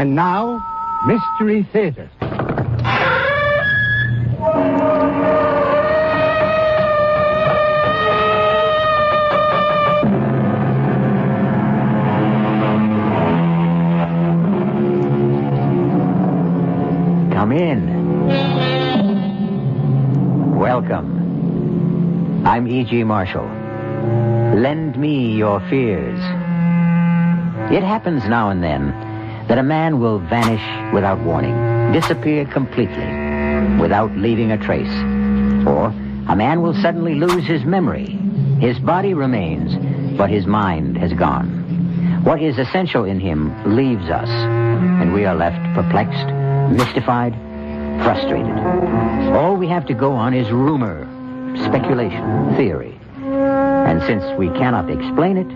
And now, Mystery Theater. Come in. Welcome. I'm E.G. Marshall. Lend me your fears. It happens now and then that a man will vanish without warning, disappear completely, without leaving a trace. Or a man will suddenly lose his memory. His body remains, but his mind has gone. What is essential in him leaves us, and we are left perplexed, mystified, frustrated. All we have to go on is rumor, speculation, theory. And since we cannot explain it,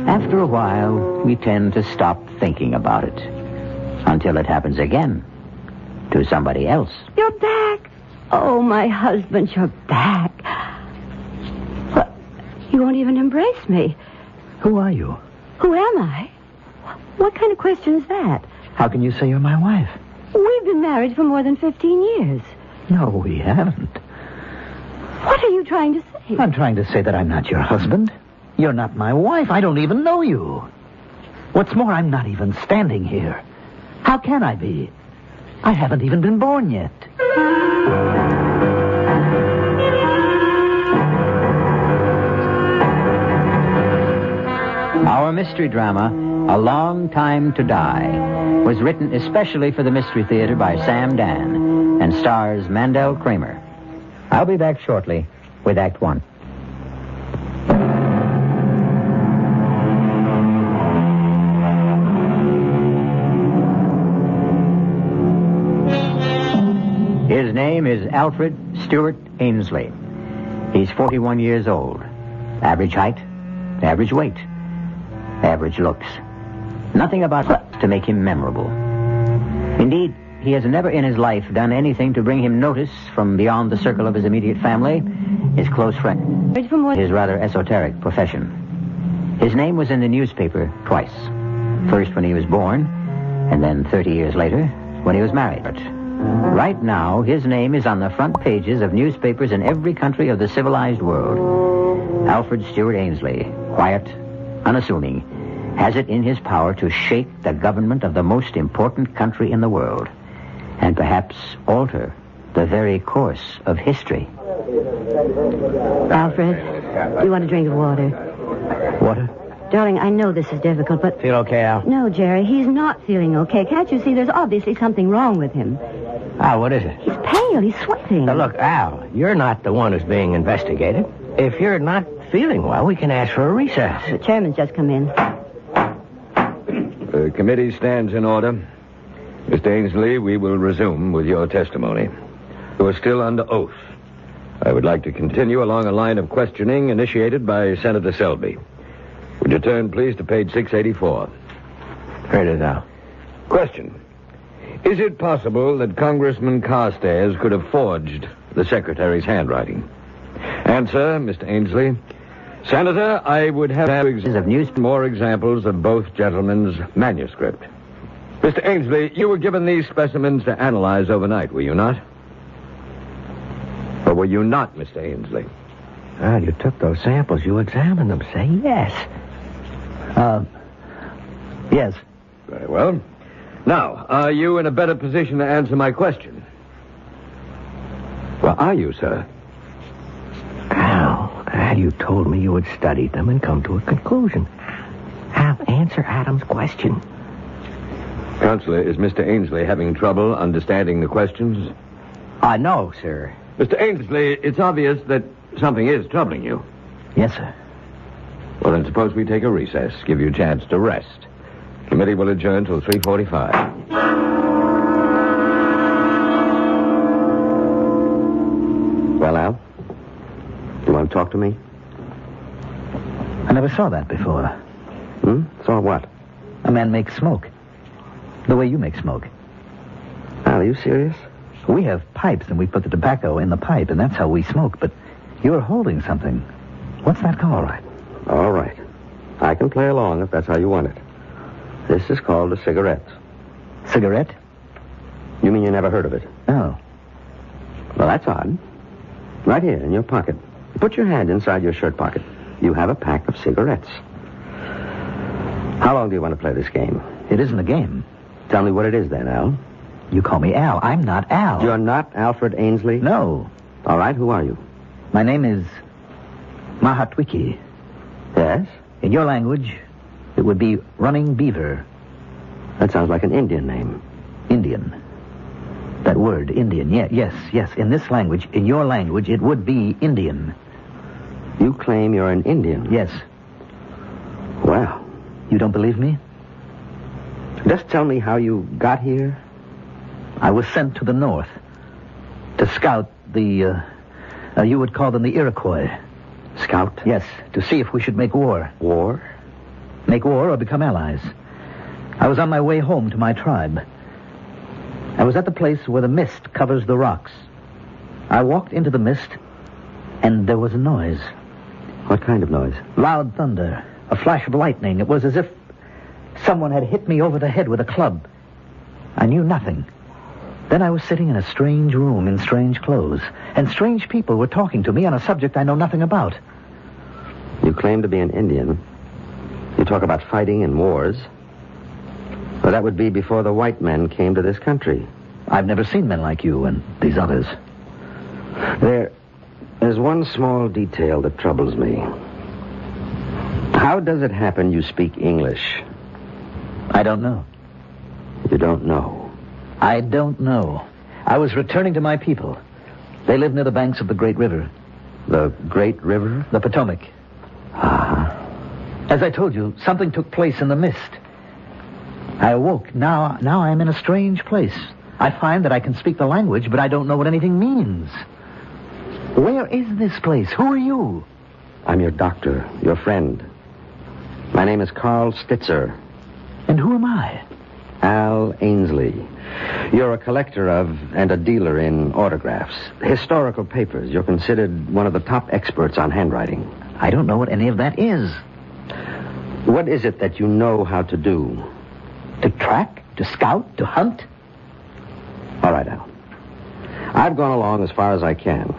after a while, we tend to stop thinking about it. Until it happens again. To somebody else. You're back. Oh, my husband, you're back. What? You won't even embrace me. Who are you? Who am I? What kind of question is that? How can you say you're my wife? We've been married for more than 15 years. No, we haven't. What are you trying to say? I'm trying to say that I'm not your husband. You're not my wife. I don't even know you. What's more, I'm not even standing here. How can I be? I haven't even been born yet. Our mystery drama, A Long Time to Die, was written especially for the Mystery Theater by Sam Dan and stars Mandel Kramer. I'll be back shortly with Act One. His name is Alfred Stewart Ainsley. He's 41 years old. Average height, average weight, average looks. Nothing about to make him memorable. Indeed, he has never in his life done anything to bring him notice from beyond the circle of his immediate family, his close friend, his rather esoteric profession. His name was in the newspaper twice. First when he was born, and then 30 years later when he was married. Right now, his name is on the front pages of newspapers in every country of the civilized world. Alfred Stewart Ainsley, quiet, unassuming, has it in his power to shake the government of the most important country in the world, and perhaps alter the very course of history. Alfred, do you want a drink of water? Water? Darling, I know this is difficult, but... Feel okay, Al? No, Jerry, he's not feeling okay. Can't you see there's obviously something wrong with him? Al, what is it? He's pale, he's sweating. Now, look, Al, you're not the one who's being investigated. If you're not feeling well, we can ask for a recess. The chairman's just come in. The committee stands in order. Mr. Ainsley, we will resume with your testimony. You are still under oath. I would like to continue along a line of questioning initiated by Senator Selby. Would you turn, please, to page 684? Read it out. Question. Is it possible that Congressman Carstairs could have forged the secretary's handwriting? Answer, Mr. Ainsley. Senator, I would have more examples of both gentlemen's manuscript. Mr. Ainsley, you were given these specimens to analyze overnight, were you not? Or were you not, Mr. Ainsley? Well, you took those samples. You examined them. Say yes. Yes. Very well. Now, are you in a better position to answer my question? Well, are you, sir? Al, you told me you had studied them and come to a conclusion. Al, answer Adam's question. Counselor, is Mr. Ainsley having trouble understanding the questions? No, sir. Mr. Ainsley, it's obvious that something is troubling you. Yes, sir. Well, then suppose we take a recess, give you a chance to rest. Committee will adjourn till 3:45. Well, Al, you want to talk to me? I never saw that before. Saw what? A man make smoke. The way you make smoke. Al, are you serious? We have pipes, and we put the tobacco in the pipe, and that's how we smoke. But you're holding something. What's that called? All right. I can play along if that's how you want it. This is called a cigarette. Cigarette? You mean you never heard of it? No. Well, that's odd. Right here in your pocket. Put your hand inside your shirt pocket. You have a pack of cigarettes. How long do you want to play this game? It isn't a game. Tell me what it is then, Al. You call me Al. I'm not Al. You're not Alfred Ainsley? No. All right, who are you? My name is Mahatwiki. Yes? In your language, it would be Running Beaver. That sounds like an Indian name. Indian. That word, Indian. Yes. In this language, in your language, it would be Indian. You claim you're an Indian? Yes. Well. You don't believe me? Just tell me how you got here. I was sent to the north to scout the, you would call them the Iroquois. Scout? Yes, to see if we should make war. War? Make war or become allies. I was on my way home to my tribe. I was at the place where the mist covers the rocks. I walked into the mist, and there was a noise. What kind of noise? Loud thunder, a flash of lightning. It was as if someone had hit me over the head with a club. I knew nothing. Then I was sitting in a strange room in strange clothes, and strange people were talking to me on a subject I know nothing about. You claim to be an Indian. You talk about fighting and wars. Well, that would be before the white men came to this country. I've never seen men like you and these others. There's one small detail that troubles me. How does it happen you speak English? I don't know. You don't know? I don't know. I was returning to my people. They live near the banks of the Great River. The Great River? The Potomac. As I told you, something took place in the mist. I awoke. Now I'm in a strange place. I find that I can speak the language, but I don't know what anything means. Where is this place? Who are you? I'm your doctor, your friend. My name is Carl Stitzer. And who am I? Al Ainsley. You're a collector of and a dealer in autographs, historical papers. You're considered one of the top experts on handwriting. I don't know what any of that is. What is it that you know how to do? To track? To scout? To hunt? All right, Al. I've gone along as far as I can.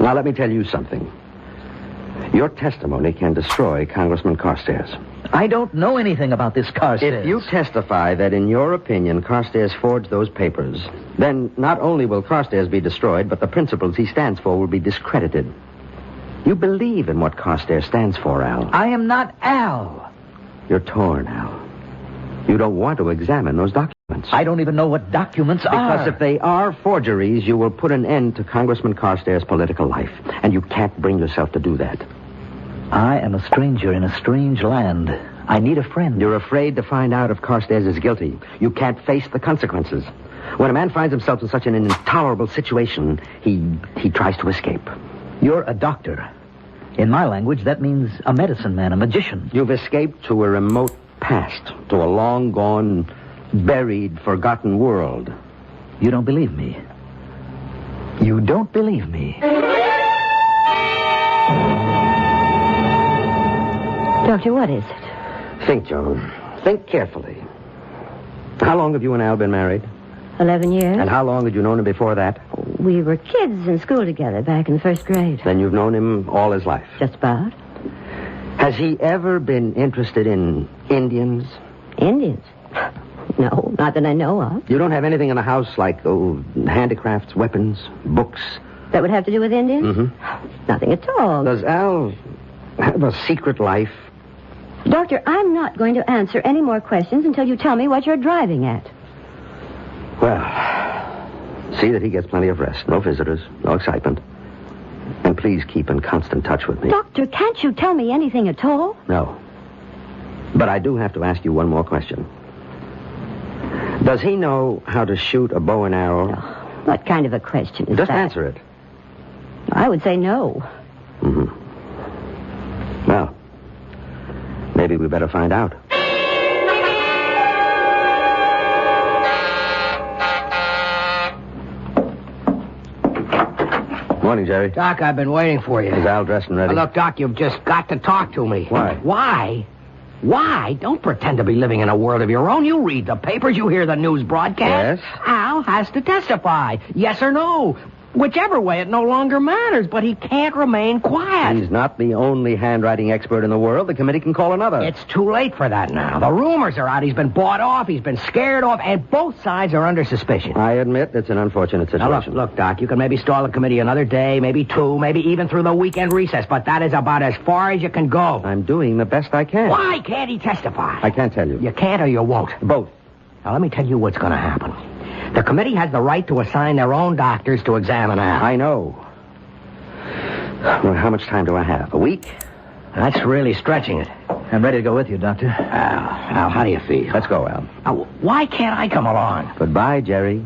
Now, let me tell you something. Your testimony can destroy Congressman Carstairs. I don't know anything about this Carstairs. If you testify that, in your opinion, Carstairs forged those papers, then not only will Carstairs be destroyed, but the principles he stands for will be discredited. You believe in what Carstairs stands for, Al. I am not Al. You're torn, Al. You don't want to examine those documents. I don't even know what documents are. Because if they are forgeries, you will put an end to Congressman Carstairs' political life. And you can't bring yourself to do that. I am a stranger in a strange land. I need a friend. You're afraid to find out if Carstairs is guilty. You can't face the consequences. When a man finds himself in such an intolerable situation, he tries to escape. You're a doctor. In my language, that means a medicine man, a magician. You've escaped to a remote past, to a long-gone, buried, forgotten world. You don't believe me. You don't believe me. Doctor, what is it? Think, Joan. Think carefully. How long have you and Al been married? 11 years. And how long had you known him before that? We were kids in school together back in the first grade. Then you've known him all his life. Just about. Has he ever been interested in Indians? Indians? No, not that I know of. You don't have anything in the house like handicrafts, weapons, books? That would have to do with Indians? Mm-hmm. Nothing at all. Does Al have a secret life? Doctor, I'm not going to answer any more questions until you tell me what you're driving at. Well, see that he gets plenty of rest. No visitors, no excitement. And please keep in constant touch with me. Doctor, can't you tell me anything at all? No. But I do have to ask you one more question. Does he know how to shoot a bow and arrow? Oh, what kind of a question is Just that? answer it. I would say no. Mm-hmm. Well, maybe we better find out. Morning, Jerry. Doc, I've been waiting for you. Is Al dressed and ready? Look, Doc, you've just got to talk to me. Why? Why? Why? Don't pretend to be living in a world of your own. You read the papers, you hear the news broadcast. Yes? Al has to testify. Yes or no. Whichever way, it no longer matters, but he can't remain quiet. He's not the only handwriting expert in the world. The committee can call another. It's too late for that now. The rumors are out. He's been bought off. He's been scared off, and both sides are under suspicion. I admit it's an unfortunate Now, situation. look, Doc, you can maybe stall the committee another day, maybe two, maybe even through the weekend recess, but that is about as far as you can go. I'm doing the best I can. Why can't he testify? I can't tell you. You can't or you won't. Both. Now, let me tell you what's going to happen. The committee has the right to assign their own doctors to examine Al. I know. Well, how much time do I have? A week? That's really stretching it. I'm ready to go with you, Doctor. Al, how do you feel? Let's go, Al. Why can't I come along? Goodbye, Jerry.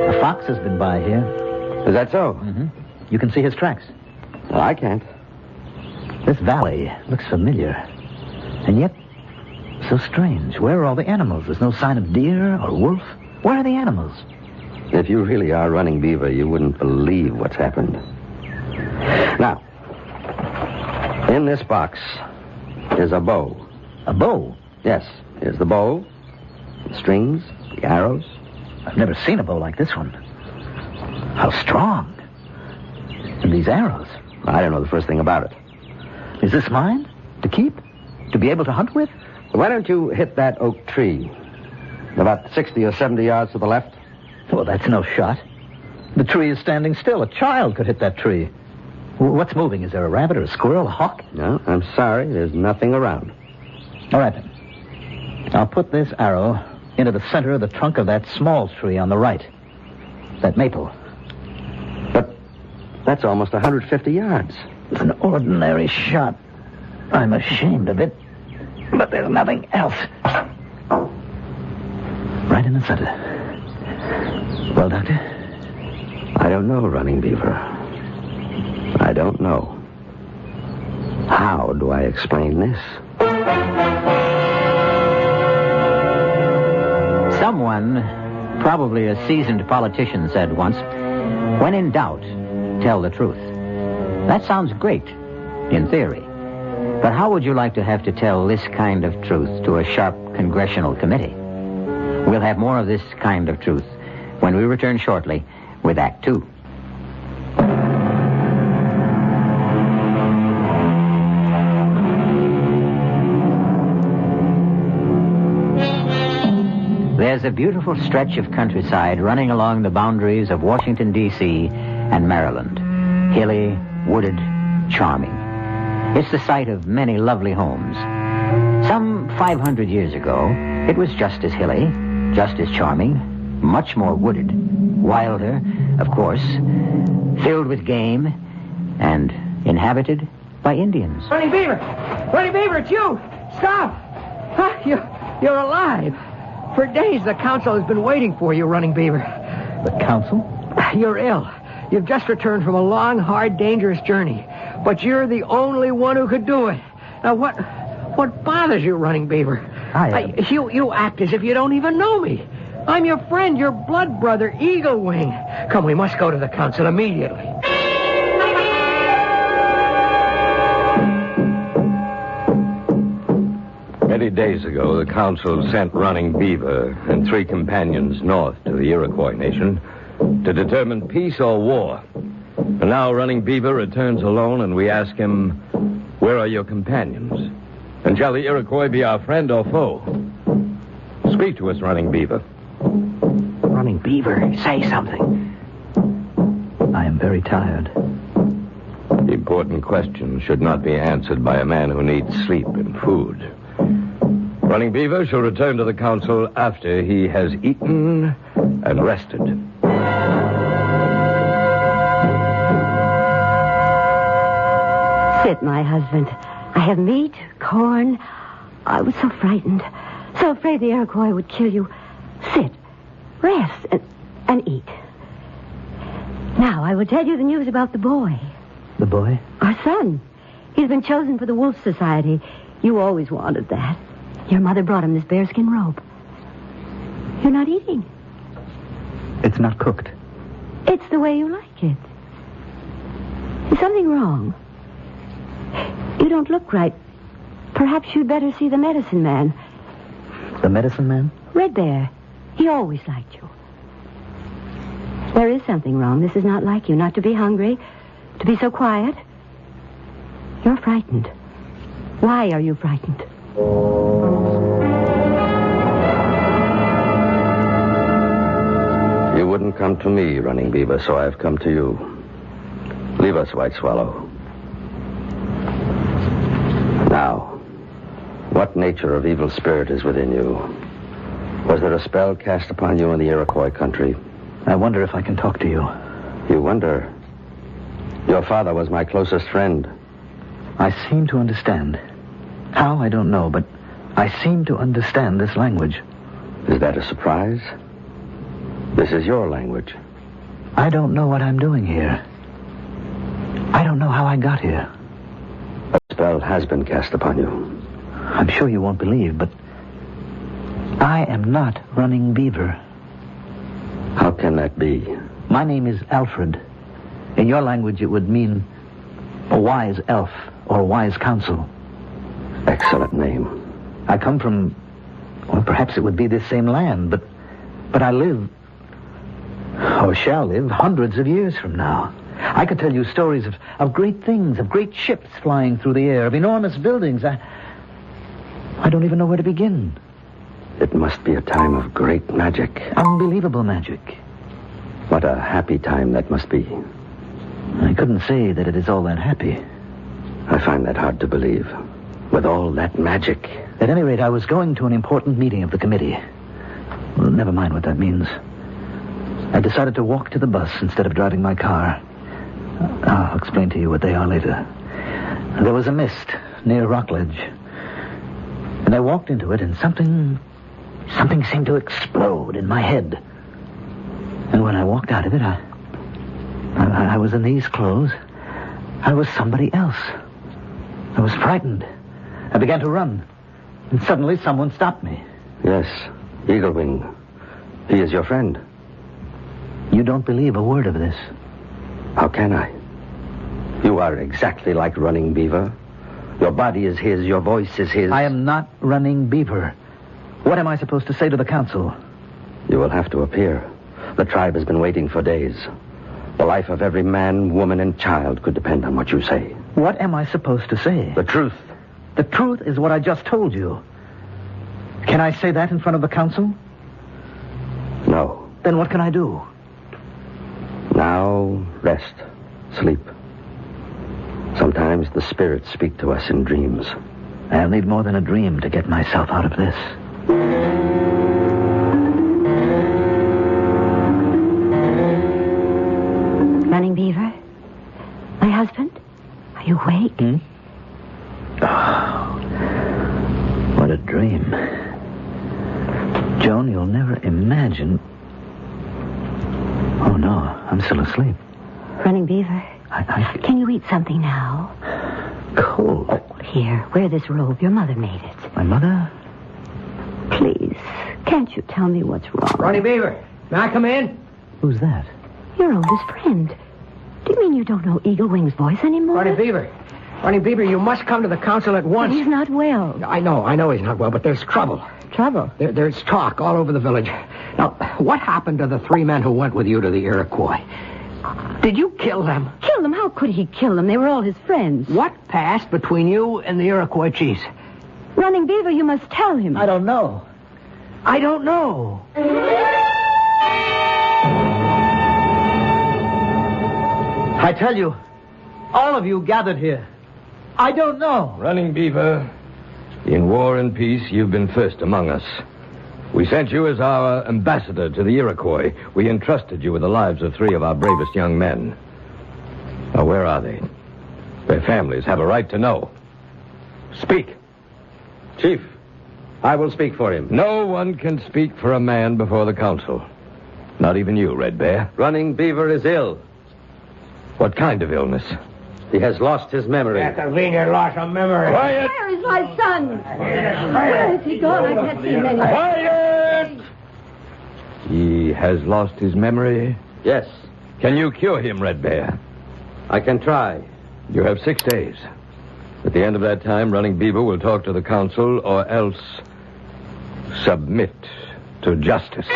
A fox has been by here. Is that so? Mm-hmm. You can see his tracks. Well, I can't. This valley looks familiar. And yet, so strange. Where are all the animals? There's no sign of deer or wolf. Where are the animals? If you really are running beaver, you wouldn't believe what's happened. Now, in this box is a bow. A bow? Yes, here's the bow, the strings, the arrows. I've never seen a bow like this one. How strong. And these arrows. I don't know the first thing about it. Is this mine? To keep? To be able to hunt with? Why don't you hit that oak tree? About 60 or 70 yards to the left. Well, that's no shot. The tree is standing still. A child could hit that tree. What's moving? Is there a rabbit or a squirrel, a hawk? No, I'm sorry. There's nothing around. All right, then. I'll put this arrow into the center of the trunk of that small tree on the right. That maple. But that's almost 150 yards. It's an ordinary shot. I'm ashamed of it. But there's nothing else. Right in the center. Well, Doctor? I don't know, Running Beaver. I don't know. How do I explain this? Someone, probably a seasoned politician, said once, when in doubt, tell the truth. That sounds great, in theory. But how would you like to have to tell this kind of truth to a sharp congressional committee? We'll have more of this kind of truth when we return shortly with Act 2. There's a beautiful stretch of countryside running along the boundaries of Washington, D.C. and Maryland. Hilly, wooded, charming. It's the site of many lovely homes. Some 500 years ago, it was just as hilly, just as charming, much more wooded, wilder, of course, filled with game, and inhabited by Indians. Running Beaver! Running Beaver, it's you! Stop! Huh? You're alive. For days, the council has been waiting for you, Running Beaver. The council? You're ill. You've just returned from a long, hard, dangerous journey. But you're the only one who could do it. Now, what bothers you, Running Beaver? You act as if you don't even know me. I'm your friend, your blood brother, Eagle Wing. Come, we must go to the council immediately. Many days ago, the council sent Running Beaver and 3 companions north to the Iroquois Nation to determine peace or war. And now Running Beaver returns alone, and we ask him, where are your companions? And shall the Iroquois be our friend or foe? Speak to us, Running Beaver. Running Beaver, say something. I am very tired. The important question should not be answered by a man who needs sleep and food. Running Beaver shall return to the council after he has eaten and rested. Sit, my husband. I have meat, corn. I was so frightened. So afraid the Iroquois would kill you. Sit, rest, and eat. Now, I will tell you the news about the boy. The boy? Our son. He's been chosen for the Wolf Society. You always wanted that. Your mother brought him this bearskin robe. You're not eating. It's not cooked. It's the way you like it. Is something wrong? You don't look right. Perhaps you'd better see the medicine man. The medicine man? Red Bear. He always liked you. There is something wrong. This is not like you. Not to be hungry, to be so quiet. You're frightened. Why are you frightened? You wouldn't come to me, Running Beaver, so I've come to you. Leave us, White Swallow. Now, what nature of evil spirit is within you? Was there a spell cast upon you in the Iroquois country? I wonder if I can talk to you. You wonder? Your father was my closest friend. I seem to understand. How, I don't know, but I seem to understand this language. Is that a surprise? This is your language. I don't know what I'm doing here. I don't know how I got here. A spell has been cast upon you. I'm sure you won't believe, but I am not Running Beaver. How can that be? My name is Alfred. In your language, it would mean a wise elf or wise counsel. Excellent name. I come from, well, perhaps it would be this same land, but I live, or shall live, hundreds of years from now. I could tell you stories of great things, of great ships flying through the air, of enormous buildings. I don't even know where to begin. It must be a time of great magic. Unbelievable magic. What a happy time that must be. I couldn't say that it is all that happy. I find that hard to believe. With all that magic. At any rate, I was going to an important meeting of the committee. Well, never mind what that means. I decided to walk to the bus instead of driving my car. I'll explain to you what they are later. There was a mist near Rockledge. And I walked into it, and something seemed to explode in my head. And when I walked out of it, I was in these clothes. I was somebody else. I was frightened. I began to run. And suddenly someone stopped me. Yes, Eaglewing. He is your friend. You don't believe a word of this. How can I? You are exactly like Running Beaver. Your body is his, your voice is his. I am not Running Beaver. What am I supposed to say to the council? You will have to appear. The tribe has been waiting for days. The life of every man, woman, and child could depend on what you say. What am I supposed to say? The truth. The truth is what I just told you. Can I say that in front of the council? No. Then what can I do? Now, rest. Sleep. Sometimes the spirits speak to us in dreams. I'll need more than a dream to get myself out of this. Running Beaver? My husband? Are you awake? Oh, what a dream. Joan, you'll never imagine. Oh, no, I'm still asleep. Running Beaver? Can you eat something now? Cold. Oh, here, wear this robe. Your mother made it. My mother? Please, can't you tell me what's wrong? Running Beaver, may I come in? Who's that? Your oldest friend. Do you mean you don't know Eaglewing's voice anymore? Running Beaver, you must come to the council at once. He's not well. I know he's not well, but there's trouble. Trouble? There's talk all over the village. Now, what happened to the 3 men who went with you to the Iroquois? Did you kill them? Kill them? How could he kill them? They were all his friends. What passed between you and the Iroquois chiefs? Running Beaver, you must tell him. I don't know. I don't know. I tell you, all of you gathered here. I don't know. Running Beaver, in war and peace, you've been first among us. We sent you as our ambassador to the Iroquois. We entrusted you with the lives of 3 of our bravest young men. Now, where are they? Their families have a right to know. Speak. Chief, I will speak for him. No one can speak for a man before the council. Not even you, Red Bear. Running Beaver is ill. What kind of illness? He has lost his memory. Convenient loss of memory. Quiet! Where is my son? Where is he gone? I can't see him anymore. Quiet! He has lost his memory? Yes. Can you cure him, Red Bear? I can try. You have 6 days. At the end of that time, Running Beaver will talk to the council or else submit to justice.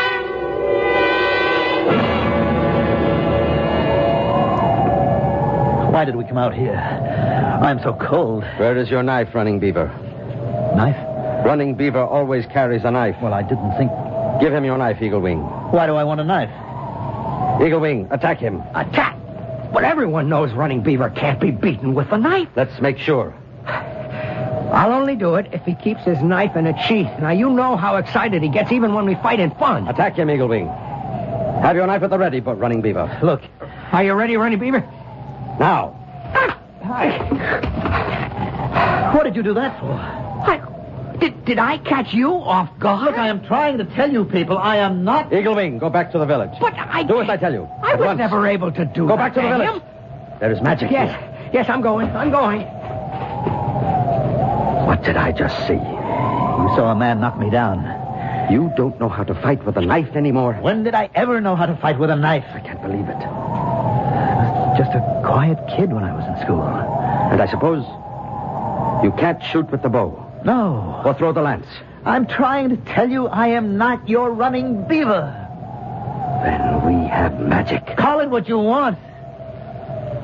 Why did we come out here? I'm so cold. Where is your knife, Running Beaver? Knife? Running Beaver always carries a knife. Well, I didn't think... Give him your knife, Eagle Wing. Why do I want a knife? Eagle Wing, attack him. Attack! But everyone knows Running Beaver can't be beaten with a knife. Let's make sure. I'll only do it if he keeps his knife in a sheath. Now, you know how excited he gets even when we fight in fun. Attack him, Eagle Wing. Have your knife at the ready, but Running Beaver. Look, are you ready, Running Beaver? Now. What did you do that for? Did I catch you off guard? Look, I am trying to tell you people I am not... Eagle Wing, go back to the village. But I... Do as I tell you. I At was once. never able to do Go that back to the village. him. There is magic here. Yes, I'm going. What did I just see? You saw a man knock me down. You don't know how to fight with a knife anymore. When did I ever know how to fight with a knife? I can't believe it. I was just a quiet kid when I was in school. And I suppose you can't shoot with the bow. No. Or throw the lance. I'm trying to tell you I am not your Running Beaver. Then we have magic. Call it what you want.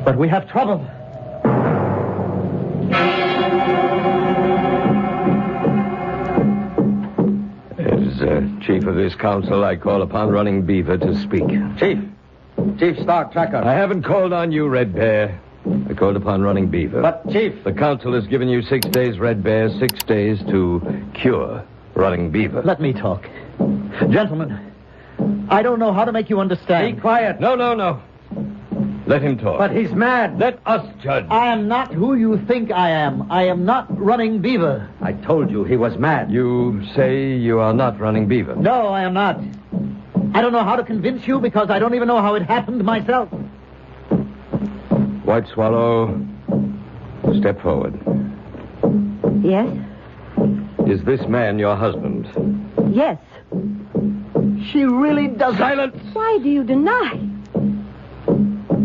But we have trouble. As chief of this council, I call upon Running Beaver to speak. Chief Star Tracker. I haven't called on you, Red Bear. I called upon Running Beaver. But, Chief... The council has given you 6 days, Red Bear, 6 days to cure Running Beaver. Let me talk. Gentlemen, I don't know how to make you understand. Be quiet. No. Let him talk. But he's mad. Let us judge. I am not who you think I am. I am not Running Beaver. I told you he was mad. You say you are not Running Beaver. No, I am not. I don't know how to convince you because I don't even know how it happened myself. White Swallow, step forward. Yes? Is this man your husband? Yes. She really does... Silence! Why do you deny?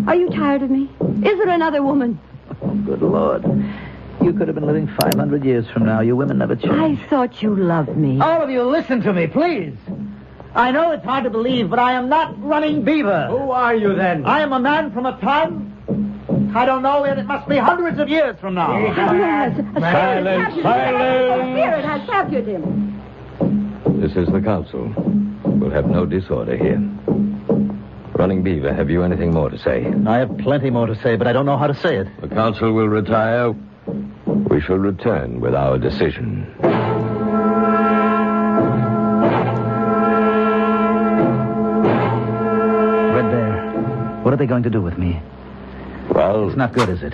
Are you tired of me? Is there another woman? Oh, good Lord. You could have been living 500 years from now. You women never change. I thought you loved me. All of you, listen to me, please. I know it's hard to believe, but I am not Running Beaver. Who are you, then? I am a man from a time... I don't know, and it must be hundreds of years from now. Silence! Silence! A spirit has captured him. This is the council. We'll have no disorder here. Running Beaver, have you anything more to say? I have plenty more to say, but I don't know how to say it. The council will retire. We shall return with our decision. Red Bear, what are they going to do with me? Well, It's not good, is it?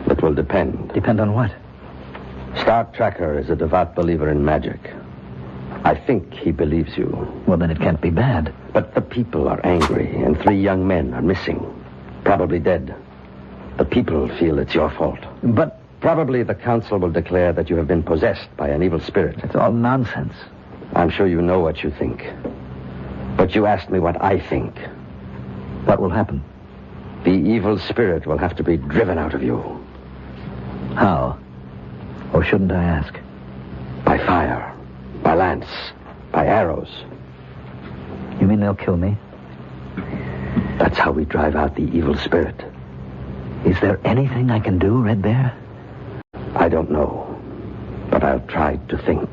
it will depend. Depend on what? Star Tracker is a devout believer in magic. I think he believes you. Well, then it can't be bad. But the people are angry, and 3 young men are missing. Probably dead. The people feel it's your fault. But Probably the council will declare that you have been possessed by an evil spirit. it's all nonsense. I'm sure you know what you think. But you asked me what I think. What will happen? The evil spirit will have to be driven out of you. How? Or shouldn't I ask? By fire. By lance. By arrows. You mean they'll kill me? That's how we drive out the evil spirit. Is there anything I can do, Red Bear? I don't know. But I'll try to think.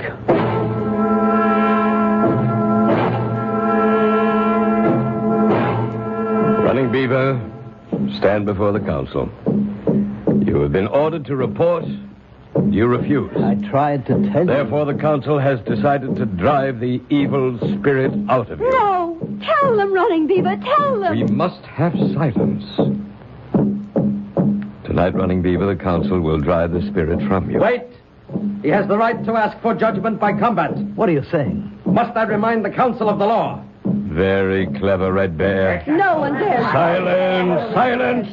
Running Beaver, stand before the council. You have been ordered to report. You refuse. I tried to tell you. Therefore, the council has decided to drive the evil spirit out of you. No! Tell them, Running Beaver, tell them! We must have silence. Tonight, Running Beaver, the council will drive the spirit from you. Wait! He has the right to ask for judgment by combat. What are you saying? Must I remind the council of the law? Very clever, Red Bear. No one dares. Silence! Silence!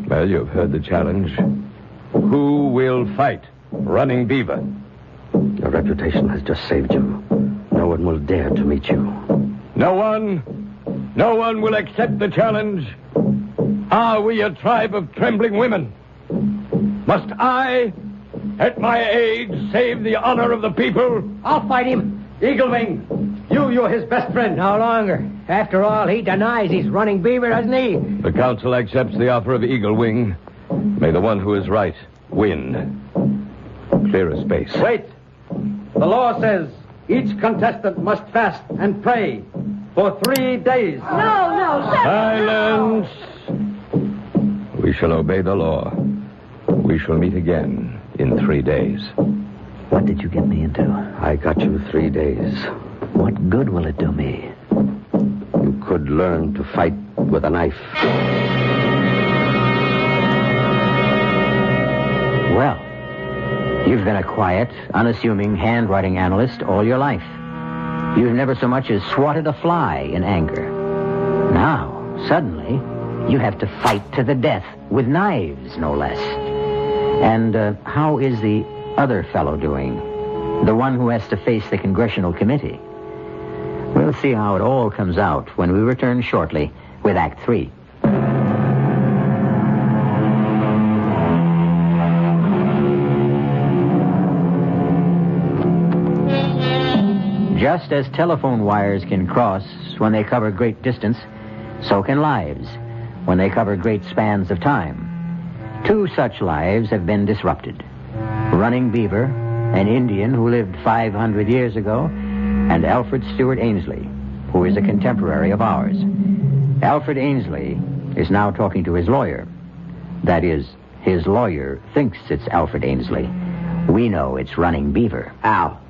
Well, you've heard the challenge. Who will fight Running Beaver? Your reputation has just saved you. No one will dare to meet you. No one? No one will accept the challenge? Are we a tribe of trembling women? Must I, at my age, save the honor of the people? I'll fight him. Eagle Wing, you're his best friend. No longer. After all, he denies he's running beaver, doesn't he? The council accepts the offer of Eagle Wing. May the one who is right win. Clear a space. Wait. The law says each contestant must fast and pray for 3 days. No, Silence! We shall obey the law. We shall meet again in 3 days. What did you get me into? I got you 3 days. What good will it do me? You could learn to fight with a knife. Well, you've been a quiet, unassuming handwriting analyst all your life. You've never so much as swatted a fly in anger. Now, suddenly, you have to fight to the death with knives, no less. And how is the other fellow doing? The one who has to face the congressional committee? We'll see how it all comes out when we return shortly with Act 3. Just as telephone wires can cross when they cover great distance, so can lives when they cover great spans of time. 2 such lives have been disrupted. Running Beaver, an Indian who lived 500 years ago, and Alfred Stewart Ainsley, who is a contemporary of ours. Alfred Ainsley is now talking to his lawyer. That is, his lawyer thinks it's Alfred Ainsley. We know it's Running Beaver. Al,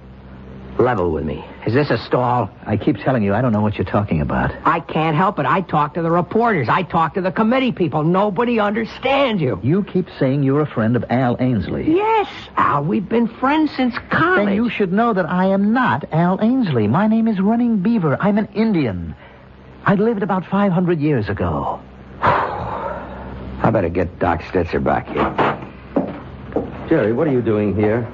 level with me. Is this a stall? I keep telling you, I don't know what you're talking about. I can't help it. I talk to the reporters. I talk to the committee people. Nobody understands you. You keep saying you're a friend of Al Ainsley. Yes, Al. We've been friends since college. Then you should know that I am not Al Ainsley. My name is Running Beaver. I'm an Indian. I lived about 500 years ago. I better get Doc Stitzer back here. Jerry, what are you doing here?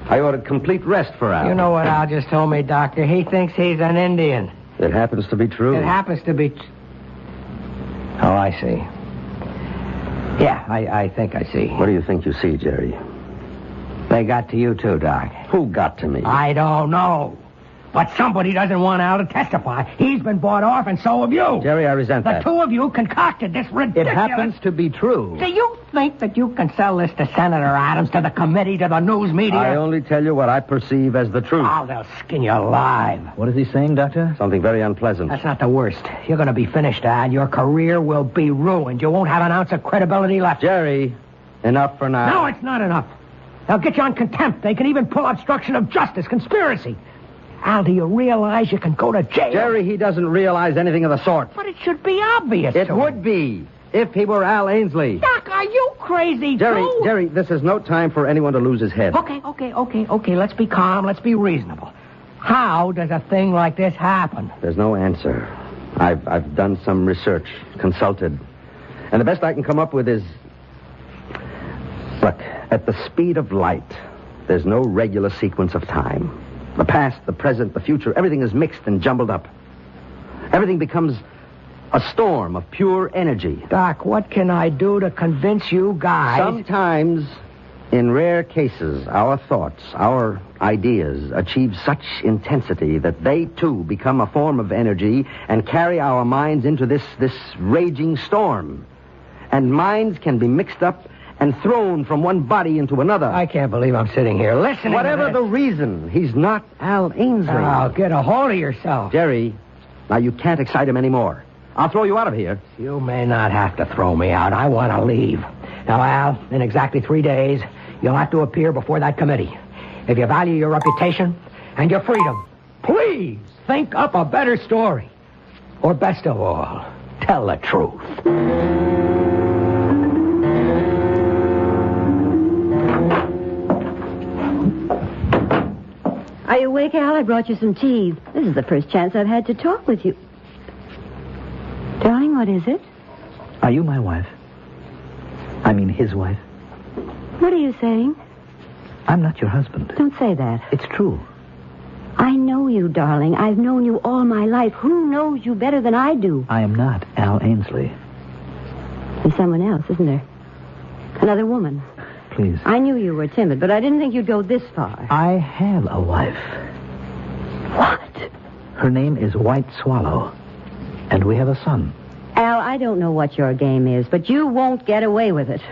I ordered complete rest for Al. You know what Al just told me, Doctor? He thinks he's an Indian. It happens to be true. It happens to be... Oh, I see. Yeah, I think I see. What do you think you see, Jerry? They got to you too, Doc. Who got to me? I don't know. But somebody doesn't want Al to testify. He's been bought off, and so have you. Jerry, I resent that. The 2 of you concocted this ridiculous... It happens to be true. Do you think that you can sell this to Senator Adams, to the committee, to the news media? I only tell you what I perceive as the truth. Oh, they'll skin you alive. What is he saying, Doctor? Something very unpleasant. That's not the worst. You're going to be finished, Al. Your career will be ruined. You won't have an ounce of credibility left. Jerry, enough for now. No, it's not enough. They'll get you on contempt. They can even pull obstruction of justice, conspiracy. Al, do you realize you can go to jail? Jerry, he doesn't realize anything of the sort. But it should be obvious. It would be, if he were Al Ainsley. Doc, are you crazy, too? Jerry, this is no time for anyone to lose his head. Okay. Let's be calm. Let's be reasonable. How does a thing like this happen? There's no answer. I've done some research, consulted. And the best I can come up with is... Look, at the speed of light, there's no regular sequence of time. The past, the present, the future, everything is mixed and jumbled up. Everything becomes a storm of pure energy. Doc, what can I do to convince you guys? Sometimes, in rare cases, our thoughts, our ideas achieve such intensity that they, too, become a form of energy and carry our minds into this raging storm. And minds can be mixed up and thrown from one body into another. I can't believe I'm sitting here listening Whatever to the this. reason, he's not Al Ainsley. Oh, get a hold of yourself. Jerry, now you can't excite him anymore. I'll throw you out of here. You may not have to throw me out. I want to leave. Now, Al, in exactly 3 days, you'll have to appear before that committee. If you value your reputation and your freedom, please think up a better story. Or best of all, tell the truth. Are you awake, Al? I brought you some tea. This is the first chance I've had to talk with you. Darling, what is it? Are you my wife? I mean his wife? What are you saying? I'm not your husband. Don't say that. It's true. I know you, darling. I've known you all my life. Who knows you better than I do? I am not Al Ainsley. There's someone else, isn't there? Another woman. Please. I knew you were timid, but I didn't think you'd go this far. I have a wife. What? Her name is White Swallow. And we have a son. Al, I don't know what your game is, but you won't get away with it.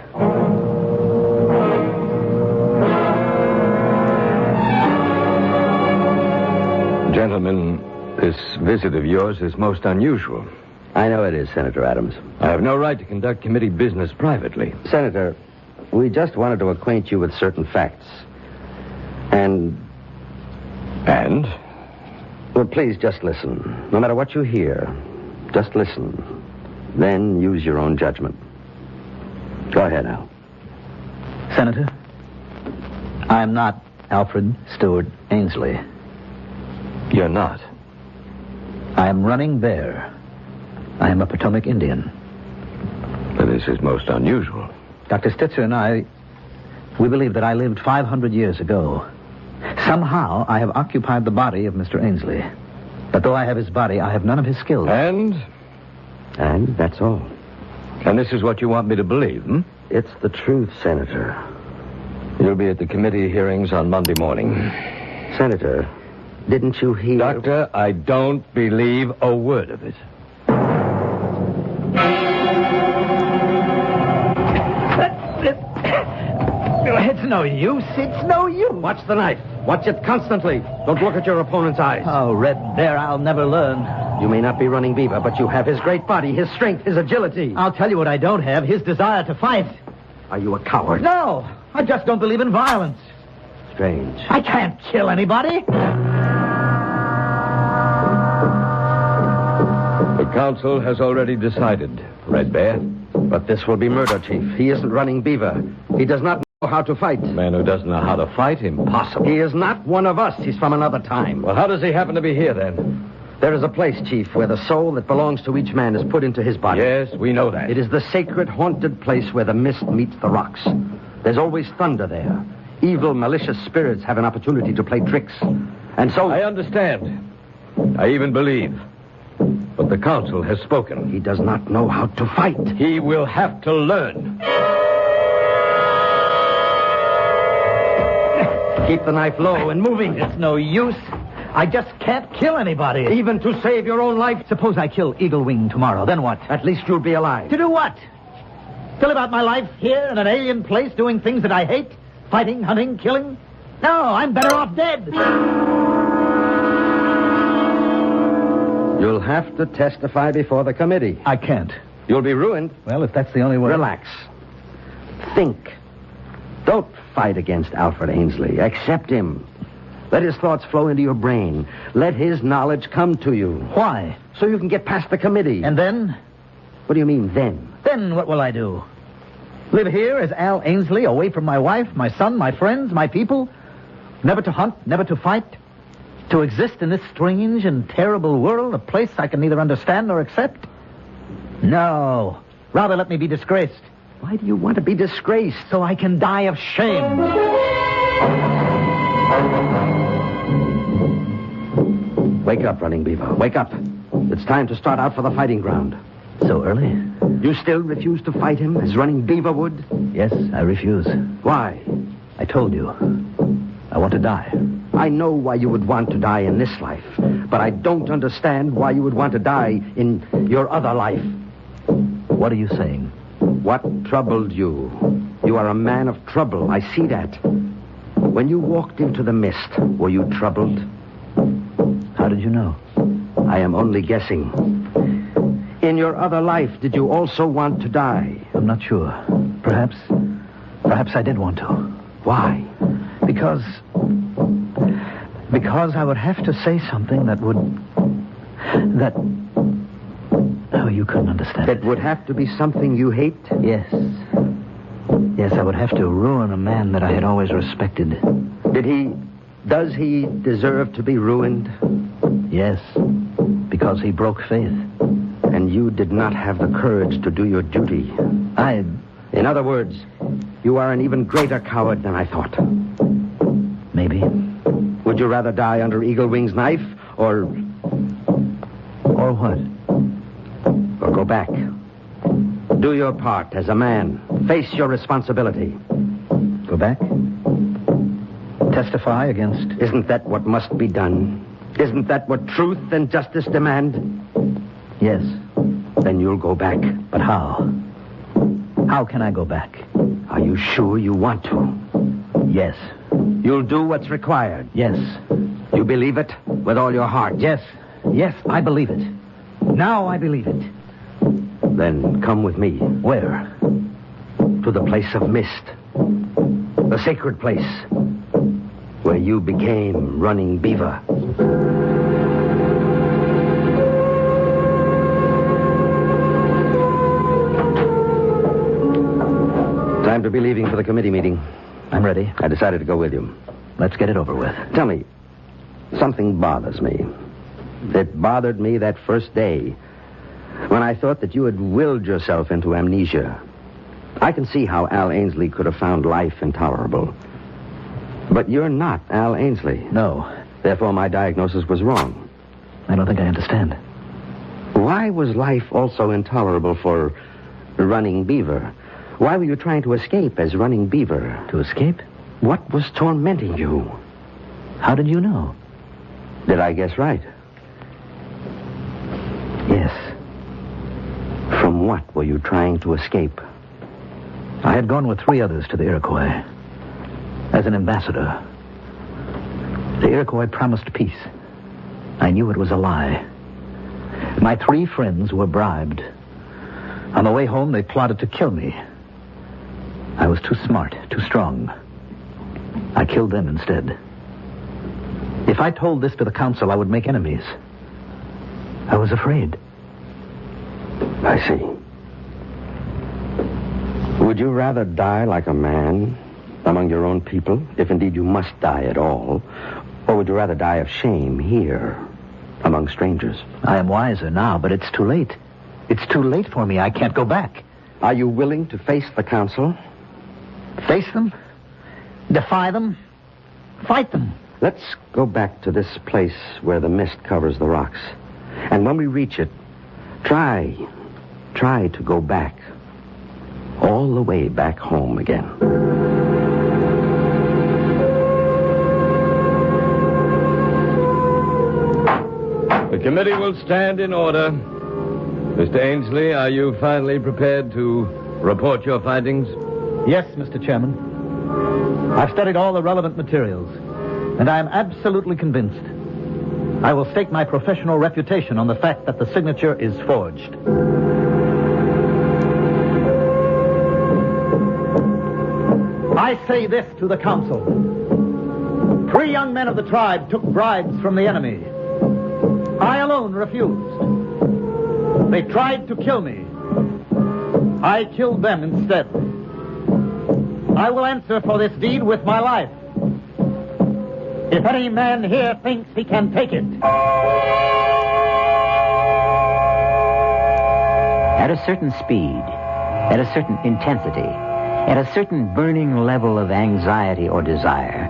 Gentlemen, this visit of yours is most unusual. I know it is, Senator Adams. I have no right to conduct committee business privately. Senator, we just wanted to acquaint you with certain facts. And? Well, please just listen. No matter what you hear, just listen. Then use your own judgment. Go ahead, Al. Senator, I am not Alfred Stewart Ainsley. You're not. I am running bear. I am a Potomac Indian. But this is most unusual. Dr. Stitzer and I, we believe that I lived 500 years ago. Somehow, I have occupied the body of Mr. Ainsley. But though I have his body, I have none of his skills. And that's all. And this is what you want me to believe, hmm? It's the truth, Senator. You'll be at the committee hearings on Monday morning. Senator, didn't you hear... Doctor, I don't believe a word of it. It's no use. It's no use. Watch the knife. Watch it constantly. Don't look at your opponent's eyes. Oh, Red Bear, I'll never learn. You may not be running Beaver, but you have his great body, his strength, his agility. I'll tell you what I don't have, his desire to fight. Are you a coward? No, I just don't believe in violence. Strange. I can't kill anybody. The council has already decided, Red Bear. But this will be murder, Chief. He isn't running Beaver. He does not know how to fight. A man who doesn't know how to fight? Impossible. He is not one of us. He's from another time. Well, how does he happen to be here, then? There is a place, Chief, where the soul that belongs to each man is put into his body. Yes, we know that. It is the sacred, haunted place where the mist meets the rocks. There's always thunder there. Evil, malicious spirits have an opportunity to play tricks. And so... I understand. I even believe. But the council has spoken. He does not know how to fight. He will have to learn. Keep the knife low and moving. It's no use. I just can't kill anybody. Even to save your own life? Suppose I kill Eagle Wing tomorrow, then what? At least you'll be alive. To do what? To live out my life here in an alien place doing things that I hate? Fighting, hunting, killing? No, I'm better off dead. You'll have to testify before the committee. I can't. You'll be ruined. Well, if that's the only way... Relax. Think. Don't fight against Alfred Ainsley. Accept him. Let his thoughts flow into your brain. Let his knowledge come to you. Why? So you can get past the committee. And then? What do you mean, then? Then what will I do? Live here as Al Ainsley, away from my wife, my son, my friends, my people? Never to hunt, never to fight? To exist in this strange and terrible world, a place I can neither understand nor accept? No. Rather let me be disgraced. Why do you want to be disgraced? So I can die of shame. Wake up, Running Beaver. Wake up. It's time to start out for the fighting ground. So early? You still refuse to fight him as Running Beaver would? Yes, I refuse. Why? I told you. I want to die. I know why you would want to die in this life, but I don't understand why you would want to die in your other life. What are you saying? What troubled you? You are a man of trouble. I see that. When you walked into the mist, were you troubled? How did you know? I am only guessing. In your other life, did you also want to die? I'm not sure. Perhaps I did want to. Why? Because I would have to say something that oh, you couldn't understand. That would have to be something you hate? Yes. Yes, I would have to ruin a man that I had always respected. Does he deserve to be ruined? Yes, because he broke faith. And you did not have the courage to do your duty. In other words, you are an even greater coward than I thought. Maybe. Would you rather die under Eagle Wing's knife, or... Or what? Or go back? Do your part as a man. Face your responsibility. Go back? Testify against... Isn't that what must be done? Isn't that what truth and justice demand? Yes. Then you'll go back. But how? How can I go back? Are you sure you want to? Yes. You'll do what's required. Yes. You believe it with all your heart? Yes. Yes, I believe it. Now I believe it. Then come with me. Where? To the place of mist. The sacred place. Where you became Running Beaver. Time to be leaving for the committee meeting. I'm ready. I decided to go with you. Let's get it over with. Tell me, something bothers me. It bothered me that first day when I thought that you had willed yourself into amnesia. I can see how Al Ainsley could have found life intolerable. But you're not Al Ainsley. No. Therefore, my diagnosis was wrong. I don't think I understand. Why was life also intolerable for Running Beaver? Why were you trying to escape as Running Beaver? To escape? What was tormenting you? How did you know? Did I guess right? Yes. From what were you trying to escape? I had gone with 3 others to the Iroquois as an ambassador. The Iroquois promised peace. I knew it was a lie. My 3 friends were bribed. On the way home, they plotted to kill me. I was too smart, too strong. I killed them instead. If I told this to the council, I would make enemies. I was afraid. I see. Would you rather die like a man among your own people, if indeed you must die at all, or would you rather die of shame here among strangers? I am wiser now, but it's too late. It's too late for me. I can't go back. Are you willing to face the council? Face them? Defy them? Fight them? Let's go back to this place where the mist covers the rocks. And when we reach it, try to go back. All the way back home again. The committee will stand in order. Mr. Ainsley, are you finally prepared to report your findings? Yes, Mr. Chairman. I've studied all the relevant materials, and I am absolutely convinced. I will stake my professional reputation on the fact that the signature is forged. I say this to the council. 3 young men of the tribe took bribes from the enemy. I alone refused. They tried to kill me. I killed them instead. I will answer for this deed with my life. If any man here thinks he can take it. At a certain speed, at a certain intensity, at a certain burning level of anxiety or desire,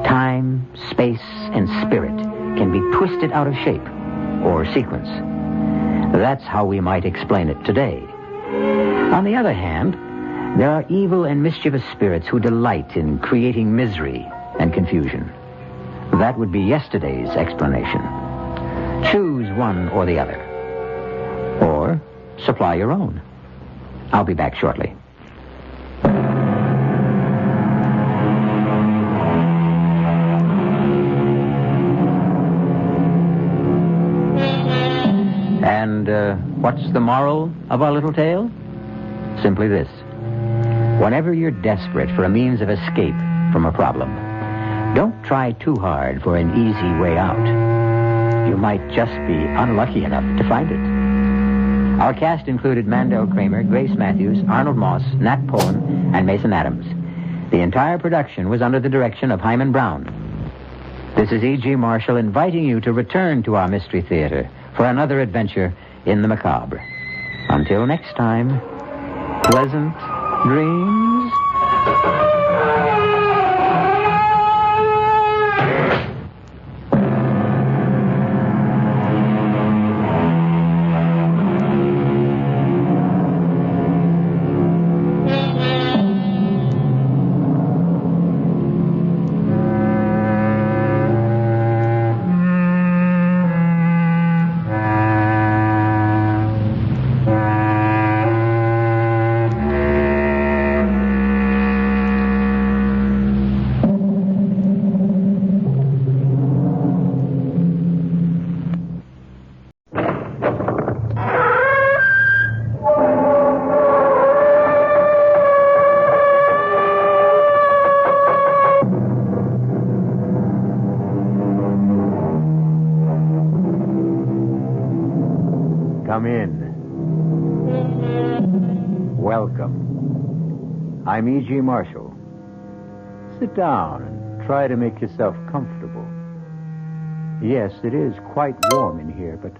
time, space, and spirit can be twisted out of shape or sequence. That's how we might explain it today. On the other hand, there are evil and mischievous spirits who delight in creating misery and confusion. That would be yesterday's explanation. Choose one or the other. Or supply your own. I'll be back shortly. And what's the moral of our little tale? Simply this. Whenever you're desperate for a means of escape from a problem, don't try too hard for an easy way out. You might just be unlucky enough to find it. Our cast included Mandel Kramer, Grace Matthews, Arnold Moss, Nat Pullen, and Mason Adams. The entire production was under the direction of Hyman Brown. This is E.G. Marshall inviting you to return to our Mystery Theater for another adventure in the macabre. Until next time, pleasant dreams. I'm E.G. Marshall. Sit down and try to make yourself comfortable. Yes, it is quite warm in here, but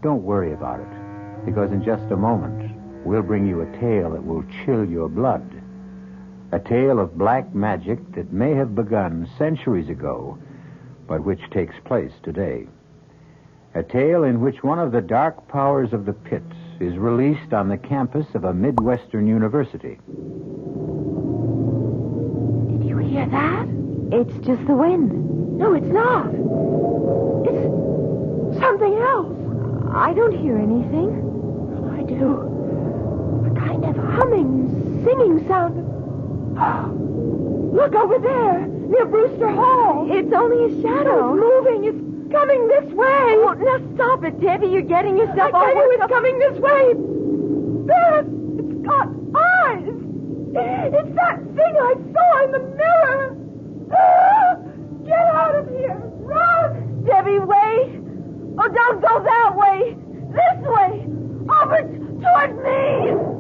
don't worry about it, because in just a moment, we'll bring you a tale that will chill your blood. A tale of black magic that may have begun centuries ago, but which takes place today. A tale in which one of the dark powers of the pit is released on the campus of a Midwestern university. Did you hear that? It's just the wind. No, it's not. It's something else. I don't hear anything. I do. A kind of humming, singing sound. Look over there, near Brewster Hall. It's only a shadow. It's moving. It's coming this way. Oh, now stop it, Debbie. You're getting yourself all... I tell you, it's coming this way. There, it's got eyes. It's that thing I saw in the mirror. Get out of here. Run. Debbie, wait. Oh, don't go that way. This way. Over toward me.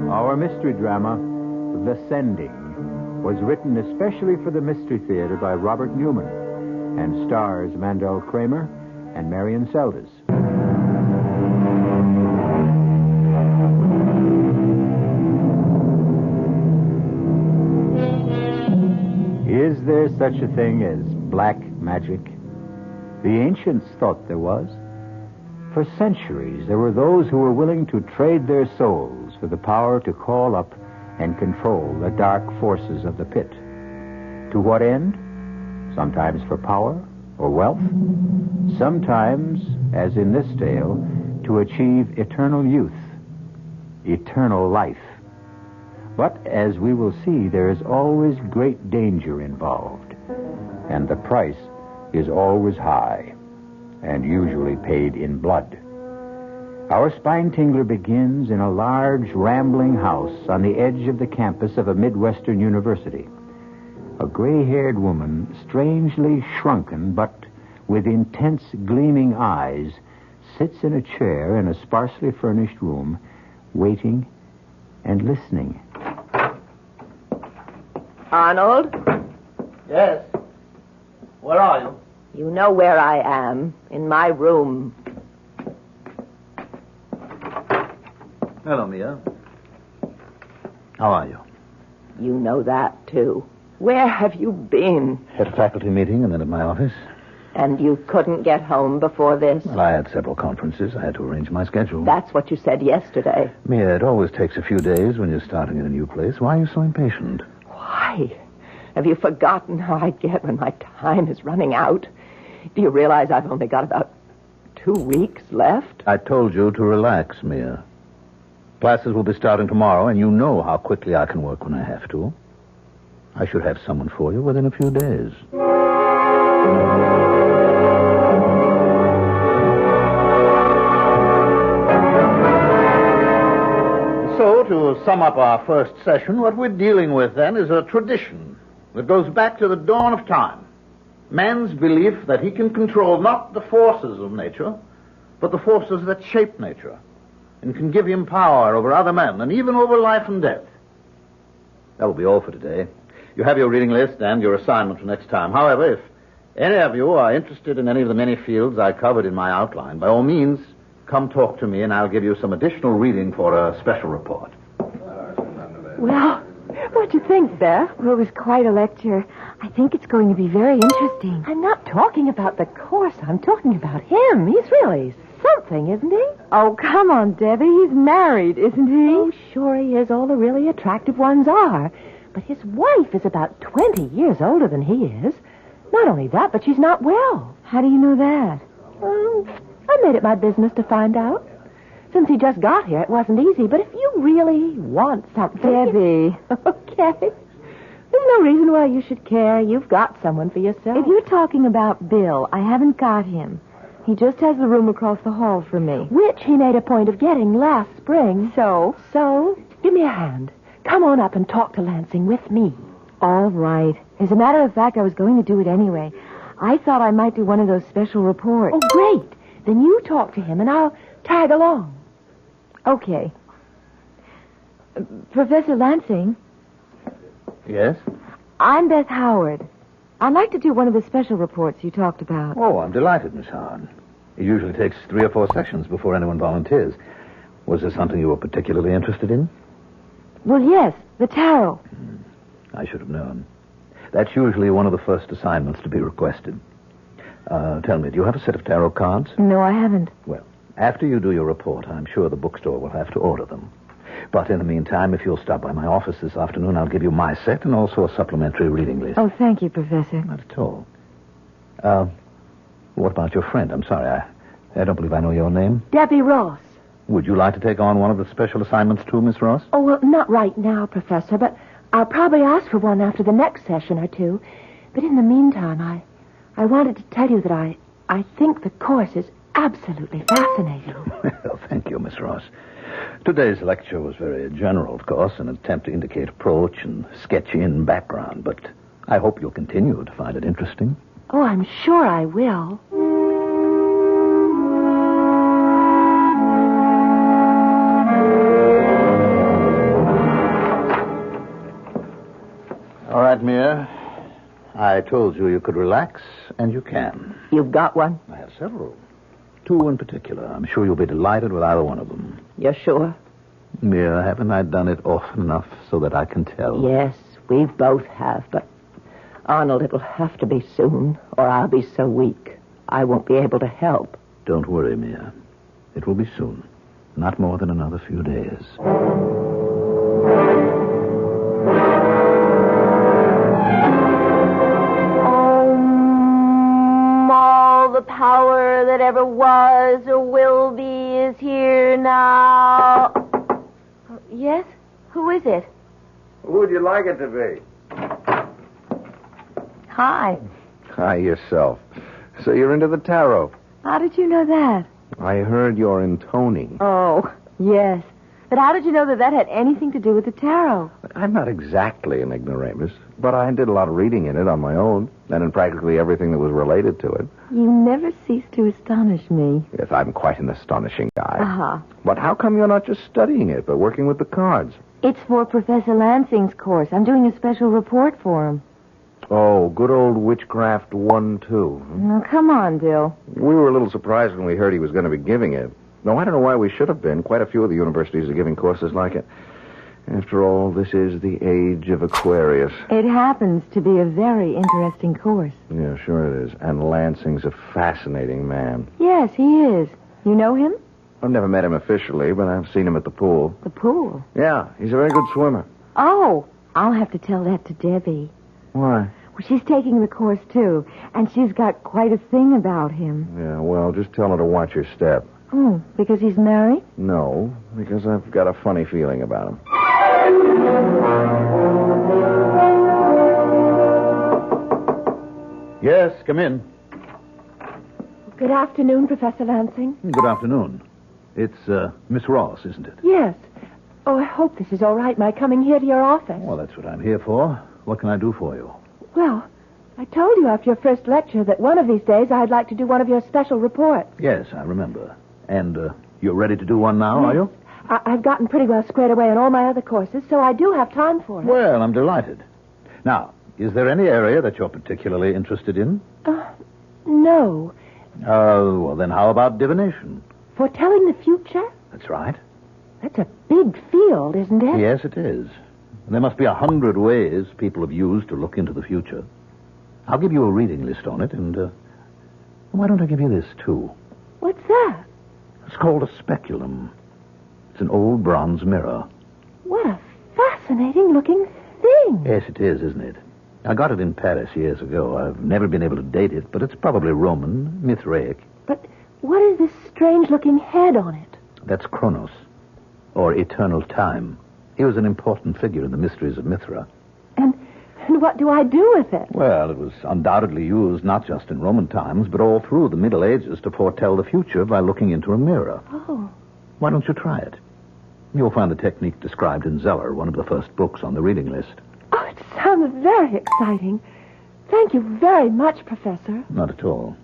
Our mystery drama, The Sending, was written especially for the Mystery Theater by Robert Newman and stars Mandel Kramer and Marion Seldes. Is there such a thing as black magic? The ancients thought there was. For centuries, there were those who were willing to trade their souls for the power to call up and control the dark forces of the pit. To what end? Sometimes for power or wealth. Sometimes, as in this tale, to achieve eternal youth, eternal life. But, as we will see, there is always great danger involved. And the price is always high, and usually paid in blood. Our spine tingler begins in a large, rambling house on the edge of the campus of a Midwestern university. A gray-haired woman, strangely shrunken, but with intense, gleaming eyes, sits in a chair in a sparsely furnished room, waiting and listening. Arnold? Yes? Where are you? You know where I am. In my room. Hello, Mia. How are you? You know that, too. Where have you been? At a faculty meeting and then at my office. And you couldn't get home before this? Well, I had several conferences. I had to arrange my schedule. That's what you said yesterday. Mia, it always takes a few days when you're starting in a new place. Why are you so impatient? Why? Have you forgotten how I get when my time is running out? Do you realize I've only got about 2 weeks left? I told you to relax, Mia. Classes will be starting tomorrow, and you know how quickly I can work when I have to. I should have someone for you within a few days. So, to sum up our first session, what we're dealing with, then, is a tradition that goes back to the dawn of time. Man's belief that he can control not the forces of nature, but the forces that shape nature, and can give him power over other men, and even over life and death. That will be all for today. You have your reading list and your assignment for next time. However, if any of you are interested in any of the many fields I covered in my outline, by all means, come talk to me, and I'll give you some additional reading for a special report. Well, what'd you think, Beth? Well, it was quite a lecture. I think it's going to be very interesting. I'm not talking about the course. I'm talking about him. He's really something, isn't he? Oh, come on, Debbie. He's married, isn't he? Oh, sure he is. All the really attractive ones are. But his wife is about 20 years older than he is. Not only that, but she's not well. How do you know that? I made it my business to find out. Since he just got here, it wasn't easy. But if you really want something... Debbie. Okay. There's no reason why you should care. You've got someone for yourself. If you're talking about Bill, I haven't got him. He just has the room across the hall from me. Which he made a point of getting last spring. So? So, give me a hand. come on up and talk to Lansing with me. All right. As a matter of fact, I was going to do it anyway. I thought I might do one of those special reports. Oh, great. Then you talk to him, and I'll tag along. Okay. Professor Lansing? Yes? I'm Beth Howard. I'd like to do one of the special reports you talked about. Oh, I'm delighted, Miss Howard. It usually takes 3 or 4 sessions before anyone volunteers. Was there something you were particularly interested in? Well, yes, the tarot. I should have known. That's usually one of the first assignments to be requested. Tell me, do you have a set of tarot cards? No, I haven't. Well, after you do your report, I'm sure the bookstore will have to order them. But in the meantime, if you'll stop by my office this afternoon, I'll give you my set and also a supplementary reading list. Oh, thank you, Professor. Not at all. What about your friend? I'm sorry, I don't believe I know your name. Debbie Ross. Would you like to take on one of the special assignments too, Miss Ross? Oh, well, not right now, Professor, but I'll probably ask for one after the next session or two. But in the meantime, I wanted to tell you that I think the course is absolutely fascinating. Well, thank you, Miss Ross. Today's lecture was very general, of course, an attempt to indicate approach and sketch in background, but I hope you'll continue to find it interesting. Oh, I'm sure I will. All right, Mia. I told you could relax, and you can. You've got one? I have several. 2 in particular. I'm sure you'll be delighted with either one of them. You're sure? Mia, haven't I done it often enough so that I can tell? Yes, we both have, but Arnold, it'll have to be soon, or I'll be so weak I won't be able to help. Don't worry, Mia. It will be soon. Not more than another few days. All the power that ever was or will be is here now. Yes? Who is it? Who would you like it to be? Hi. Hi, yourself. So you're into the tarot. How did you know that? I heard your intoning. Oh, yes. But how did you know that had anything to do with the tarot? I'm not exactly an ignoramus, but I did a lot of reading in it on my own, and in practically everything that was related to it. You never cease to astonish me. Yes, I'm quite an astonishing guy. Uh-huh. But how come you're not just studying it, but working with the cards? It's for Professor Lansing's course. I'm doing a special report for him. Oh, good old Witchcraft 1-2. Oh, come on, Bill. We were a little surprised when we heard he was going to be giving it. No, I don't know why we should have been. Quite a few of the universities are giving courses like it. After all, this is the age of Aquarius. It happens to be a very interesting course. Yeah, sure it is. And Lansing's a fascinating man. Yes, he is. You know him? I've never met him officially, but I've seen him at the pool. The pool? Yeah, he's a very good swimmer. Oh, I'll have to tell that to Debbie. Why? Well, she's taking the course, too, and she's got quite a thing about him. Yeah, well, just tell her to watch her step. Oh, because he's married? No, because I've got a funny feeling about him. Yes, come in. Good afternoon, Professor Lansing. Good afternoon. It's Miss Ross, isn't it? Yes. Oh, I hope this is all right, my coming here to your office. Well, that's what I'm here for. What can I do for you? Well, I told you after your first lecture that one of these days I'd like to do one of your special reports. Yes, I remember. And you're ready to do one now, are you? I've gotten pretty well squared away on all my other courses, so I do have time for it. Well, I'm delighted. Now, is there any area that you're particularly interested in? No. Well, then how about divination? Foretelling the future? That's right. That's a big field, isn't it? Yes, it is. There must be 100 ways people have used to look into the future. I'll give you a reading list on it, and why don't I give you this, too? What's that? It's called a speculum. It's an old bronze mirror. What a fascinating-looking thing. Yes, it is, isn't it? I got it in Paris years ago. I've never been able to date it, but it's probably Roman, Mithraic. But what is this strange-looking head on it? That's Kronos, or eternal time. He was an important figure in the mysteries of Mithra. And what do I do with it? Well, it was undoubtedly used not just in Roman times, but all through the Middle Ages to foretell the future by looking into a mirror. Oh. Why don't you try it? You'll find the technique described in Zeller, one of the first books on the reading list. Oh, it sounds very exciting. Thank you very much, Professor. Not at all.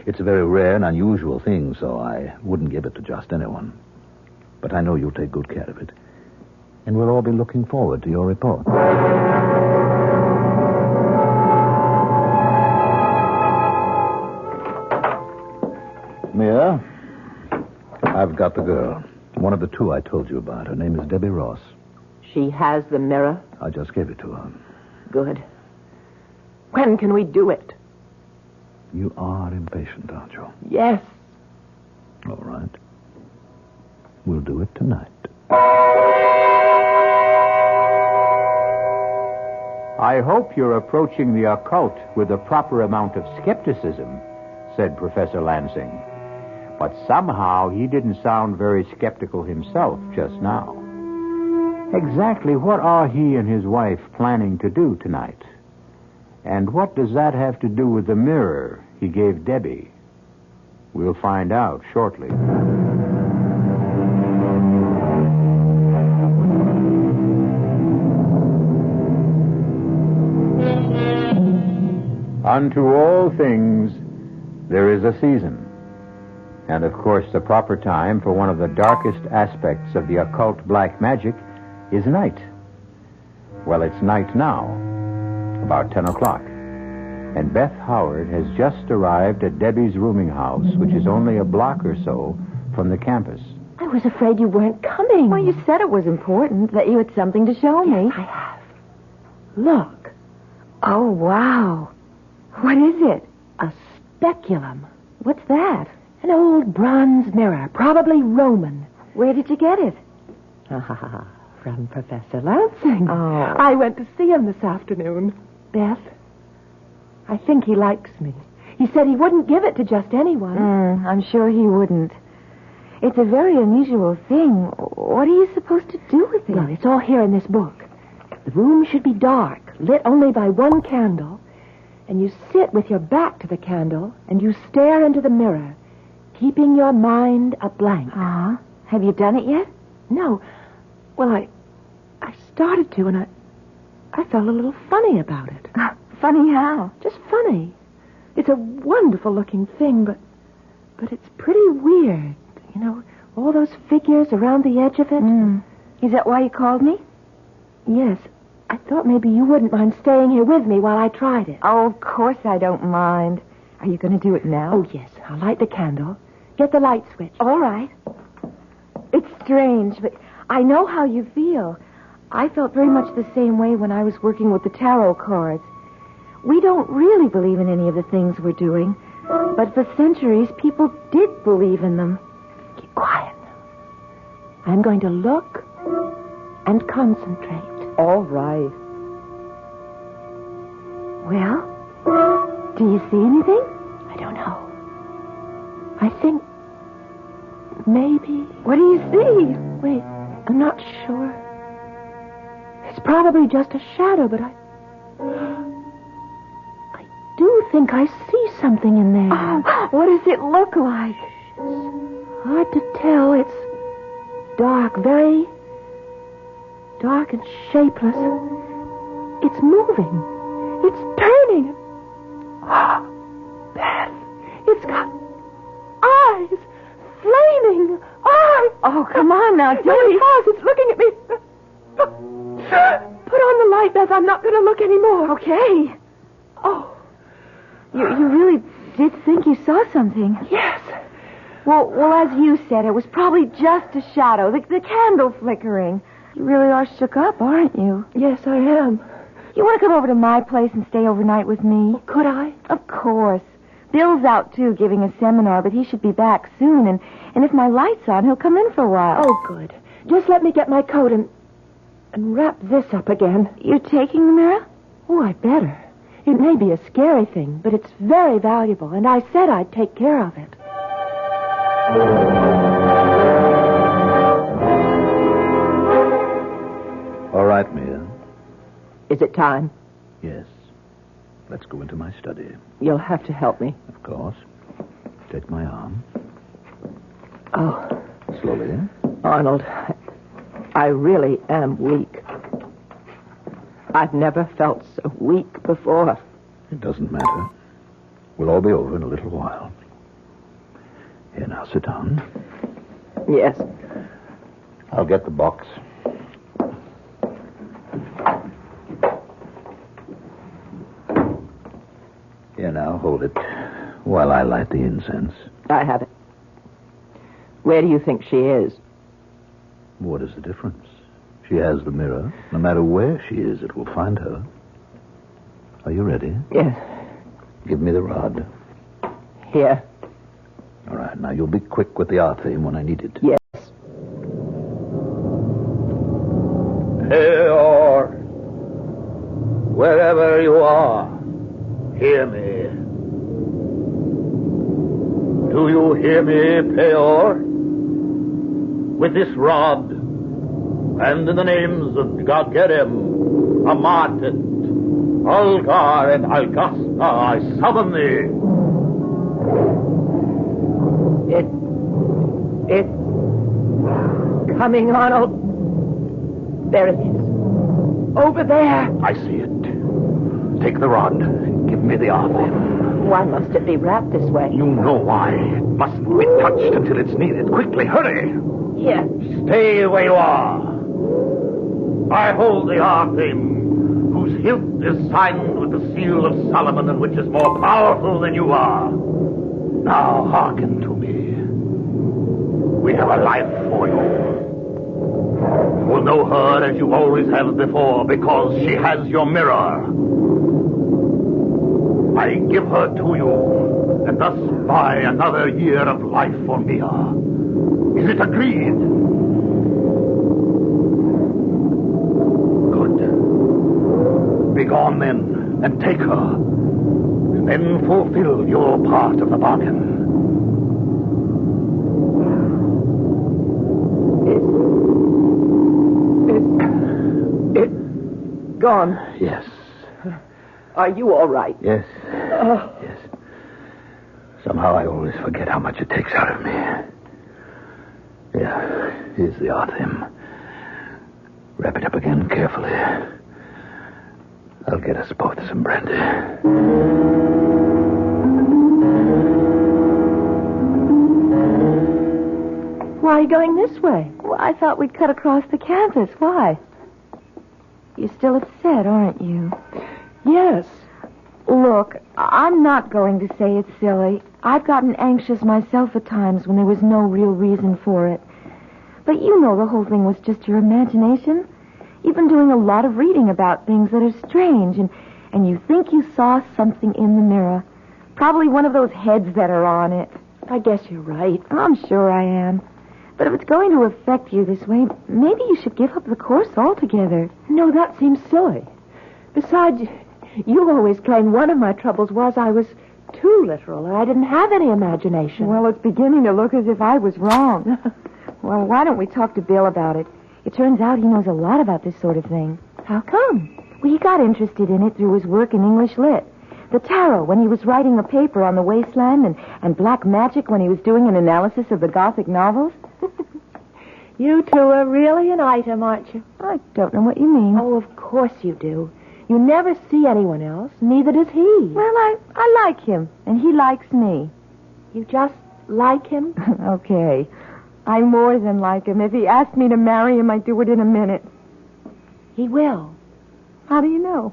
It's a very rare and unusual thing, so I wouldn't give it to just anyone. But I know you'll take good care of it. And we'll all be looking forward to your report. Mia, I've got the girl. One of the two I told you about. Her name is Debbie Ross. She has the mirror? I just gave it to her. Good. When can we do it? You are impatient, aren't you? Yes. All right. We'll do it tonight. I hope you're approaching the occult with the proper amount of skepticism, said Professor Lansing. But somehow he didn't sound very skeptical himself just now. Exactly what are he and his wife planning to do tonight? And what does that have to do with the mirror he gave Debbie? We'll find out shortly. Unto all things there is a season. And, of course, the proper time for one of the darkest aspects of the occult black magic is night. Well, it's night now, about 10 o'clock. And Beth Howard has just arrived at Debbie's rooming house, which is only a block or so from the campus. I was afraid you weren't coming. Well, you said it was important, that you had something to show me. I have. Look. Oh, wow. What is it? A speculum. What's that? An old bronze mirror, probably Roman. Where did you get it? From Professor Lansing. Oh. I went to see him this afternoon. Beth, I think he likes me. He said he wouldn't give it to just anyone. I'm sure he wouldn't. It's a very unusual thing. What are you supposed to do with it? Well, it's all here in this book. The room should be dark, lit only by one candle, and you sit with your back to the candle, and you stare into the mirror, keeping your mind a blank. Have you done it yet? No. Well, I started to, and I felt a little funny about it. Funny how? Just funny. It's a wonderful-looking thing, but it's pretty weird. You know, all those figures around the edge of it. Is that why you called me? Yes. I thought maybe you wouldn't mind staying here with me while I tried it. Oh, of course I don't mind. Are you going to do it now? Oh, yes. I'll light the candle. Get the light switch. All right. It's strange, but I know how you feel. I felt very much the same way when I was working with the tarot cards. We don't really believe in any of the things we're doing, but for centuries, people did believe in them. Keep quiet. I'm going to look and concentrate. All right. Well, do you see anything? I don't know. I think maybe... What do you see? Wait, I'm not sure. It's probably just a shadow, but I do think I see something in there. Oh, what does it look like? It's hard to tell. It's dark, very dark and shapeless. It's moving. It's turning. Beth, it's got eyes. Flaming eyes. Oh, come on now, Debbie. No, it has. It's looking at me. Put on the light, Beth. I'm not going to look anymore. Okay. Oh. You really did think you saw something. Yes. Well, as you said, it was probably just a shadow, the candle flickering. You really are shook up, aren't you? Yes, I am. You want to come over to my place and stay overnight with me? Could I? Of course. Bill's out, too, giving a seminar, but he should be back soon, and if my light's on, he'll come in for a while. Oh, good. Just let me get my coat and wrap this up again. You're taking the mirror? Oh, I better. It may be a scary thing, but it's very valuable, and I said I'd take care of it. All right, Mia. Is it time? Yes. Let's go into my study. You'll have to help me. Of course. Take my arm. Oh. Slowly. Arnold, I really am weak. I've never felt so weak before. It doesn't matter. We'll all be over in a little while. Here, now, sit down. Yes. I'll get the box. Here, now, hold it while I light the incense. I have it. Where do you think she is? What is the difference? She has the mirror. No matter where she is, it will find her. Are you ready? Yes. Give me the rod. Here. All right, now you'll be quick with the R theme when I need it. Yes. Peor, wherever you are, hear me. Do you hear me, Peor? With this rod, and in the names of Gagerem, Amatet, Algar, and Algasta, I summon thee. It's coming, Arnold. There it is. Over there. I see it. Take the rod. Give me the R theme. Why must it be wrapped this way? You know why. It mustn't be touched until it's needed. Quickly, hurry. Here. Stay where you are. I hold the R theme, whose hilt is signed with the seal of Solomon and which is more powerful than you are. Now hearken to me. We have a life for you. You will know her as you always have before because she has your mirror. I give her to you and thus buy another year of life for Mia. Is it agreed? Good. Begone then and take her. And then fulfill your part of the bargain. It's gone. Yes. Are you all right? Yes. Yes. Somehow I always forget how much it takes out of me. Yeah, here's the R theme. Wrap it up again carefully. I'll get us both some brandy. Why are you going this way? Well, I thought we'd cut across the campus. Why? You're still upset, aren't you? Yes. Look, I'm not going to say it's silly. I've gotten anxious myself at times when there was no real reason for it. But you know the whole thing was just your imagination. You've been doing a lot of reading about things that are strange, and you think you saw something in the mirror. Probably one of those heads that are on it. I guess you're right. I'm sure I am. But if it's going to affect you this way, maybe you should give up the course altogether. No, that seems silly. Besides, you always claimed one of my troubles was I was too literal, and I didn't have any imagination. Well, it's beginning to look as if I was wrong. Well, why don't we talk to Bill about it? It turns out he knows a lot about this sort of thing. How come? Well, he got interested in it through his work in English Lit. The tarot when he was writing a paper on the wasteland, and black magic when he was doing an analysis of the Gothic novels. You two are really an item, aren't you? I don't know what you mean. Oh, of course you do. You never see anyone else. Neither does he. Well, I like him, and he likes me. You just like him? Okay. I more than like him. If he asked me to marry him, I'd do it in a minute. He will. How do you know?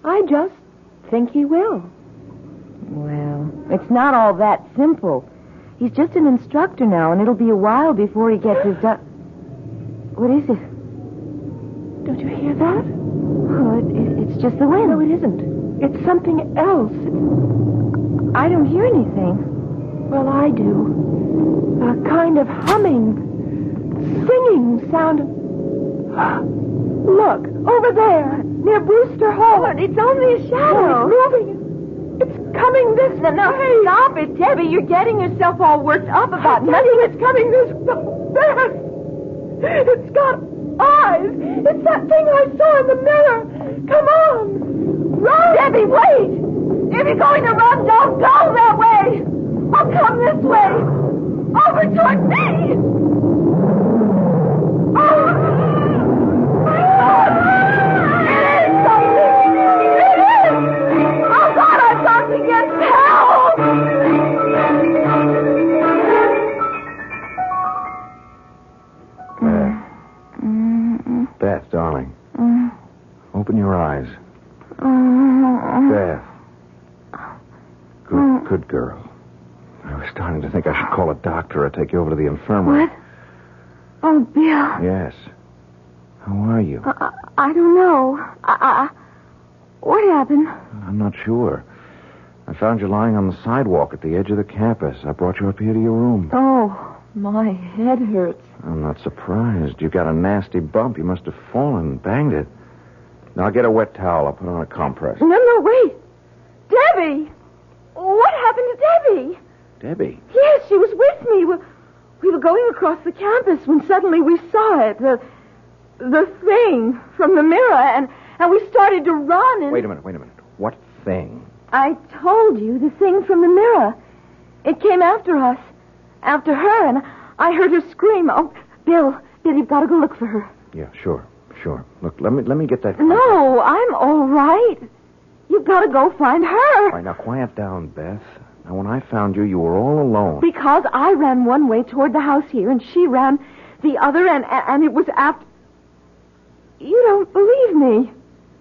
I just think he will. Well, it's not all that simple. He's just an instructor now, and it'll be a while before he gets his What is it? Don't you hear that? Oh, it's just the wind. No, it isn't. It's something else. I don't hear anything. Well, I do. A kind of humming, singing sound. Look, over there, near Brewster Hall. It's only a shadow. No, it's moving. It's coming this way. No, stop it, Debbie. You're getting yourself all worked up about nothing. It's coming this way. It's got eyes. It's that thing I saw in the mirror. Come on. Run. Debbie, wait. If you're going to run, don't go that way. I'll come this way. Over toward me. Oh. Good girl. I was starting to think I should call a doctor or take you over to the infirmary. What? Oh, Bill. Yes. How are you? I don't know. What happened? I'm not sure. I found you lying on the sidewalk at the edge of the campus. I brought you up here to your room. Oh, my head hurts. I'm not surprised. You got a nasty bump. You must have fallen and banged it. Now, get a wet towel. I'll put on a compress. No, wait. Debbie! What happened to Debbie? Debbie? Yes, she was with me. We were going across the campus when suddenly we saw it. The thing from the mirror, and we started to run and... Wait a minute. What thing? I told you, the thing from the mirror. It came after us. After her, and I heard her scream. Oh, Bill, you've got to go look for her. Yeah, sure. Look, let me get that... No, I'm all right. You've got to go find her. All right, now quiet down, Beth. Now, when I found you, you were all alone. Because I ran one way toward the house here, and she ran the other, and it was after... You don't believe me.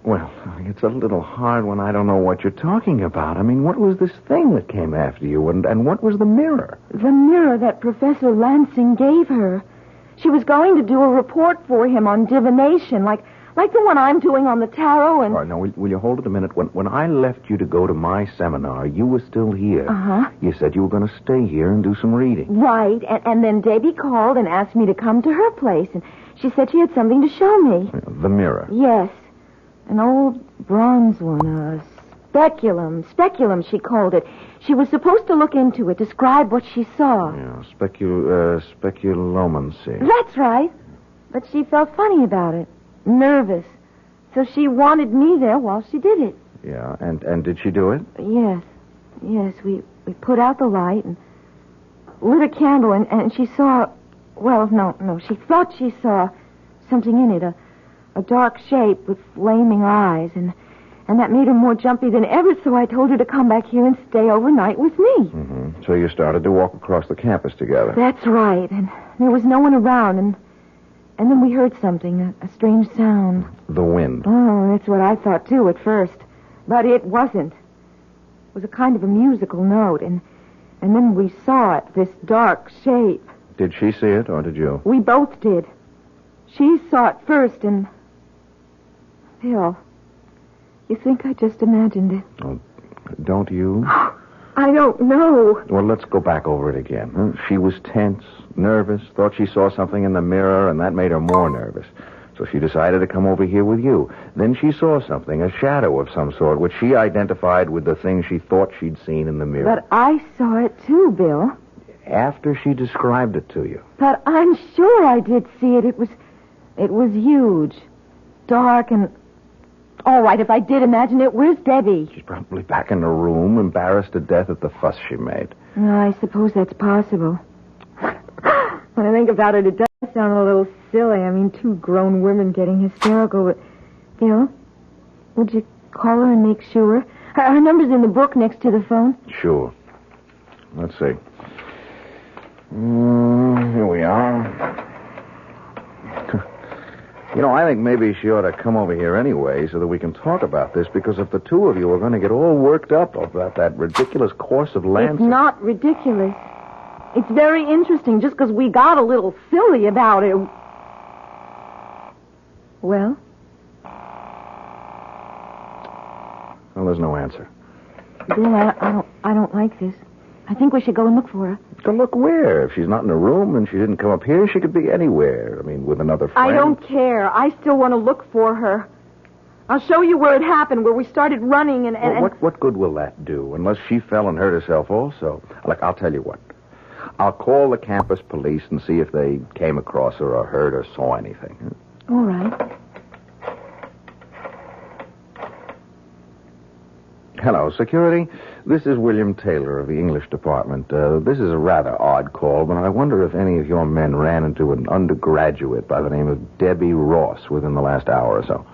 Well, it's a little hard when I don't know what you're talking about. I mean, what was this thing that came after you, and what was the mirror? The mirror that Professor Lansing gave her. She was going to do a report for him on divination, like the one I'm doing on the tarot, and... All right, now, will you hold it a minute? When I left you to go to my seminar, you were still here. Uh-huh. You said you were going to stay here and do some reading. Right, and then Debbie called and asked me to come to her place, and she said she had something to show me. The mirror. Yes. An old bronze one, a speculum, she called it. She was supposed to look into it, describe what she saw. Yeah, speculomancy. That's right. But she felt funny about it, nervous. So she wanted me there while she did it. Yeah, and did she do it? Yes, we put out the light and lit a candle, and she saw... Well, no, she thought she saw something in it, a dark shape with flaming eyes, and that made her more jumpy than ever, so I told her to come back here and stay overnight with me. Mm-hmm. So you started to walk across the campus together. That's right, and there was no one around, and then we heard something, a strange sound. The wind. Oh, that's what I thought, too, at first. But it wasn't. It was a kind of a musical note, and then we saw it, this dark shape. Did she see it, or did you? We both did. She saw it first, and... Bill, you think I just imagined it? Oh, don't you? I don't know. Well, let's go back over it again. She was tense, nervous, thought she saw something in the mirror, and that made her more nervous. So she decided to come over here with you. Then she saw something, a shadow of some sort, which she identified with the thing she thought she'd seen in the mirror. But I saw it too, Bill. After she described it to you. But I'm sure I did see it. It was huge, dark, and... All right, if I did imagine it, where's Debbie? She's probably back in the room, embarrassed to death at the fuss she made. I suppose that's possible. When I think about it, it does sound a little silly. I mean, two grown women getting hysterical. But, Bill, would you call her and make sure? Her number's in the book next to the phone. Sure. Let's see. Here we are. I think maybe she ought to come over here anyway so that we can talk about this, because if the two of you are going to get all worked up about that ridiculous course of Lansing... It's not ridiculous. It's very interesting just because we got a little silly about it. Well? Well, there's no answer. Bill, I don't like this. I think we should go and look for her. To look where? If she's not in the room and she didn't come up here, she could be anywhere. I mean, with another friend. I don't care. I still want to look for her. I'll show you where it happened, where we started running and... Well, what good will that do, unless she fell and hurt herself also? Look, I'll tell you what. I'll call the campus police and see if they came across her or heard or saw anything. All right. Hello, security. This is William Taylor of the English department. This is a rather odd call, but I wonder if any of your men ran into an undergraduate by the name of Debbie Ross within the last hour or so.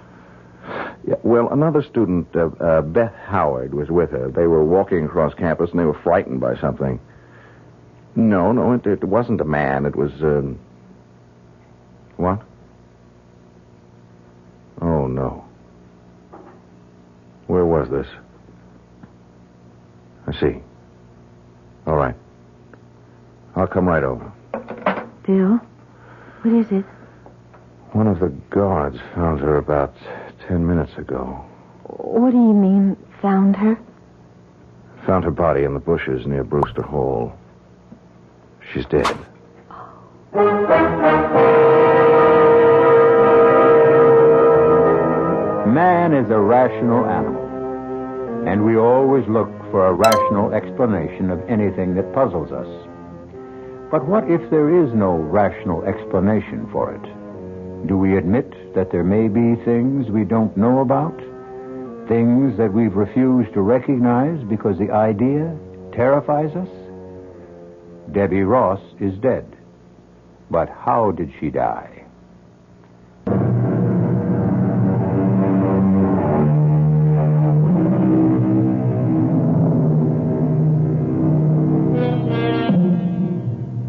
Yeah, well, another student, Beth Howard, was with her. They were walking across campus, and they were frightened by something. No, it wasn't a man. It was, What? Oh, no. Where was this? I see. I'll come right over. Bill, what is it? One of the guards found her about 10 minutes ago. What do you mean, found her? Found her body in the bushes near Brewster Hall. She's dead. Man is a rational animal, and we always look for a rational explanation of anything that puzzles us. But what if there is no rational explanation for it? Do we admit that there may be things we don't know about? Things that we've refused to recognize because the idea terrifies us? Debbie Ross is dead. But how did she die?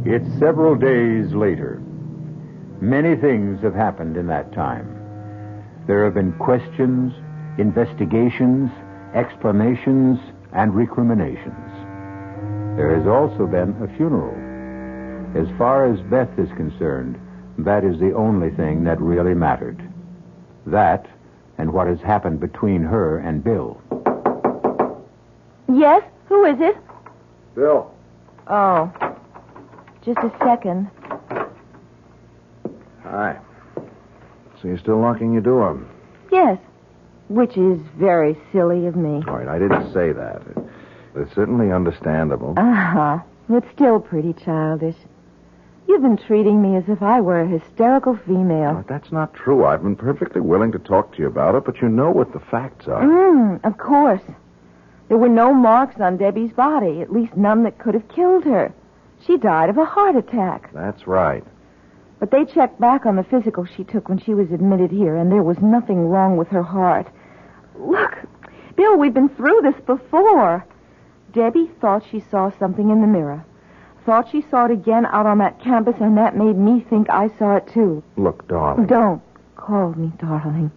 It's several days later. Many things have happened in that time. There have been questions, investigations, explanations, and recriminations. There has also been a funeral. As far as Beth is concerned, that is the only thing that really mattered. That and what has happened between her and Bill. Yes? Who is it? Bill. Oh. Just a second. Hi. So you're still locking your door? Yes. Which is very silly of me. All right, I didn't say that. It's certainly understandable. Uh-huh. It's still pretty childish. You've been treating me as if I were a hysterical female. But that's not true. I've been perfectly willing to talk to you about it, but you know what the facts are. Of course. There were no marks on Debbie's body, at least none that could have killed her. She died of a heart attack. That's right. But they checked back on the physical she took when she was admitted here, and there was nothing wrong with her heart. Look, Bill, we've been through this before. Debbie thought she saw something in the mirror. Thought she saw it again out on that campus, and that made me think I saw it too. Look, darling. Don't call me darling.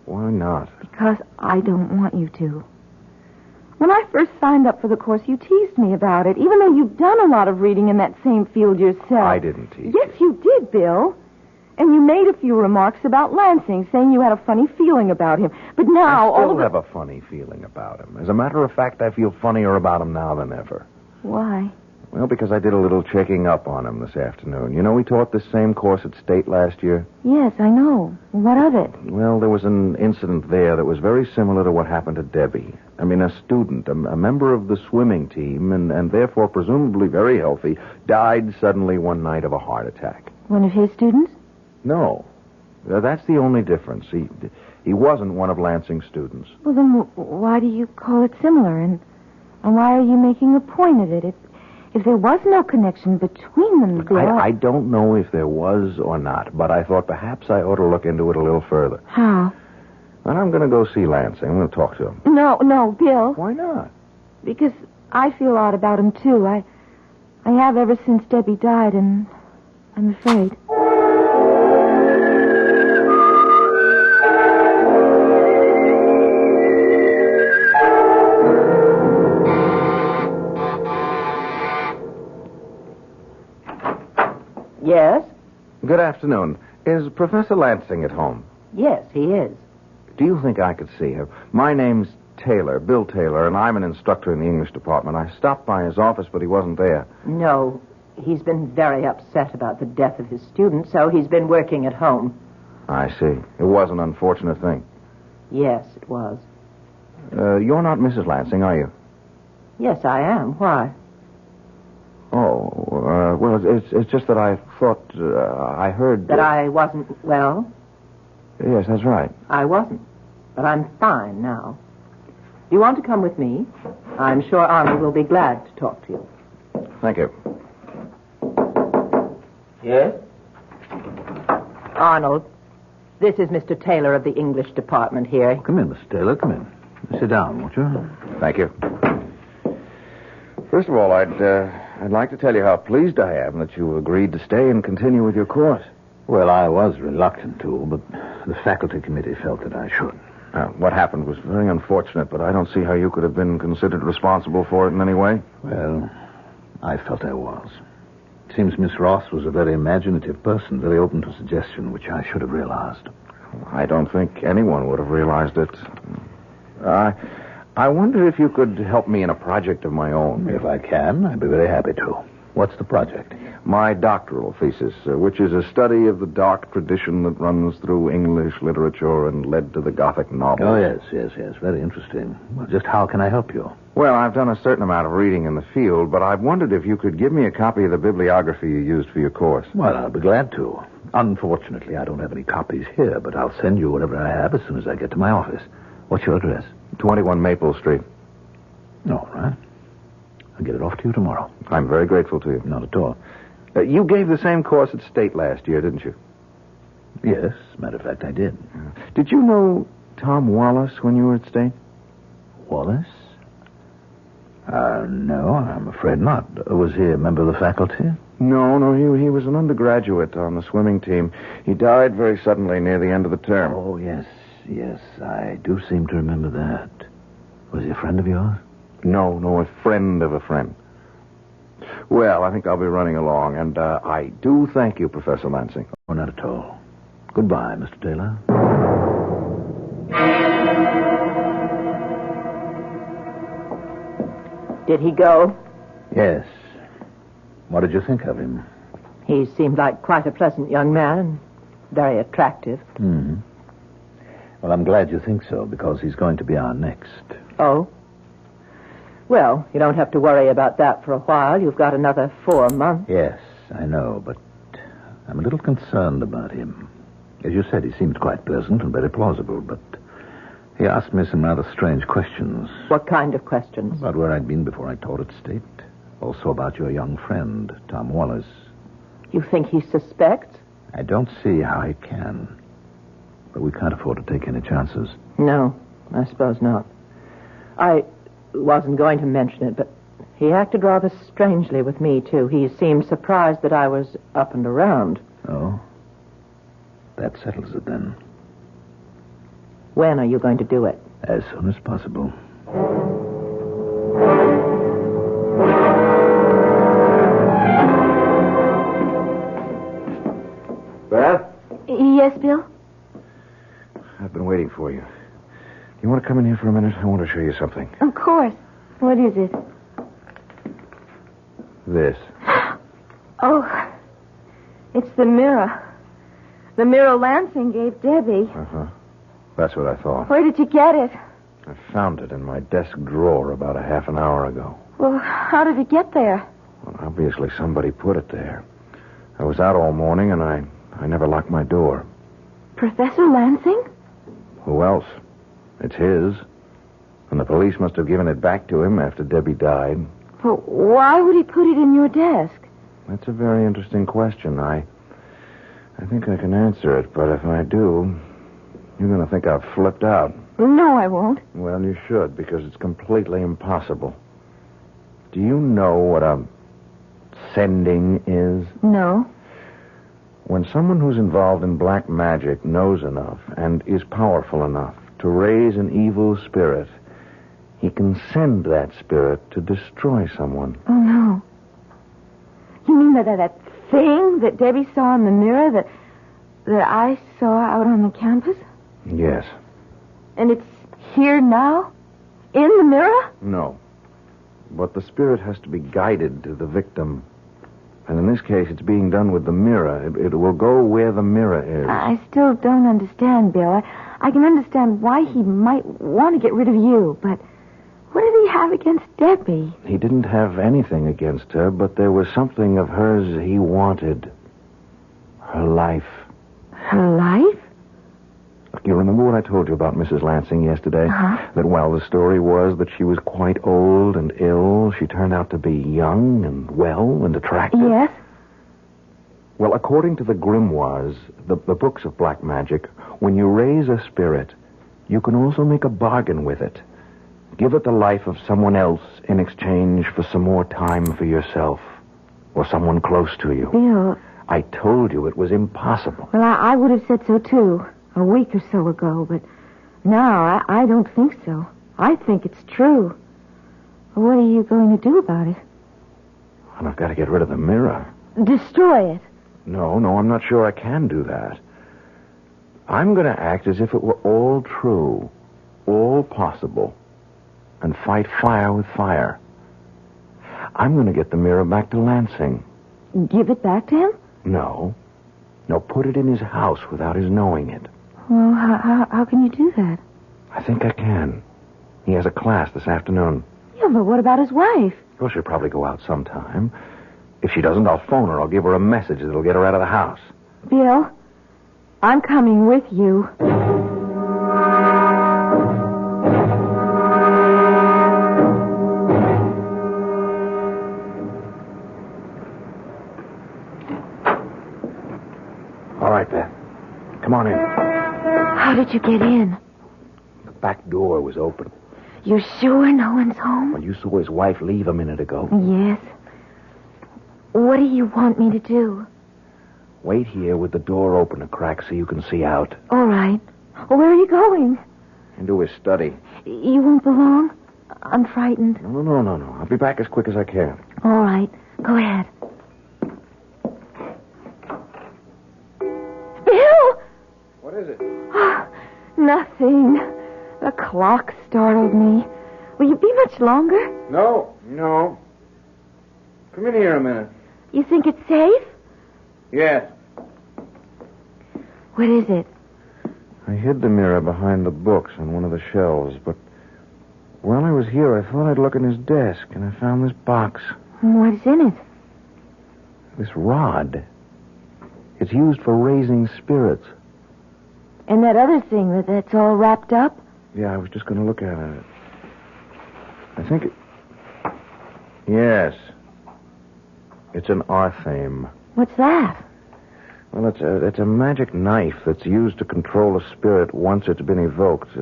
Why not? Because I don't want you to. When I first signed up for the course, you teased me about it, even though you've done a lot of reading in that same field yourself. I didn't tease. Yes, you did, Bill. And you made a few remarks about Lansing, saying you had a funny feeling about him. But now... I still have a funny feeling about him. As a matter of fact, I feel funnier about him now than ever. Why? Well, because I did a little checking up on him this afternoon. You know, we taught this same course at State last year. Yes, I know. What of it? Well, there was an incident there that was very similar to what happened to Debbie. I mean, a student, a member of the swimming team, and therefore presumably very healthy, died suddenly one night of a heart attack. One of his students? No. That's the only difference. He wasn't one of Lansing's students. Well, then why do you call it similar? And why are you making a point of it? If there was no connection between them, Look, I don't know if there was or not, but I thought perhaps I ought to look into it a little further. How? And I'm going to go see Lansing. I'm going to talk to him. No, Bill. Why not? Because I feel odd about him, too. I have ever since Debbie died, and I'm afraid. Yes? Good afternoon. Is Professor Lansing at home? Yes, he is. Do you think I could see her? My name's Taylor, Bill Taylor, and I'm an instructor in the English department. I stopped by his office, but he wasn't there. No, he's been very upset about the death of his student, so he's been working at home. I see. It was an unfortunate thing. Yes, it was. You're not Mrs. Lansing, are you? Yes, I am. Why? Oh, well, it's just that I thought, I heard... That I wasn't well? Yes, that's right. I wasn't. But I'm fine now. You want to come with me? I'm sure Arnold will be glad to talk to you. Thank you. Yes? Arnold, this is Mr. Taylor of the English department here. Come in, Mr. Taylor. Come in. Sit down, won't you? Thank you. First of all, I'd like to tell you how pleased I am that you agreed to stay and continue with your course. Well, I was reluctant to, but the faculty committee felt that I should. What happened was very unfortunate, but I don't see how you could have been considered responsible for it in any way. Well, I felt I was. It seems Miss Ross was a very imaginative person, very open to suggestion, which I should have realized. I don't think anyone would have realized it. I wonder if you could help me in a project of my own. If I can, I'd be very happy to. What's the project? My doctoral thesis, which is a study of the dark tradition that runs through English literature and led to the Gothic novel. Oh, yes. Very interesting. Well, just how can I help you? Well, I've done a certain amount of reading in the field, but I've wondered if you could give me a copy of the bibliography you used for your course. Well, I'll be glad to. Unfortunately, I don't have any copies here, but I'll send you whatever I have as soon as I get to my office. What's your address? 21 Maple Street. All right. I'll get it off to you tomorrow. I'm very grateful to you. Not at all. You gave the same course at State last year, didn't you? Yes, matter of fact, I did. Did you know Tom Wallace when you were at State? Wallace? No, I'm afraid not. Was he a member of the faculty? No, he was an undergraduate on the swimming team. He died very suddenly near the end of the term. Oh, yes, I do seem to remember that. Was he a friend of yours? No, a friend of a friend. Well, I think I'll be running along, and I do thank you, Professor Lansing. Oh, not at all. Goodbye, Mr. Taylor. Did he go? Yes. What did you think of him? He seemed like quite a pleasant young man and very attractive. Mm-hmm. Well, I'm glad you think so, because he's going to be our next. Oh? Well, you don't have to worry about that for a while. You've got another 4 months. Yes, I know, but I'm a little concerned about him. As you said, he seemed quite pleasant and very plausible, but he asked me some rather strange questions. What kind of questions? About where I'd been before I taught at State. Also about your young friend, Tom Wallace. You think he suspects? I don't see how he can. But we can't afford to take any chances. No, I suppose not. I wasn't going to mention it, but he acted rather strangely with me, too. He seemed surprised that I was up and around. Oh? That settles it, then. When are you going to do it? As soon as possible. Beth? Yes, Bill? I've been waiting for you. You want to come in here for a minute? I want to show you something. Of course. What is it? This. Oh, it's the mirror. The mirror Lansing gave Debbie. Uh-huh. That's what I thought. Where did you get it? I found it in my desk drawer about a half an hour ago. Well, how did it get there? Well, obviously somebody put it there. I was out all morning, and I never locked my door. Professor Lansing? Who else? It's his. And the police must have given it back to him after Debbie died. Well, why would he put it in your desk? That's a very interesting question. I think I can answer it, but if I do, you're going to think I've flipped out. No, I won't. Well, you should, because it's completely impossible. Do you know what a sending is? No. When someone who's involved in black magic knows enough and is powerful enough to raise an evil spirit, he can send that spirit to destroy someone. Oh, no. You mean that thing that Debbie saw in the mirror that I saw out on the campus? Yes. And it's here now? In the mirror? No. But the spirit has to be guided to the victim. And in this case, it's being done with the mirror. It will go where the mirror is. I still don't understand, Bill. I can understand why he might want to get rid of you, but what did he have against Debbie? He didn't have anything against her, but there was something of hers he wanted. Her life. Her life? Look, you remember what I told you about Mrs. Lansing yesterday? Uh-huh. That while the story was that she was quite old and ill, she turned out to be young and well and attractive? Yes. Well, according to the grimoires, the books of black magic, when you raise a spirit, you can also make a bargain with it. Give it the life of someone else in exchange for some more time for yourself or someone close to you. Bill. I told you it was impossible. Well, I would have said so, too, a week or so ago, but now I don't think so. I think it's true. What are you going to do about it? Well, I've got to get rid of the mirror. destroy it. No, I'm not sure I can do that. I'm going to act as if it were all true, all possible, and fight fire with fire. I'm going to get the mirror back to Lansing. Give it back to him? No, put it in his house without his knowing it. Well, how can you do that? I think I can. He has a class this afternoon. Yeah, but what about his wife? Well, she'll probably go out sometime. If she doesn't, I'll phone her. I'll give her a message that'll get her out of the house. Bill, I'm coming with you. All right, Beth. Come on in. How did you get in? The back door was open. You sure no one's home? Well, you saw his wife leave a minute ago. Yes. What do you want me to do? Wait here with the door open a crack so you can see out. All right. Well, where are you going? Into his study. You won't be long? I'm frightened. No. I'll be back as quick as I can. All right. Go ahead. Bill! What is it? Oh, nothing. The clock startled me. Will you be much longer? No. Come in here a minute. You think it's safe? Yes. What is it? I hid the mirror behind the books on one of the shelves, but while I was here, I thought I'd look in his desk, and I found this box. What's in it? This rod. It's used for raising spirits. And that other thing that's all wrapped up? Yeah, I was just going to look at it. I think it... Yes. It's an arthame. What's that? Well, it's a magic knife that's used to control a spirit once it's been evoked.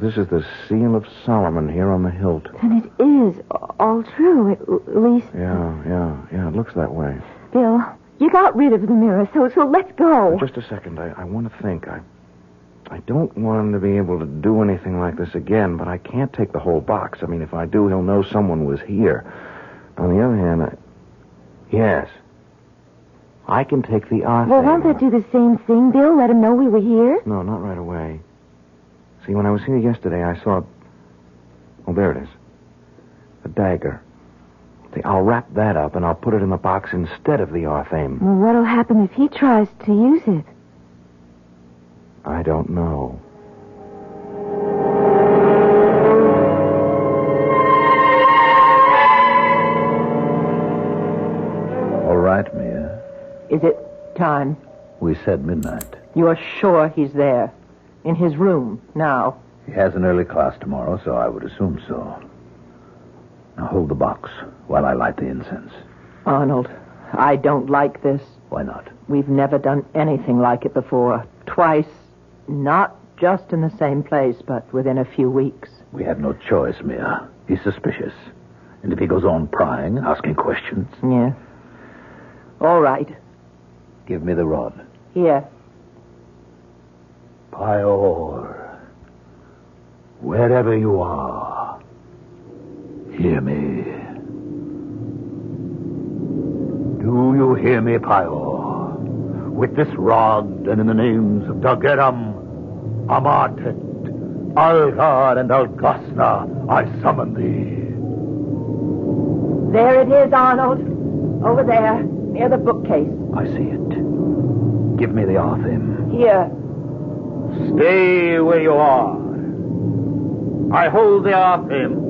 This is the seal of Solomon here on the hilt. Then it is all true, at least... Yeah, it looks that way. Bill, you got rid of the mirror, so let's go. Just a second. I want to think. I don't want him to be able to do anything like this again, but I can't take the whole box. I mean, if I do, he'll know someone was here. On the other hand, yes. I can take the arthame. Well, won't that do the same thing, Bill? Let him know we were here? No, not right away. See, when I was here yesterday, I saw... Oh, there it is. A dagger. See, I'll wrap that up, and I'll put it in the box instead of the arthame. Well, what'll happen if he tries to use it? I don't know. All right, Mia. Is it time? We said midnight. You're sure he's there? In his room, now? He has an early class tomorrow, so I would assume so. Now hold the box while I light the incense. Arnold, I don't like this. Why not? We've never done anything like it before. Twice, not just in the same place, but within a few weeks. We had no choice, Mia. He's suspicious. And if he goes on prying, asking questions... Yeah. All right. Give me the rod. Here. Pior, wherever you are, hear me. Do you hear me, Pior? With this rod and in the names of Dageram, Amartet, Algar, and Algasna, I summon thee. There it is, Arnold. Over there, near the bookcase. I see it. Give me the arthame. Here. Stay where you are. I hold the arthame.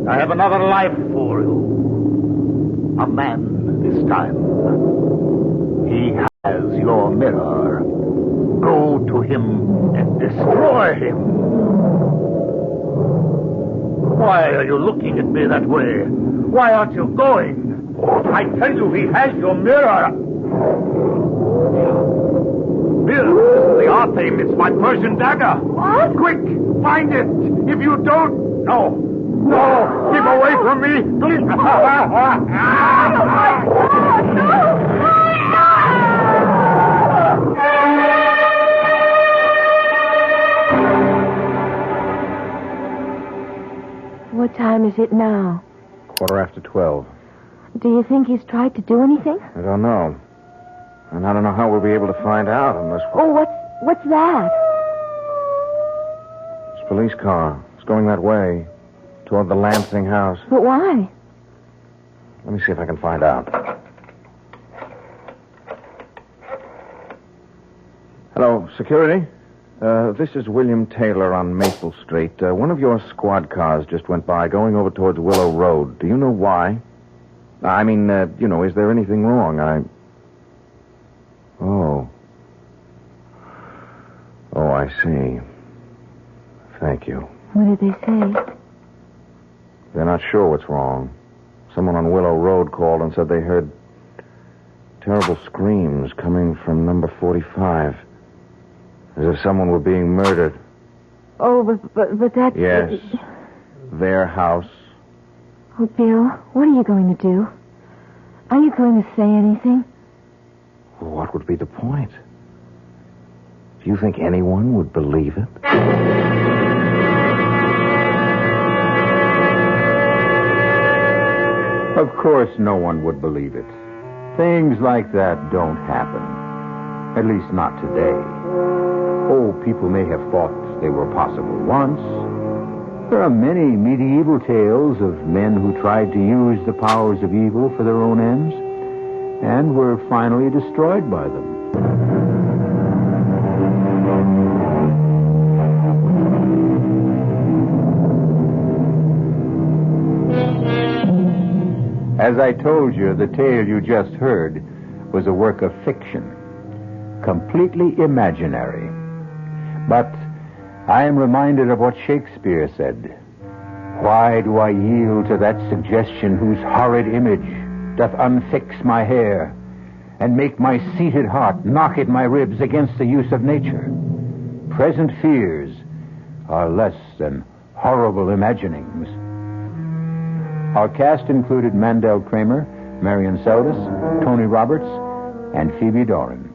I have another life for you. A man this time. He has your mirror. Go to him and destroy him. Why are you looking at me that way? Why aren't you going? I tell you, he has your mirror. Bill, this is the arthame. It's my Persian dagger. What? Quick, find it. If you don't... No, keep away from me, please. Oh, my God, no! What time is it now? 12:15. Do you think he's tried to do anything? I don't know. And I don't know how we'll be able to find out unless... Oh, what's that? It's a police car. It's going that way, toward the Lansing house. But why? Let me see if I can find out. Hello, security? This is William Taylor on Maple Street. One of your squad cars just went by, going over towards Willow Road. Do you know why? I mean, is there anything wrong? Oh, I see. Thank you. What did they say? They're not sure what's wrong. Someone on Willow Road called and said they heard terrible screams coming from number 45. As if someone were being murdered. Oh, but that's... Yes. Their house. Oh, Bill, what are you going to do? Are you going to say anything? Well, what would be the point? Do you think anyone would believe it? Of course no one would believe it. Things like that don't happen. At least not today. Oh, people may have thought they were possible once. There are many medieval tales of men who tried to use the powers of evil for their own ends and were finally destroyed by them. As I told you, the tale you just heard was a work of fiction, completely imaginary. But I am reminded of what Shakespeare said. Why do I yield to that suggestion whose horrid image doth unfix my hair and make my seated heart knock at my ribs against the use of nature? Present fears are less than horrible imaginings. Our cast included Mandel Kramer, Marion Seldes, Tony Roberts, and Phoebe Doran.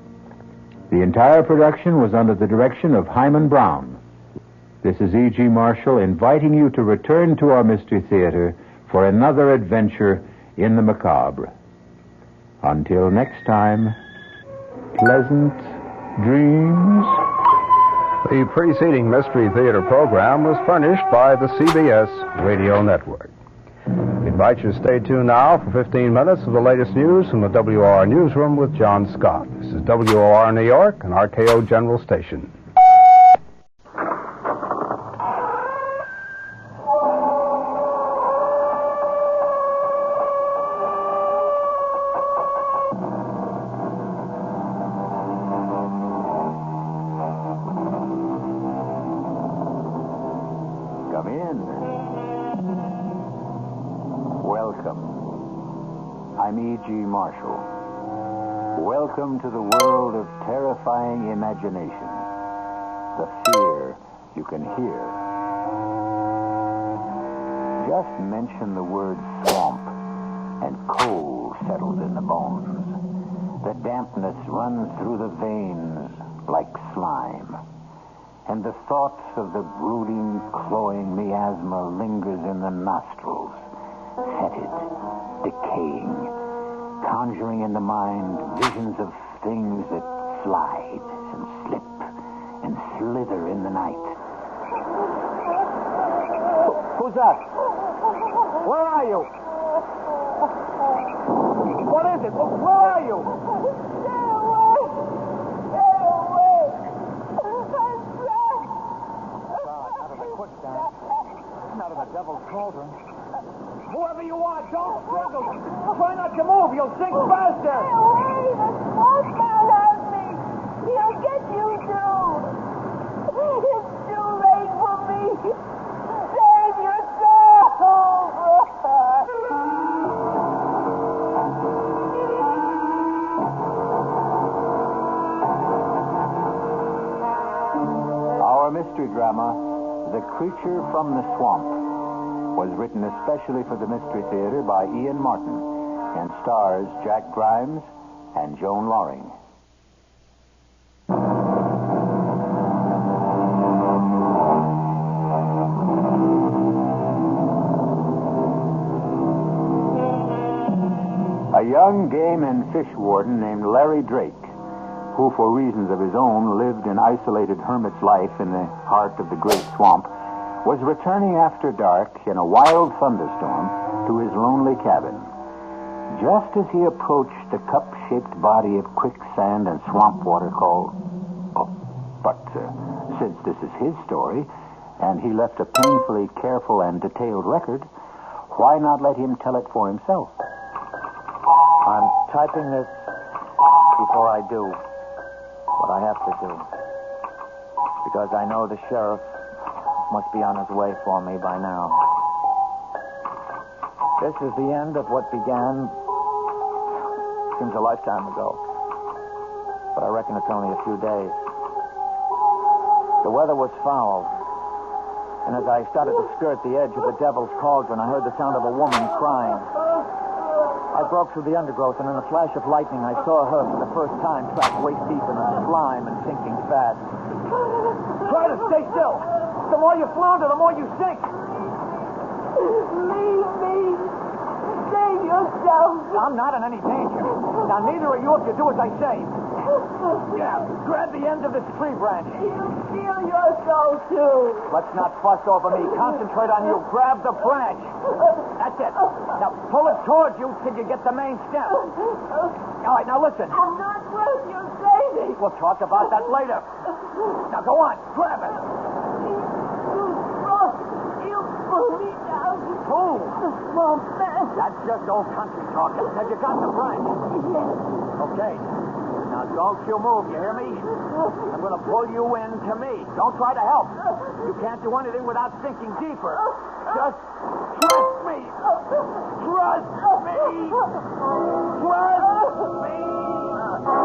The entire production was under the direction of Hyman Brown. This is E.G. Marshall inviting you to return to our Mystery Theater for another adventure in the macabre. Until next time, pleasant dreams. The preceding Mystery Theater program was furnished by the CBS Radio Network. We invite you to stay tuned now for 15 minutes of the latest news from the WOR Newsroom with John Scott. This is WOR New York, an RKO General Station. Come in. Welcome. I'm E.G. Marshall. Welcome to the world of terrifying imagination. The fear you can hear. Just mention the word swamp, and cold settles in the bones. The dampness runs through the veins like slime. And the thoughts of the brooding, cloying miasma lingers in the nostrils, fetid, decaying, conjuring in the mind visions of things that slide and slip and slither in the night. Who's that? Where are you? What is it? Where are you? Out of the devil's cauldron. Whoever you are, don't struggle. Try not to move. You'll sink faster. Stay away. The smoke can't hurt me. He'll get you too. It's too late for me. Save yourself. Our mystery drama, The Creature from the Swamp, was written especially for the Mystery Theater by Ian Martin and stars Jack Grimes and Joan Loring. A young game and fish warden named Larry Drake, who for reasons of his own lived an isolated hermit's life in the heart of the great swamp, was returning after dark in a wild thunderstorm to his lonely cabin. Just as he approached the cup-shaped body of quicksand and swamp water called... since this is his story, and he left a painfully careful and detailed record, why not let him tell it for himself? I'm typing this before I do what I have to do. Because I know the sheriff must be on his way for me by now. This is the end of what began, seems a lifetime ago. But I reckon it's only a few days. The weather was foul. And as I started to skirt the edge of the Devil's Cauldron, I heard the sound of a woman crying. I broke through the undergrowth, and in a flash of lightning, I saw her for the first time trapped waist deep in the slime and sinking fast. Try to stay still. The more you flounder, the more you sink. Leave me. Save yourself. I'm not in any danger. Now, neither are you if you do as I say. Yeah, grab the end of this tree branch. You feel your soul, too. Let's not fuss over me. Concentrate on you. Grab the branch. That's it. Now, pull it towards you till you get the main stem. All right, now listen. I'm not worth your saving. We'll talk about that later. Now, go on. Grab it. You pull me down. Who? Swamp man. That's just old country talk. Have you got the branch? Yes. Okay. Now, don't you move, you hear me? I'm going to pull you in to me. Don't try to help. You can't do anything without sinking deeper. Just trust me. Trust me. Trust me.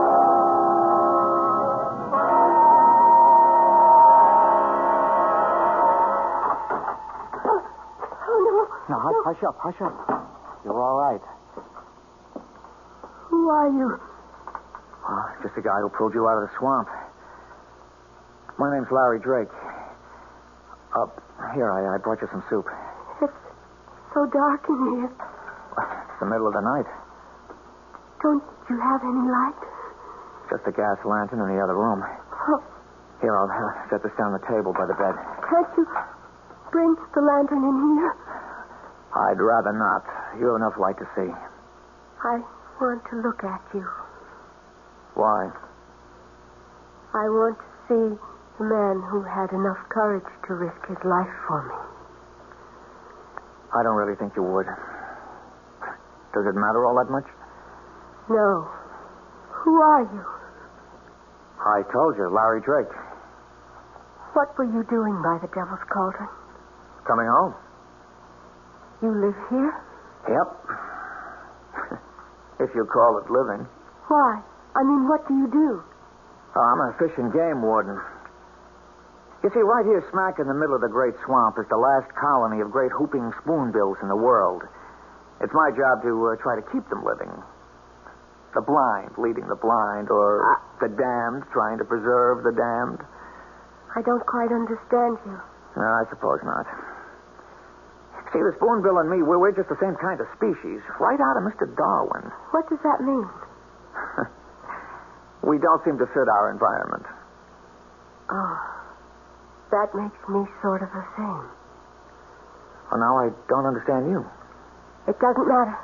Now, hush up, hush up. You're all right. Who are you? Just the guy who pulled you out of the swamp. My name's Larry Drake. Here, I brought you some soup. It's so dark in here. It's the middle of the night. Don't you have any light? Just a gas lantern in the other room. Oh, Here, I'll set this down the table by the bed. can't you bring the lantern in here? I'd rather not. You have enough light to see. I want to look at you. Why? I want to see the man who had enough courage to risk his life for me. I don't really think you would. Does it matter all that much? No. Who are you? I told you, Larry Drake. What were you doing by the Devil's Cauldron? Coming home? You live here? Yep. If you call it living. Why? I mean, what do you do? I'm a fish and game warden. You see, right here smack in the middle of the great swamp is the last colony of great whooping spoonbills in the world. It's my job to try to keep them living. The blind leading the blind, or the damned trying to preserve the damned. I don't quite understand you. No, I suppose not. See, the spoonbill and me, we're just the same kind of species, right out of Mr. Darwin. What does that mean? We don't seem to fit our environment. Oh, that makes me sort of the same. Well, now I don't understand you. It doesn't matter.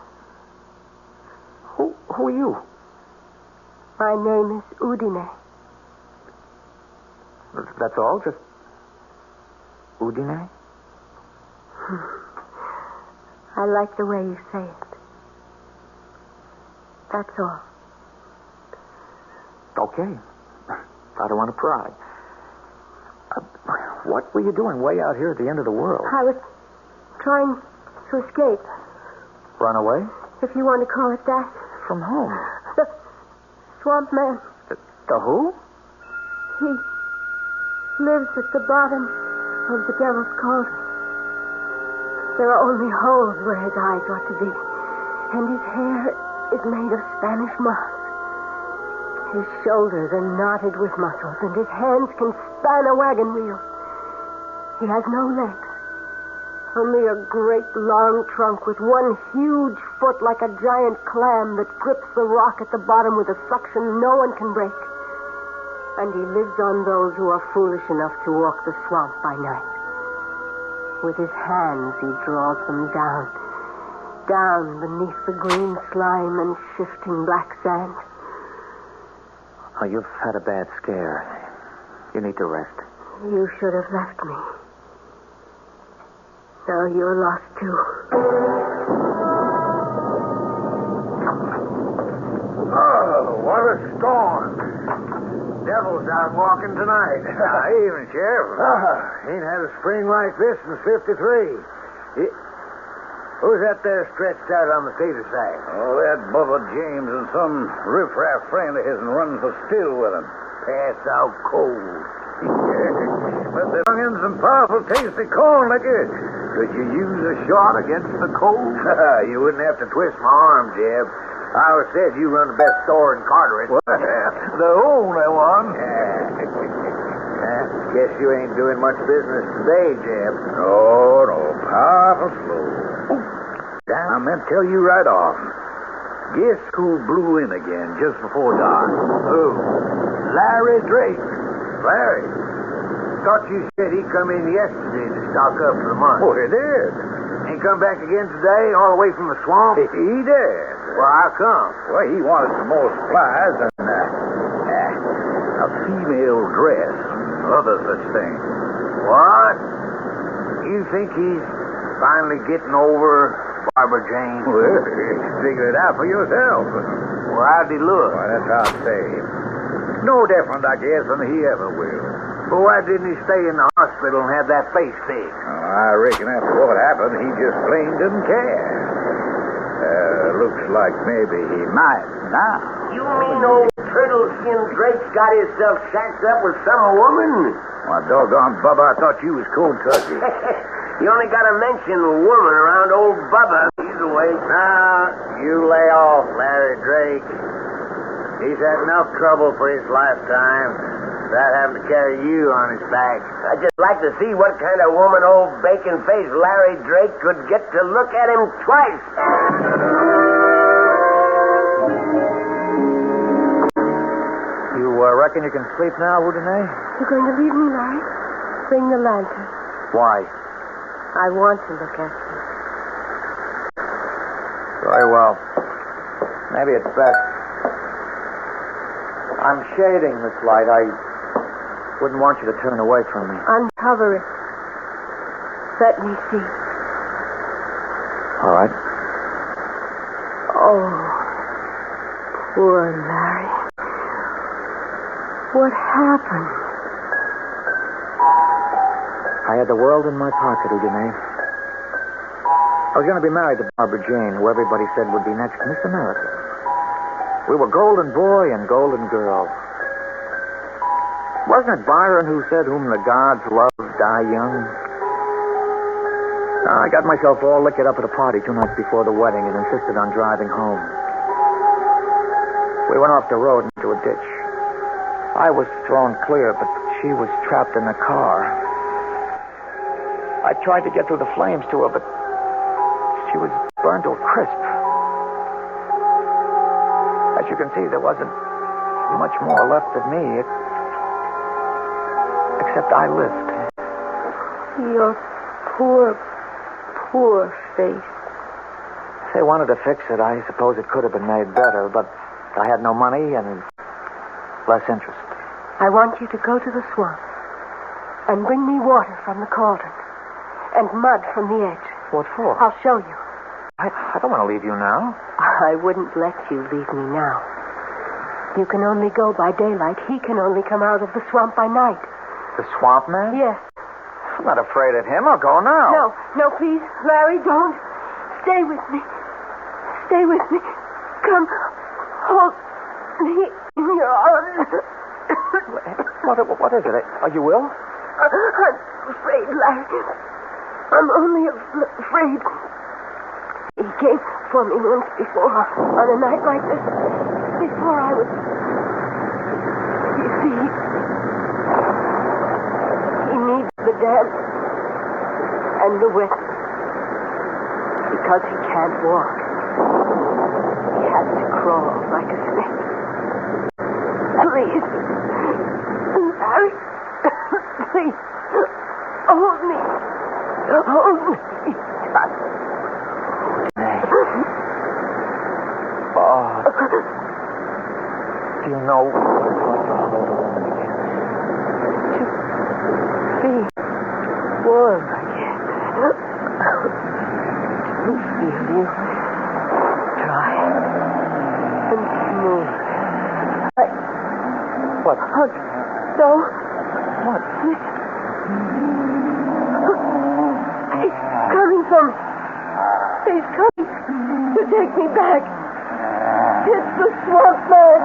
Who are you? My name is Udine. That's all? Just Udine? I like the way you say it. That's all. Okay. I don't want to pry. What were you doing way out here at the end of the world? I was trying to escape, Run away? if you want to call it that. From whom? The swamp man. The who? He lives at the bottom of the Devil's Cauldron. There are only holes where his eyes ought to be. And his hair is made of Spanish moss. His shoulders are knotted with muscles, and his hands can span a wagon wheel. He has no legs, Only a great long trunk with one huge foot like a giant clam that grips the rock at the bottom with a suction no one can break. And he lives on those who are foolish enough to walk the swamp by night. With his hands he draws them down beneath the green slime and shifting black sand. Oh, you've had a bad scare. You need to rest. You should have left me. Now you're lost, too. Oh, what a storm. Devil's out walking tonight. Evening, Sheriff. Ain't had a spring like this since 53. Who's that there stretched out on the theater side? Oh, that Bubba James and some riffraff friend of his running for still with him. Pass out cold. But they're in some powerful tasty corn liquor. Could you use a shot against the cold? You wouldn't have to twist my arm, Jeb. I always said you run the best store in Carteret. Well, the only one. Guess you ain't doing much business today, Jeb. No, powerful slow. I meant to tell you right off. Guess who blew in again just before dark? Who? Larry Drake. Larry? Thought you said he come in yesterday to stock up for the month. Oh, he did. Ain't come back again today, all the way from the swamp? He did. Well, how come? Well, he wanted some more supplies and a female dress and other such things. What? You think he's finally getting over Barbara Jane? Well, figure it out for yourself. Well, how'd he look? Well, that's hard to say. No different, I guess, than he ever will. But why didn't he stay in the hospital and have that face fixed? Oh, I reckon after what happened, he just plain didn't care. Looks like maybe he might now. You mean old turtle-skin Drake's got himself shacked up with some woman? Why, doggone Bubba, I thought you was cold turkey. You only got to mention woman around old Bubba. He's away. Now, you lay off, Larry Drake. He's had enough trouble for his lifetime without having to carry you on his back. I'd just like to see what kind of woman old bacon-faced Larry Drake could get to look at him twice. You reckon you can sleep now, Houdinier? You're going to leave me, Larry? Bring the lantern. Why? I want to look at you. Very well. Maybe it's best. I'm shading this light. I wouldn't want you to turn away from me. Uncover it. Let me see. All right. Oh, poor Larry. What happened? I had the world in my pocket, Houdinier. I was going to be married to Barbara Jane, who everybody said would be next Miss America. We were golden boy and golden girl. Wasn't it Byron who said, "Whom the gods love die young"? I got myself all liquored up at a party 2 nights before the wedding and insisted on driving home. We went off the road into a ditch. I was thrown clear, but she was trapped in the car. I tried to get through the flames to her, but she was burned to a crisp. As you can see, there wasn't much more left of me, except I lived. Your poor, poor face. If they wanted to fix it, I suppose it could have been made better, but I had no money and less interest. I want you to go to the swamp and bring me water from the cauldron and mud from the edge. What for? I'll show you. I don't want to leave you now. I wouldn't let you leave me now. You can only go by daylight. He can only come out of the swamp by night. The swamp man? Yes. I'm not afraid of him. I'll go now. No, please. Larry, don't. Stay with me. Stay with me. Come. Hold me in your arms. What is it? Are you ill? I'm afraid, Larry. I'm only afraid. He came for me once before on a night like this. Before I was... You see, he needs the dance and the wet because he can't walk. He has to crawl like a snake. Please. Larry. Please. Hold me. Hold me. Do you know what it's like to hold a woman again? To be warm again. To feel you dry and smooth. What? No. What? He's coming from me. He's coming to take me back. It's the swamp man.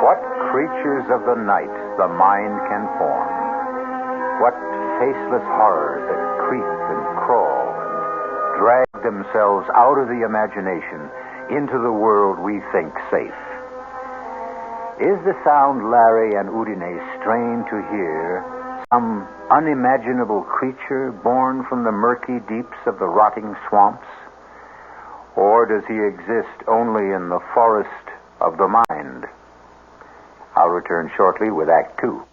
What creatures of the night the mind can form. What faceless horrors that creep and crawl and drag themselves out of the imagination into the world we think safe. Is the sound Larry and Udine strain to hear some unimaginable creature born from the murky deeps of the rotting swamps? Or does he exist only in the forest of the mind? I'll return shortly with Act 2.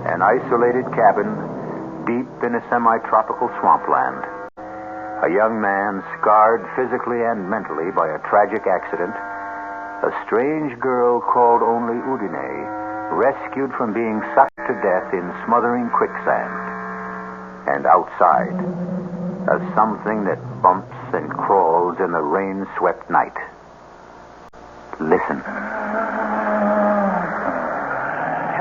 An isolated cabin deep in a semi-tropical swampland. A young man scarred physically and mentally by a tragic accident. A strange girl called only Udine, rescued from being sucked to death in smothering quicksand. And outside, a something that bumps and crawls in the rain-swept night. Listen.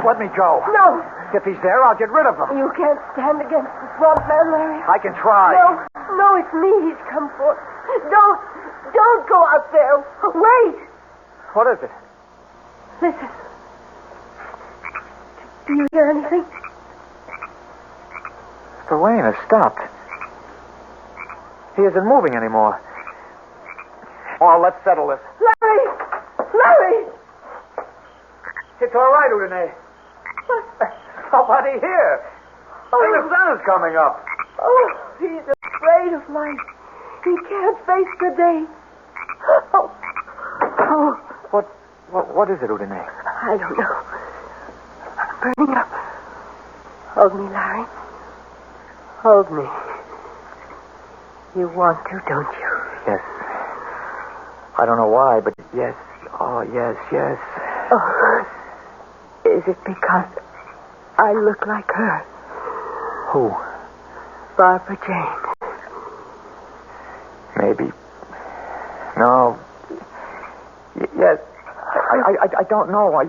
Let me go. No. If he's there, I'll get rid of him. You can't stand against the swamp man, Larry. I can try. No, it's me he's come for. Don't go out there. Wait. What is it? Listen. Do you hear anything? The rain has stopped. He isn't moving anymore. Oh, let's settle this. Larry! It's all right, Udine. Somebody here. The sun is coming up. Oh, he's afraid of life. He can't face the day. Oh. What is it, Udine? I don't know. I'm burning up. Hold me, Larry. Hold me. You want to, don't you? Yes. I don't know why, but yes. Oh, yes. Oh. Is it because I look like her? Who? Barbara Jane. Maybe. No. Yes. I don't know. I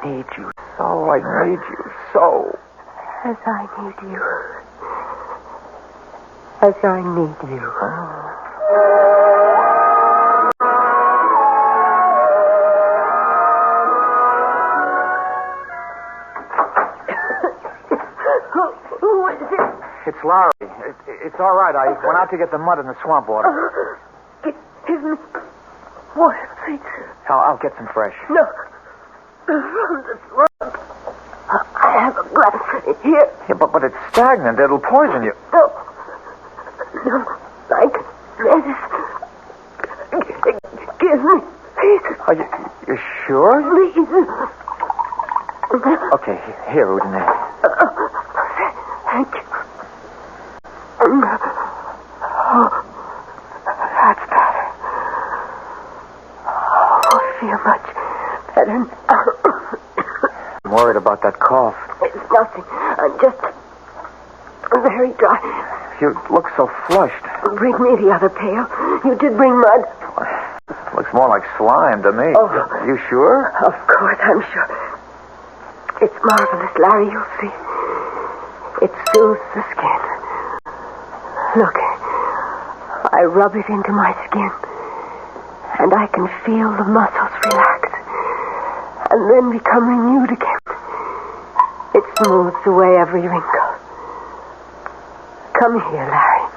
need you so. I need you so. As I need you. As I need you. Who is it? It's Larry. It's all right. I went out to get the mud in the swamp water. Give me water, please. I'll get some fresh. No. From the swamp. I have a glass here. Yeah, but it's stagnant. It'll poison you. No, like medicine. Give me, please. Are you sure? Please. Okay, here, Udine. Thank you. Oh, that's better. Oh, I feel much better now. I'm worried about that cough. It's nothing. I'm just very dry. You look so flushed. Bring me the other pail. You did bring mud. Looks more like slime to me. Oh. You sure? Of course, I'm sure. It's marvelous, Larry. You'll see. It soothes the skin. Look, I rub it into my skin, and I can feel the muscles relax, and then become renewed again. It smooths away every wrinkle. Come here, Larry.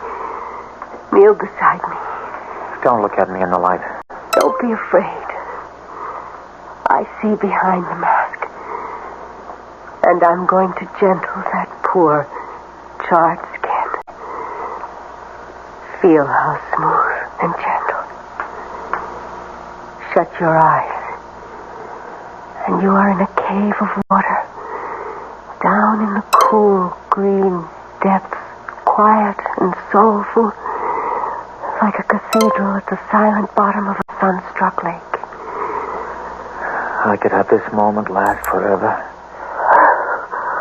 Kneel beside me. Don't look at me in the light. Don't be afraid. I see behind the mask. And I'm going to gentle that poor, charred skin. Feel how smooth and gentle. Shut your eyes. And you are in a cave of water. Down in the cool, green depths. Quiet and soulful. Like a cathedral at the silent bottom of a sun-struck lake. I could have this moment last forever.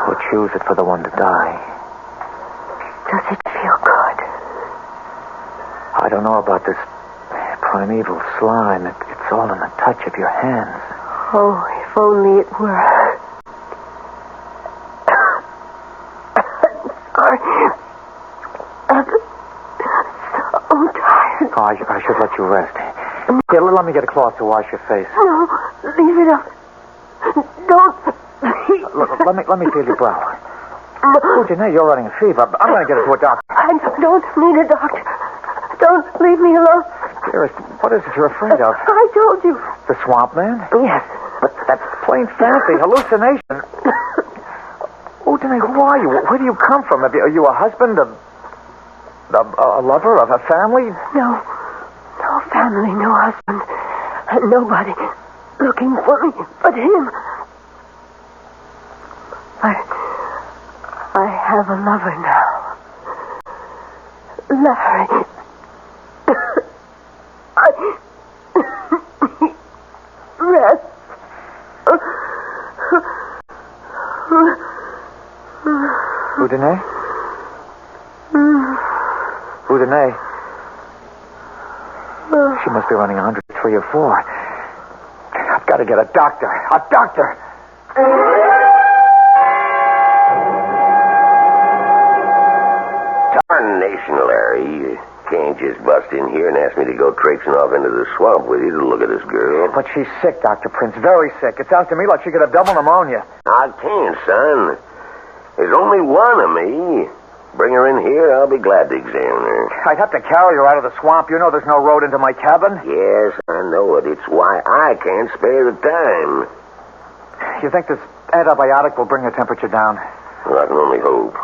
Or choose it for the one to die. Does it feel good? I don't know about this primeval slime. It's all in the touch of your hands. Oh, if only it were. Sorry. I'm so tired. Oh, I should let you rest. Here, let me get a cloth to wash your face. No, leave it up. Don't. Look, let me feel your brow. Oh, Janae, you're running a fever. I'm going to get her to a doctor. I don't need a doctor. Don't leave me alone. Dearest, what is it you're afraid of? I told you. The swamp man? Yes. But that's plain fancy, hallucination. Oh, Janae, who are you? Where do you come from? Are you a husband, a lover, of a family? No. No family, no husband. Nobody looking for me but him. I have a lover now. Larry. Rest. Udine? Udine? She must be running 103 or 4. I've got to get a doctor. A doctor! Darnation, Larry. You can't just bust in here and ask me to go traipsing off into the swamp with you to look at this girl. But she's sick, Dr. Prince. Very sick. It sounds to me like she could have double pneumonia. I can't, son. There's only one of me. Bring her in here, I'll be glad to examine her. I'd have to carry her out of the swamp. You know there's no road into my cabin. Yes, I know it. It's why I can't spare the time. You think this antibiotic will bring her temperature down? Well, I can only hope.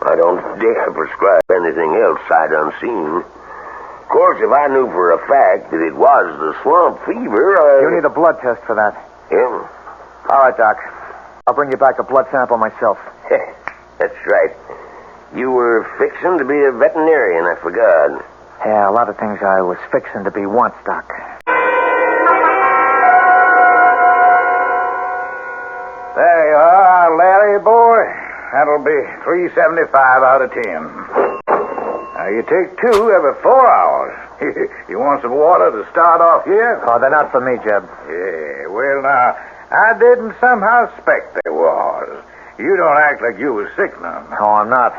I don't dare prescribe anything else sight unseen. Of course, if I knew for a fact that it was the swamp fever, You need a blood test for that. Yeah? All right, Doc. I'll bring you back a blood sample myself. That's right. You were fixing to be a veterinarian, I forgot. Yeah, a lot of things I was fixing to be once, Doc. There you are, Larry, boy. That'll be $3.75 out of 10. Now, you take 2 every 4 hours. You want some water to start off here? Oh, they're not for me, Jeb. Yeah, well, now, I didn't somehow suspect they was. You don't act like you was sick none. No, I'm not.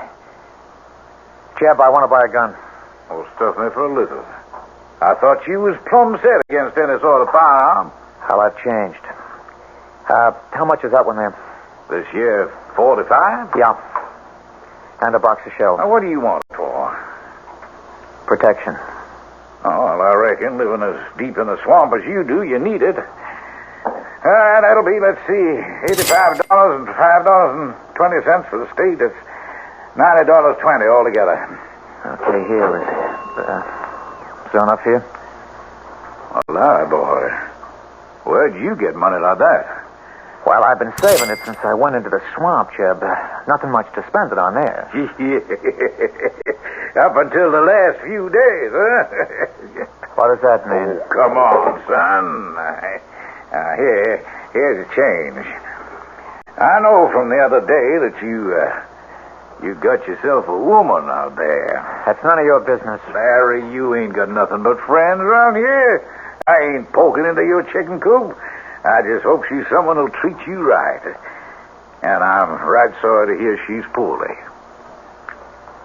Jeb, I want to buy a gun. Oh, stuff me for a little. I thought you was plumb set against any sort of firearm. Well, I've changed. How much is that one there? This year, 45? Yeah. And a box of shells. Now, what do you want it for? Protection. Oh, well, I reckon, living as deep in the swamp as you do, you need it. That'll be, let's see, $85 and $5.20 for the state. That's $90.20 altogether. Okay, here is there enough here? Well, Larry, boy, where'd you get money like that? Well, I've been saving it since I went into the swamp, Jeb. Nothing much to spend it on there. Up until the last few days, huh? What does that mean? Oh, come on, son. Here's a change. I know from the other day that you got yourself a woman out there. That's none of your business. Larry, you ain't got nothing but friends around here. I ain't poking into your chicken coop. I just hope she's someone who'll treat you right. And I'm right sorry to hear she's poorly.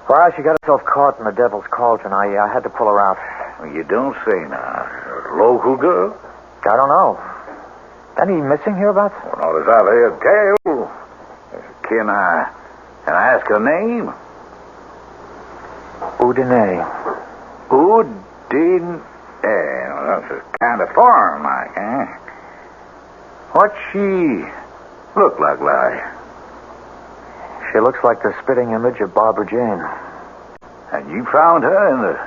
Well, she got herself caught in the devil's cauldron. I had to pull her out. Well, you don't say now. Local girl? I don't know. Any missing hereabouts? Well, not as I've heard tell. Can I ask her name? Udine. Udine. Well, that's kind of foreign, like, eh? What's she look like, Larry? She looks like the spitting image of Barbara Jane. And you found her in the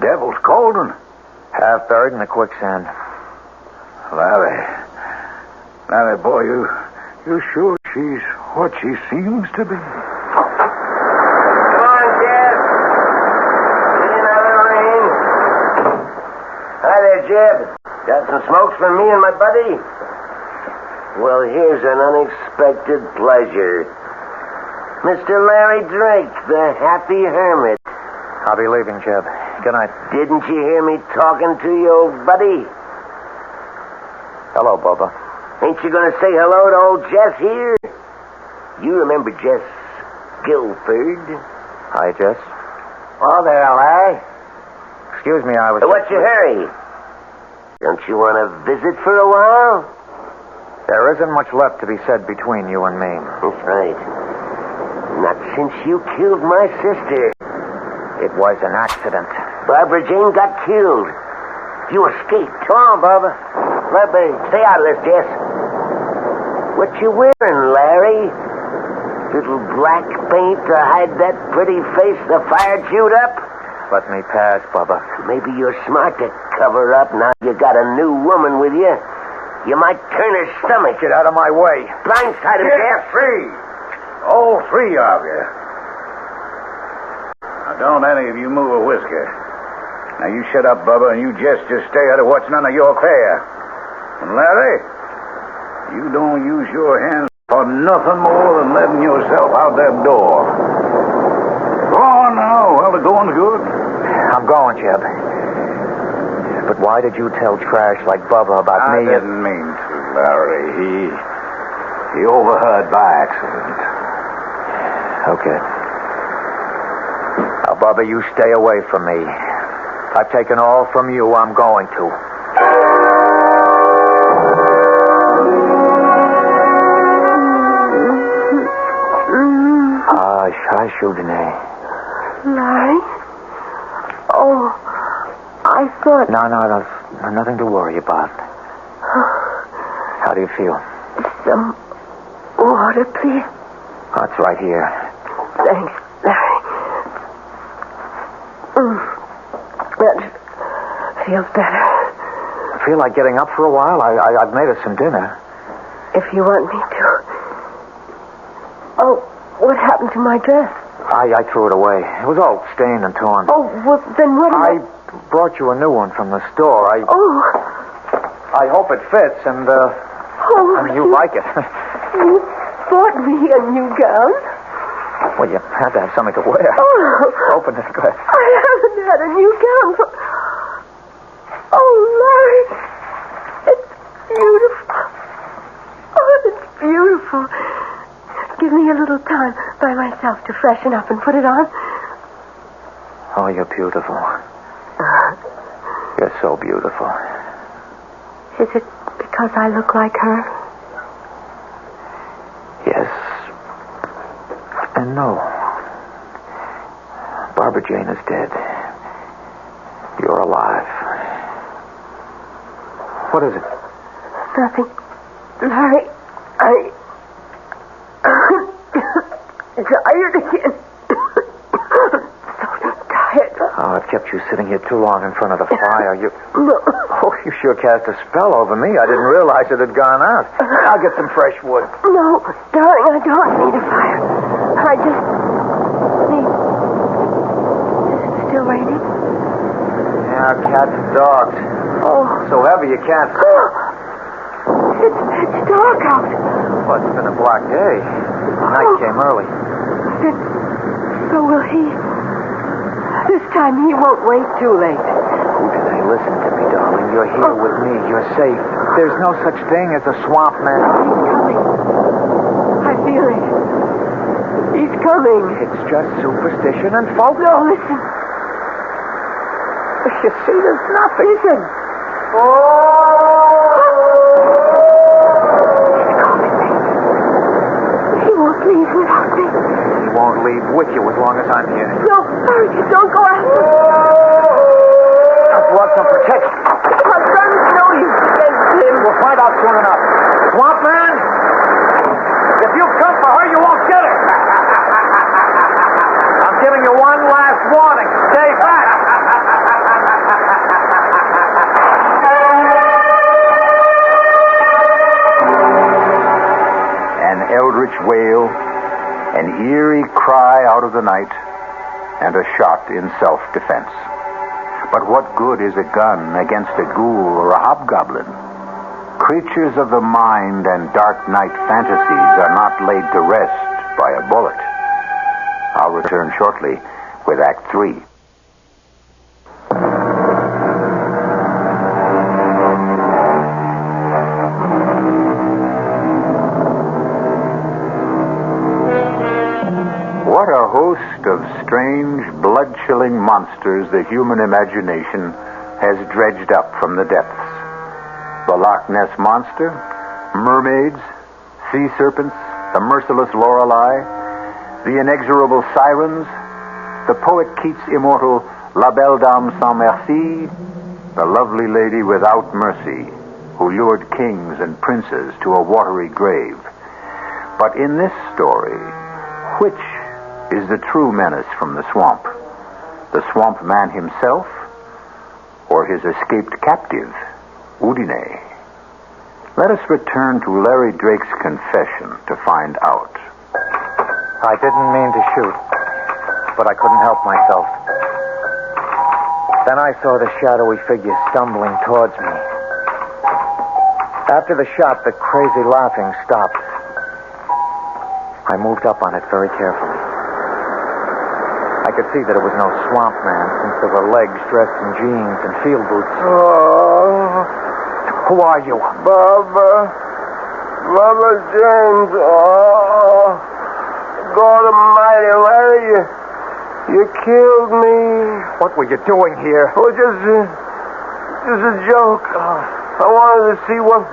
Devil's Cauldron? Half buried in the quicksand. Larry, boy, you sure she's what she seems to be? Come on, Jeb. Get in out of the rain. Hi there, Jeb. Got some smokes for me and my buddy? Well, here's an unexpected pleasure. Mr. Larry Drake, the happy hermit. I'll be leaving, Jeb. Good night. Didn't you hear me talking to you, old buddy? Hello, Bubba. Ain't you gonna say hello to old Jess here? You remember Jess Guilford? Hi, Jess. Oh, there, Larry. Excuse me, I was... What's your hurry? Don't you want to visit for a while? There isn't much left to be said between you and me. That's right. Not since you killed my sister. It was an accident. Barbara Jane got killed. You escaped. Come on, Barbara. Stay out of this, Jess. What you wearing, Larry? Little black paint to hide that pretty face the fire chewed up? Let me pass, Bubba. Maybe you're smart to cover up now you got a new woman with you. You might turn her stomach. Get out of my way. Blindside him, Jess. Free. All three of you. Now, don't any of you move a whisker. Now, you shut up, Bubba, and you just stay out of what's none of your affair. And Larry, you don't use your hands for nothing more than letting yourself out that door. Go on now, while the going's good. I'm going, Jeb. But why did you tell trash like Bubba about me? I didn't mean to, Larry. He overheard by accident. Okay. Now, Bubba, you stay away from me. I've taken all from you I'm going to. Hush, Udine. Larry? Oh, I thought... No, nothing to worry about. How do you feel? Some water, please. Oh, it's right here. Thanks, Larry. That feels better. I feel like getting up for a while. I've made us some dinner. If you want me to. Oh, what happened to my dress? I threw it away. It was all stained and torn. Oh, well, then what I brought you a new one from the store. I hope it fits, and you like it. You bought me a new gown? Well, you had to have something to wear. Oh. Open it, go ahead. I haven't had a new gown for... Oh, Larry. It's beautiful. Oh, it's beautiful. Give me a little time by myself to freshen up and put it on. Oh, you're beautiful. You're so beautiful. Is it because I look like her? Yes. And no. Barbara Jane is dead. You're alive. What is it? Nothing. Larry, tired again. So tired. Oh, I've kept you sitting here too long in front of the fire. No. Oh, you sure cast a spell over me. I didn't realize it had gone out. I'll get some fresh wood. No, darling, I don't need a fire. I just need... Is it still raining? Yeah, cats and dogs. Oh. So heavy you can't see. It's dark out. Well, it's been a black day. Night came early. Then, so will he. This time he won't wait too late. Udine, listen to me, darling. You're here with me. You're safe. There's no such thing as a swamp man. He's coming. I feel it. He's coming. It's just superstition and folk. No, listen. You see, there's nothing. Listen. He won't leave without me. He won't leave with you as long as I'm here. No, hurry. Don't go out. Now, go out some protection. I'm trying to know you. We'll find out soon enough. Swamp Man, if you come for her, you won't get it. I'm giving you one last warning. Stay back. An eldritch wail, an eerie cry out of the night, and a shot in self-defense. But what good is a gun against a ghoul or a hobgoblin? Creatures of the mind and dark night fantasies are not laid to rest by a bullet. I'll return shortly with Act 3. What a host of strange, blood-chilling monsters the human imagination has dredged up from the depths. The Loch Ness Monster, mermaids, sea serpents, the merciless Lorelei, the inexorable sirens, the poet Keats' immortal La Belle Dame Sans Merci, the lovely lady without mercy who lured kings and princes to a watery grave. But in this story, which is the true menace from the swamp? The swamp man himself, or his escaped captive, Udine? Let us return to Larry Drake's confession to find out. I didn't mean to shoot, but I couldn't help myself. Then I saw the shadowy figure stumbling towards me. After the shot, the crazy laughing stopped. I moved up on it very carefully. I could see that it was no swamp man, since there were legs dressed in jeans and field boots. Oh. Who are you? Bubba James. Oh. God Almighty, Larry, you killed me. What were you doing here? Oh, just a joke. I wanted to see what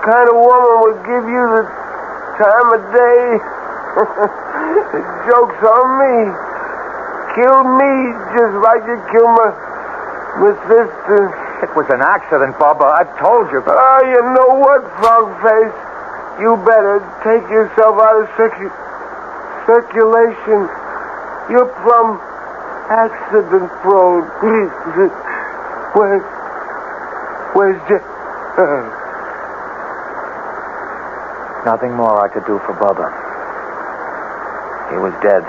kind of woman would give you the time of day. The joke's on me. Kill me just like you killed my sister. It was an accident, Bubba. I've told you. Oh, you know what, Frogface? You better take yourself out of circulation. You're plumb accident prone. Where's Nothing more I could do for Bubba. He was dead.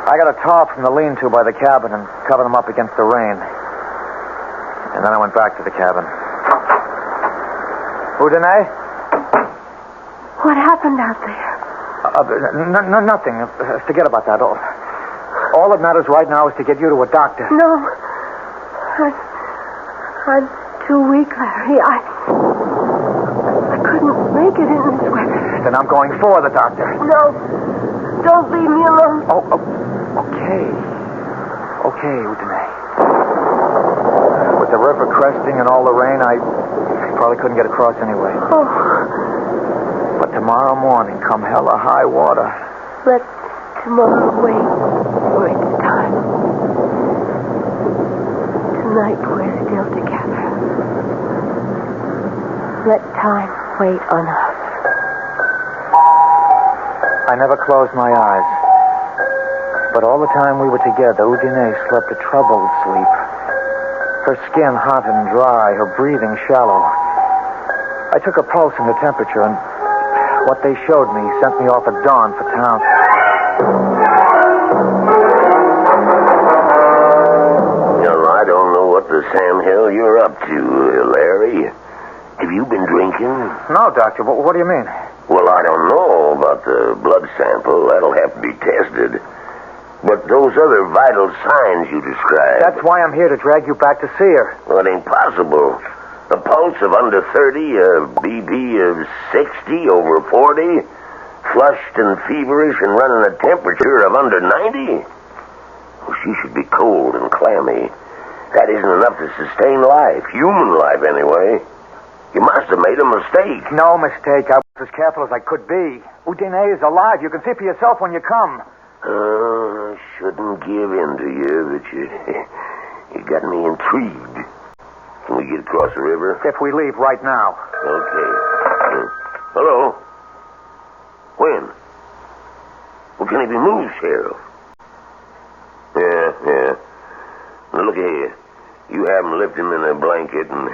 I got a tarp from the lean-to by the cabin and covered him up against the rain. And then I went back to the cabin. Udine? What happened out there? Nothing. Forget about that. All that matters right now is to get you to a doctor. No. I'm too weak, Larry. I couldn't make it in this weather. Then I'm going for the doctor. No. Don't leave me alone. Okay. Okay, Udine. With the river cresting and all the rain, I probably couldn't get across anyway. Oh. But tomorrow morning, come hell or high water. Let tomorrow wait for its time. Tonight we're still together. Let time wait on us. I never closed my eyes. But all the time we were together, Udine slept a troubled sleep. Her skin hot and dry, her breathing shallow. I took a pulse and her temperature, and what they showed me sent me off at dawn for town. Well, I don't know what the Sam Hill you're up to, Larry. Have you been drinking? No, Doctor. What do you mean? Well, I don't know about the blood sample. That'll have to be tested. But those other vital signs you described... That's why I'm here, to drag you back to see her. Well, it ain't possible. A pulse of under 30, a BP of 60 over 40, flushed and feverish and running a temperature of under 90? Well, she should be cold and clammy. That isn't enough to sustain life, human life anyway. You must have made a mistake. No mistake. I was as careful as I could be. Udine is alive. You can see for yourself when you come. I shouldn't give in to you, but you got me intrigued. Can we get across the river? If we leave right now. Okay. Hello? When? Well, can he be moved, Sheriff? Yeah. Now, look here. You have him lift him in a blanket and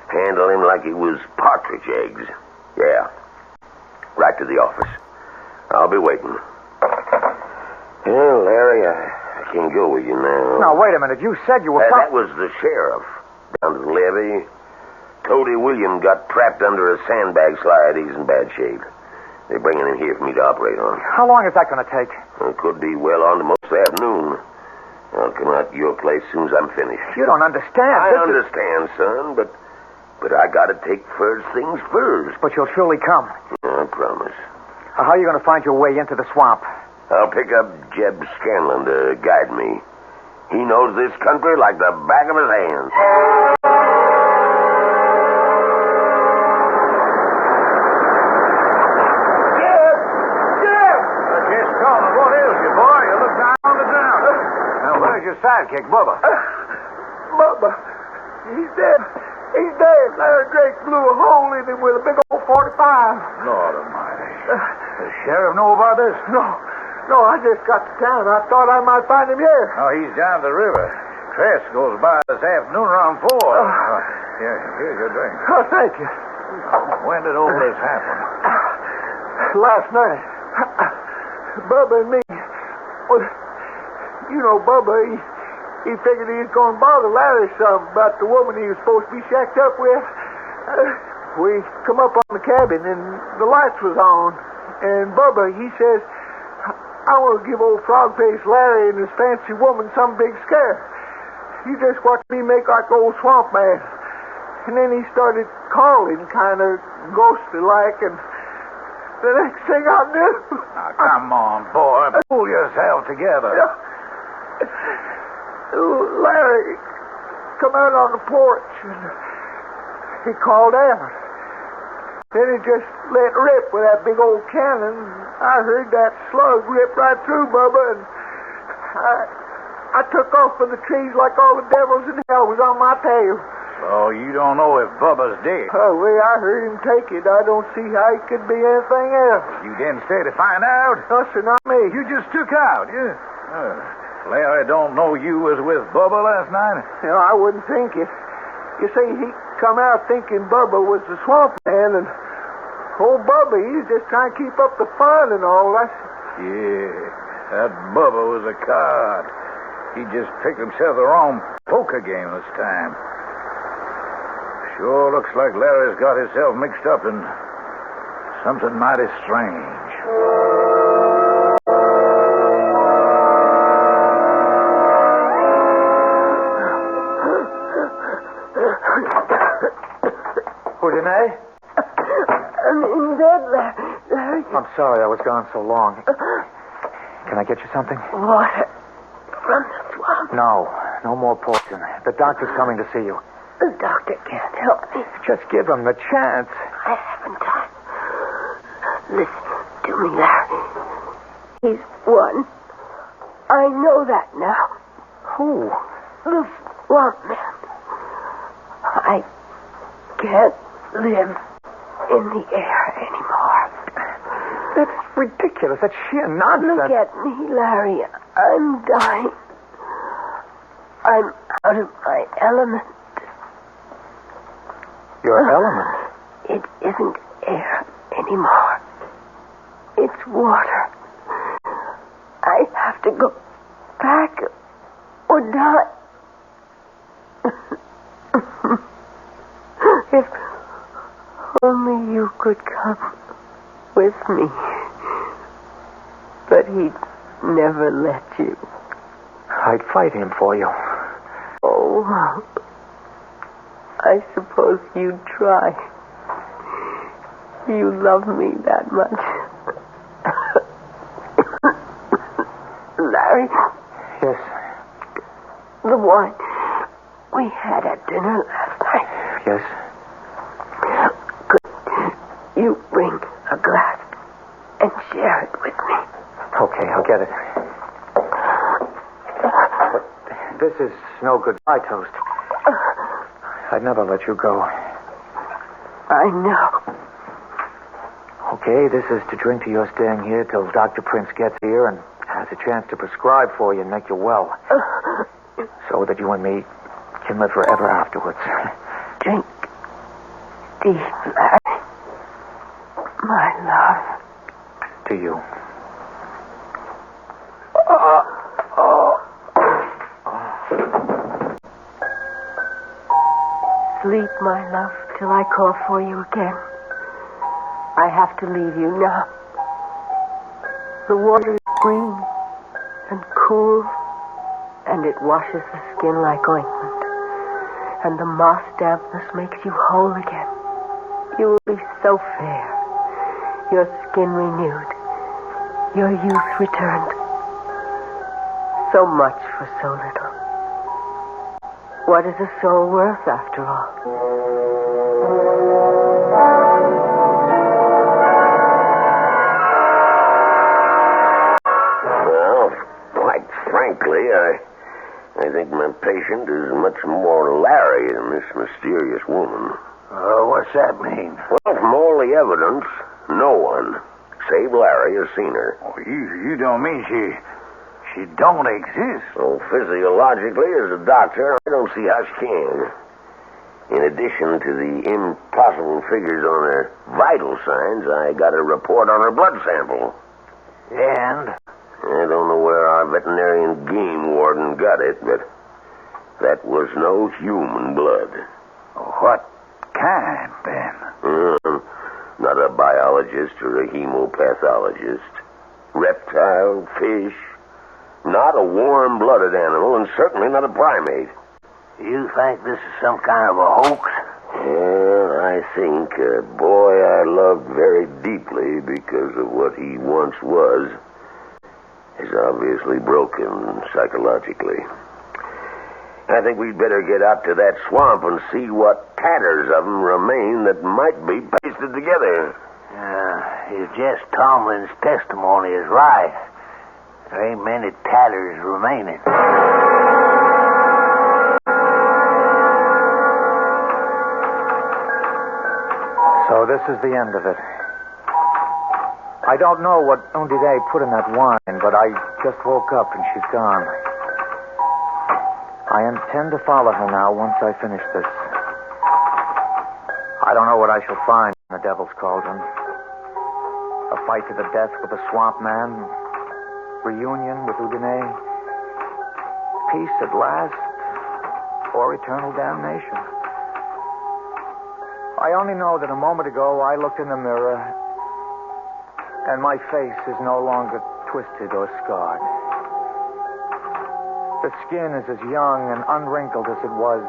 handle him like he was partridge eggs. Yeah. Right to the office. I'll be waiting. Well, Larry, I can't go with you now. Now, wait a minute. You said you were... That was the sheriff. Down to the levee. Toady William got trapped under a sandbag slide. He's in bad shape. They're bringing him here for me to operate on. How long is that going to take? It could be well on to most of the afternoon. I'll come out to your place as soon as I'm finished. You don't understand. I understand, son, but I got to take first things first. But you'll surely come. I promise. How are you going to find your way into the swamp? I'll pick up Jeb Scanlon to guide me. He knows this country like the back of his hand. Your sidekick, Bubba. Bubba. He's dead. He's dead. Larry Drake blew a hole in him with a big old 45. Lord almighty. Does Sheriff know about this? No, I just got to town. I thought I might find him here. Oh, he's down the river. Cress goes by this afternoon around 4. Here's your drink. Oh, thank you. When did all this happen? Last night. Bubba and me. Well, you know, Bubba, he figured he was going to bother Larry some about the woman he was supposed to be shacked up with. We come up on the cabin, and the lights was on. And Bubba, he says, I want to give old frog-faced Larry and his fancy woman some big scare. You just watch me make like old swamp man. And then he started calling, kind of ghostly-like, and the next thing I knew... Now, come on, boy. Pull yourself together. Larry come out on the porch and he called out. Then he just let rip with that big old cannon. I heard that slug rip right through Bubba, and I took off for the trees like all the devils in hell was on my tail. So you don't know if Bubba's dead? The way I heard him take it, I don't see how he could be anything else. You didn't stay to find out? No, sir, not me. You just took out, yeah? Larry don't know you was with Bubba last night? No, I wouldn't think it. You see, he come out thinking Bubba was the swamp man, and old Bubba, he's just trying to keep up the fun and all that. Yeah, that Bubba was a card. He just picked himself the wrong poker game this time. Sure looks like Larry's got himself mixed up in something mighty strange. Udine? I'm in bed, Larry. I'm sorry I was gone so long. Can I get you something? Water from the swamp. No more poison. The doctor's coming to see you. The doctor can't help me. Just give him the chance. I haven't time. Listen to me, Larry. He's won. I know that now. Who? The swamp man. I can't live in the air anymore. That's ridiculous. That's sheer nonsense. Look at me, Larry. I'm dying. I'm out of my element. Your element? It isn't air anymore. It's water. I have to go back or die. If only you could come with me. But he'd never let you. I'd fight him for you. Oh, I suppose you'd try. You love me that much. Larry? Yes? The one we had at dinner last night. Yes? you bring a glass and share it with me. Okay, I'll get it. But this is no goodbye toast. I'd never let you go. I know. Okay, this is to drink to your staying here till Dr. Prince gets here and has a chance to prescribe for you and make you well. So that you and me can live forever afterwards. Drink deep, Larry. My love. To you. Sleep, my love, till I call for you again. I have to leave you now. The water is green and cool, and it washes the skin like ointment. And the moss dampness makes you whole again. You will be so fair, your skin renewed, your youth returned. So much for so little. What is a soul worth, after all? Well, quite frankly, I think my patient is much more Larry than this mysterious woman. What's that mean? Well, from all the evidence, no one, save Larry, has seen her. Oh, you don't mean she don't exist? So physiologically, as a doctor, I don't see how she can. In addition to the impossible figures on her vital signs, I got a report on her blood sample. And? I don't know where our veterinarian game warden got it, but that was no human blood. What kind, then? Not a biologist or a hemopathologist. Reptile, fish. Not a warm-blooded animal, and certainly not a primate. You think this is some kind of a hoax? Well, I think a boy I loved very deeply because of what he once was is obviously broken psychologically. I think we'd better get out to that swamp and see what tatters of them remain that might be pasted together. If Jess Tomlin's testimony is right, there ain't many tatters remaining. So this is the end of it. I don't know what Undide put in that wine, but I just woke up and she's gone. I intend to follow her now once I finish this. I don't know what I shall find in the Devil's Cauldron. A fight to the death with the Swamp Man. Reunion with Udine. Peace at last. Or eternal damnation. I only know that a moment ago I looked in the mirror and my face is no longer twisted or scarred. The skin is as young and unwrinkled as it was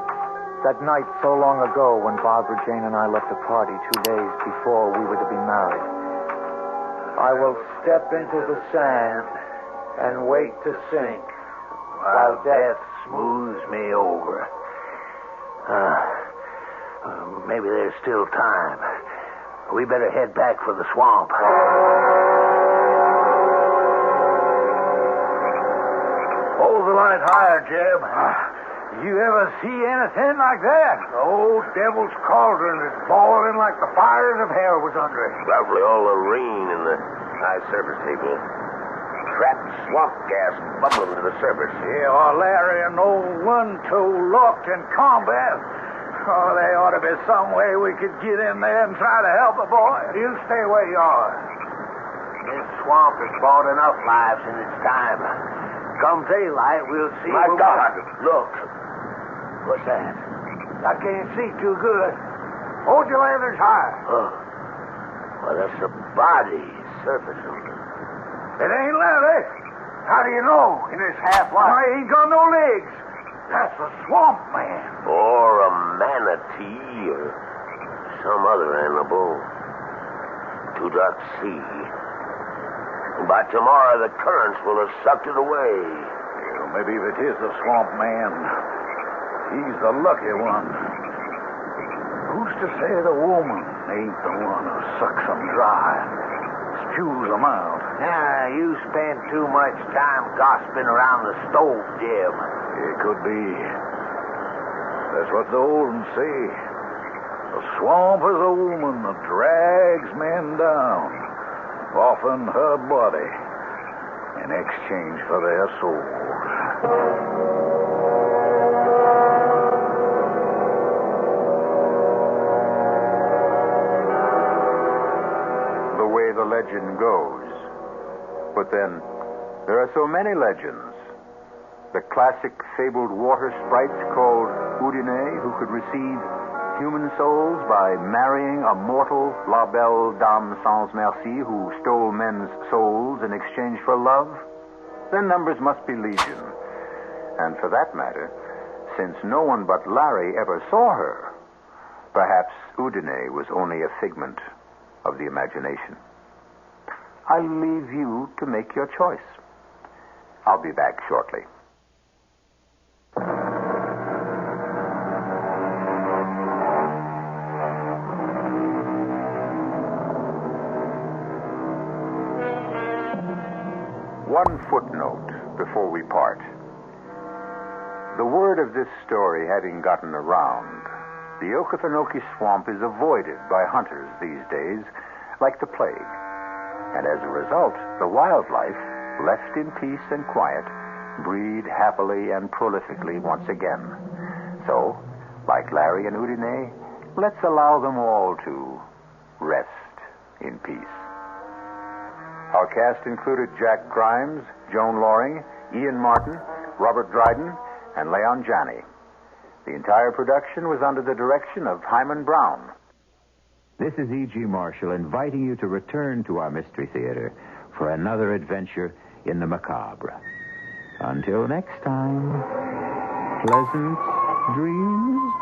that night so long ago when Barbara Jane and I left the party 2 days before we were to be married. I will step into the sand and wait to sink while death smooths me over. Maybe there's still time. We better head back for the swamp. Hold the light higher, Jeb. You ever see anything like that? The old Devil's Cauldron is boiling like the fires of hell was under it. Probably all the rain in the high surface table. Trapped swamp gas bubbling to the surface. Yeah, or Larry and old One-Toe locked in combat. Oh, there ought to be some way we could get in there and try to help the boy. You stay where you are. This swamp has brought enough lives in its time. Come daylight, we'll see. My God, look. What's that? I can't see too good. Hold your lanterns high. Oh. Well, that's a body surfacing. It ain't Larry. How do you know in this half light? I ain't got no legs. That's a swamp man. Or a manatee or some other animal. To that sea. By tomorrow, the currents will have sucked it away. Well, maybe if it is the swamp man, he's the lucky one. Who's to say the woman ain't the one who sucks them dry, spews them out. You spend too much time gossiping around the stove, Jim. It could be. That's what the old ones say. The swamp is a woman that drags men down, often her body, in exchange for their souls. The legend goes. But then, there are so many legends. The classic fabled water sprites called Udine, who could receive human souls by marrying a mortal La Belle Dame Sans Merci who stole men's souls in exchange for love. Their numbers must be legion. And for that matter, since no one but Larry ever saw her, perhaps Udine was only a figment of the imagination. I'll leave you to make your choice. I'll be back shortly. One footnote before we part. The word of this story having gotten around, the Okefenokee Swamp is avoided by hunters these days like the plague. And as a result, the wildlife, left in peace and quiet, breed happily and prolifically once again. So, like Larry and Udine, let's allow them all to rest in peace. Our cast included Jack Grimes, Joan Loring, Ian Martin, Robert Dryden, and Leon Janney. The entire production was under the direction of Hyman Brown. This is E.G. Marshall inviting you to return to our Mystery Theater for another adventure in the macabre. Until next time, pleasant dreams.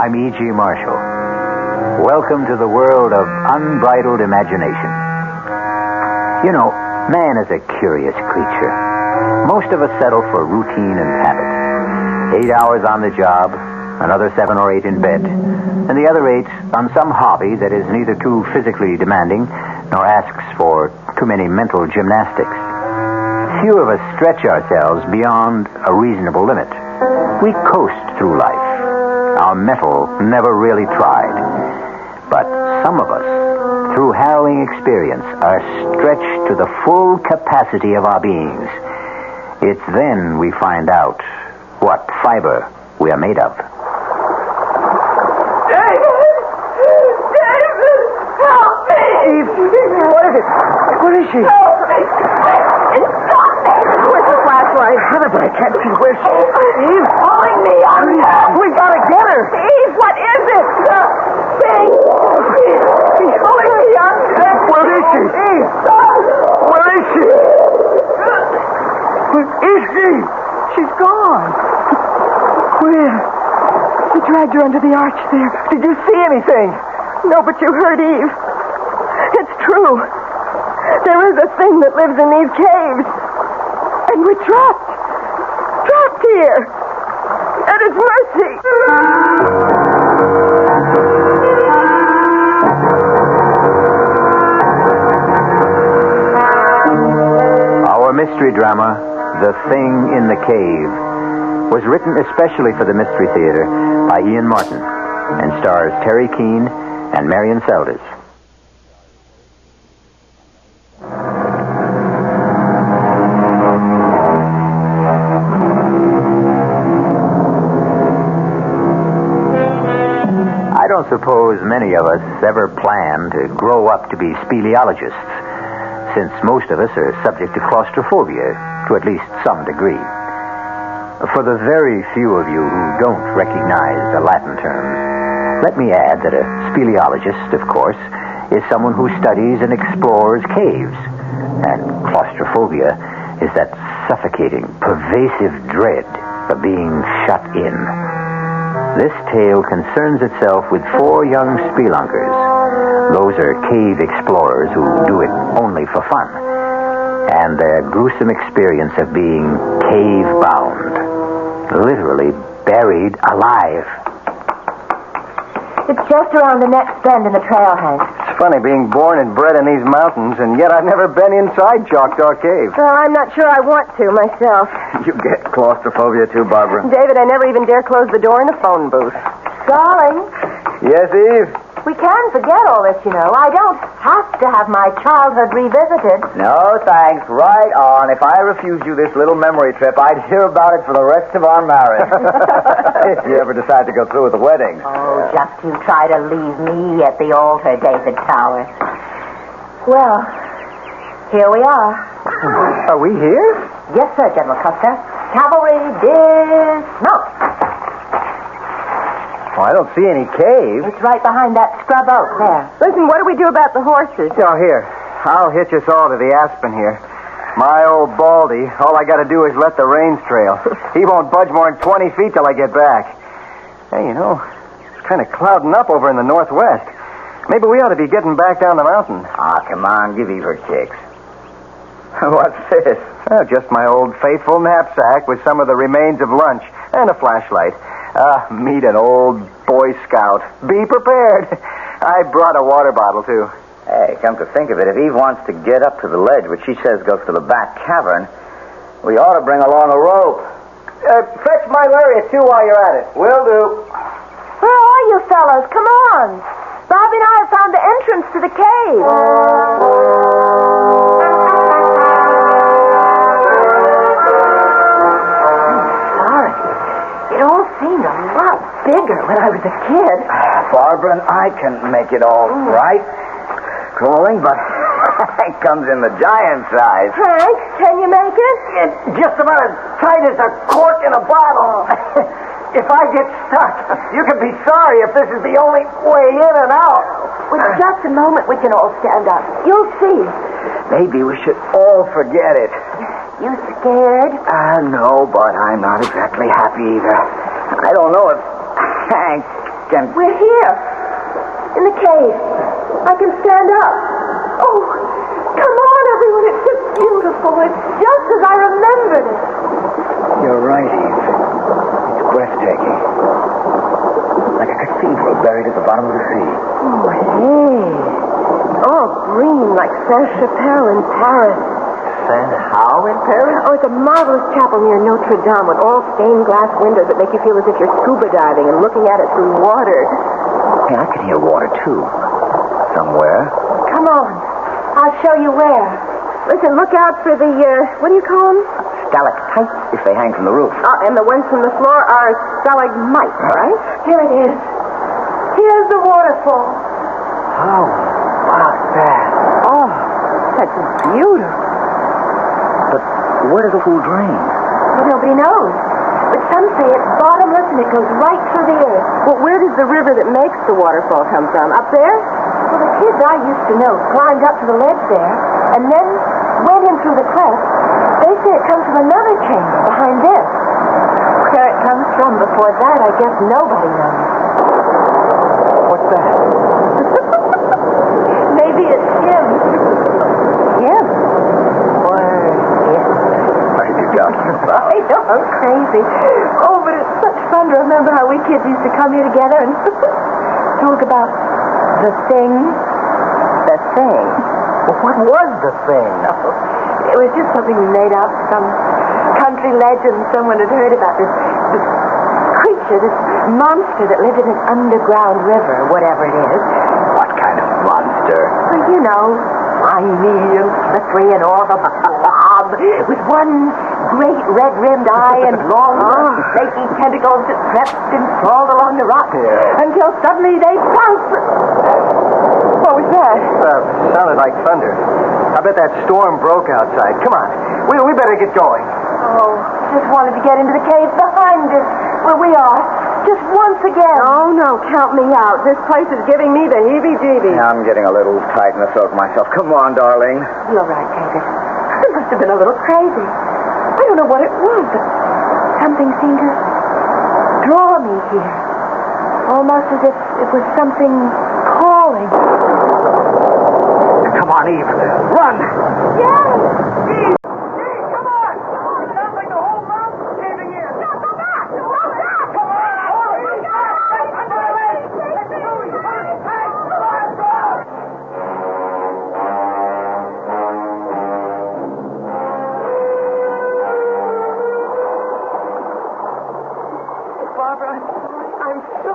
I'm E.G. Marshall. Welcome to the world of unbridled imagination. You know, man is a curious creature. Most of us settle for routine and habit. 8 hours on the job, another 7 or 8 in bed, and the other 8 on some hobby that is neither too physically demanding nor asks for too many mental gymnastics. Few of us stretch ourselves beyond a reasonable limit. We coast through life. Our mettle never really tried. But some of us, through harrowing experience, are stretched to the full capacity of our beings. It's then we find out what fiber we are made of. David! David! Help me! Eve, what is it? Where is she? Help me! Stop me! Where's the flashlight? But I can't see where she is. Eve? Pulling me under! We gotta get her! Eve, what is it? The thing! He's pulling me under! Where is she? Eve! Where is she? Where is she? She's gone. Where? He dragged her under the arch there. Did you see anything? No, but you heard Eve. It's true. There is a thing that lives in these caves. And we're trapped. Trapped here. At his mercy. Our mystery drama, The Thing in the Cave, was written especially for the Mystery Theater by by Ian Martin and stars Terry Keane and Marion Seldes. I don't suppose many of us ever plan to grow up to be speleologists, since most of us are subject to claustrophobia to at least some degree. For the very few of you who don't recognize the Latin terms, let me add that a speleologist, of course, is someone who studies and explores caves. And claustrophobia is that suffocating, pervasive dread of being shut in. This tale concerns itself with 4 young spelunkers. Those are cave explorers who do it only for fun, and their gruesome experience of being cave-bound, literally buried alive. It's just around the next bend in the trail, Hank. It's funny being born and bred in these mountains, and yet I've never been inside Choctaw Cave. Well, I'm not sure I want to myself. You get claustrophobia too, Barbara. David, I never even dare close the door in the phone booth. Darling, Yes, Eve? we can forget all this, you know. I don't have to have my childhood revisited. No, thanks. Right on. If I refused you this little memory trip, I'd hear about it for the rest of our marriage. If you ever decide to go through with the wedding. Oh, just you try to leave me at the altar, David Towers. Well, here we are. Are we here? Yes, sir, General Custer. Cavalry dismount. Oh, I don't see any cave. It's right behind that scrub oak there. Listen, what do we do about the horses? Oh, here. I'll hitch us all to the aspen here. My old Baldy, all I got to do is let the reins trail. He won't budge more than 20 feet till I get back. Hey, you know, it's kind of clouding up over in the northwest. Maybe we ought to be getting back down the mountain. Ah, come on. Give Eve her kicks. What's this? Oh, just my old faithful knapsack with some of the remains of lunch and a flashlight. Meet an old Boy Scout. Be prepared. I brought a water bottle, too. Hey, come to think of it, if Eve wants to get up to the ledge, which she says goes to the back cavern, we ought to bring along a rope. Fetch my lariat, too, while you're at it. Will do. Where are you fellows? Come on. Bobby and I have found the entrance to the cave. It all seemed a lot bigger when I was a kid. Barbara and I can make it all right. Crawling, but Hank comes in the giant size. Hank, can you make it? It's just about as tight as a cork in a bottle. If I get stuck, you can be sorry if this is the only way in and out. With just a moment, we can all stand up. You'll see. Maybe we should all forget it. You scared? No, but I'm not exactly happy either. I don't know if Hank can... We're here. In the cave. I can stand up. Oh, come on, everyone. It's just beautiful. It's just as I remembered it. You're right, Eve. It's breathtaking. Like a cathedral buried at the bottom of the sea. Oh, hey. All green like Saint-Chapelle in Paris. How in Paris? Oh, it's a marvelous chapel near Notre Dame with all stained glass windows that make you feel as if you're scuba diving and looking at it through water. Hey, I can hear water, too. Somewhere. Come on. I'll show you where. Listen, look out for the, what do you call them? Stalactites, if they hang from the roof. And the ones from the floor are stalagmites, right? Here it is. Here's the waterfall. How about that? Oh, that's beautiful. Where does the pool drain? Well, nobody knows. But some say it's bottomless and it goes right through the earth. Well, where does the river that makes the waterfall come from? Up there? Well, the kids I used to know climbed up to the ledge there and then went in through the cleft. They say it comes from another chamber behind this. Where it comes from before that, I guess nobody knows. What's that? Maybe it's him. Him? I know, I'm crazy. Oh, but it's such fun to remember how we kids used to come here together and talk about the thing. The thing? Well, what was the thing? Oh, it was just something we made up, some country legend someone had heard about this creature picture, this monster that lived in an underground river, whatever it is. What kind of monster? Well, you know, slimy and slippery and all the blob, with one great red-rimmed eye and long, snaky tentacles that crept and crawled along the rocks until suddenly they pounced. What was that? Sounded like thunder. I bet that storm broke outside. Come on. We better get going. Oh, just wanted to get into the cave behind us, where we are. Just once again. Oh, no, count me out. This place is giving me the heebie-jeebies. I'm getting a little tight in the throat myself. Come on, darling. You're right, David. I must have been a little crazy. I don't know what it was, but something seemed to draw me here. Almost as if it was something calling. Come on, Eve. Run! Yes! Eve, come on! It sounds like the whole mountain's caving in. No, go back! Come on! Come on! Barbara, I'm so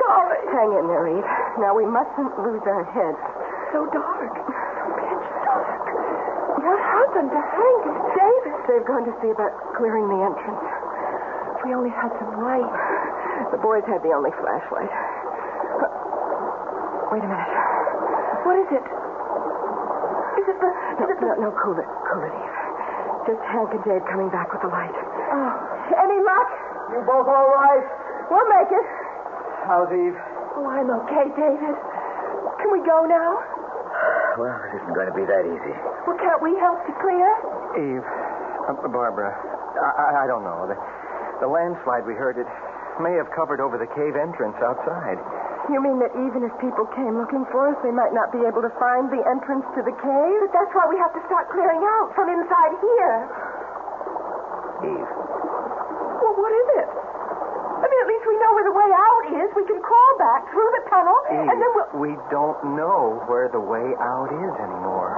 sorry. Hang in there, Eve. Now, we mustn't lose our heads. So dark. So pitch dark. What happened to Hank and David? They've gone to see about clearing the entrance. If we only had some light. The boys had the only flashlight. Wait a minute. What is it? Is it the... No, cool it, Eve. Just Hank and Dave coming back with the light. Oh, any luck? You both all right? We'll make it. How's Eve? Oh, I'm okay, David. Can we go now? Well, it isn't going to be that easy. Well, can't we help to clear? Eve, Barbara, I don't know. The landslide we heard, it may have covered over the cave entrance outside. You mean that even if people came looking for us, they might not be able to find the entrance to the cave? But that's why we have to start clearing out from inside here. Eve. Well, what is it? I mean, at least we know where the way out is. We can crawl back through the tunnel, Eve, and then we'll... we don't know where the way out is anymore.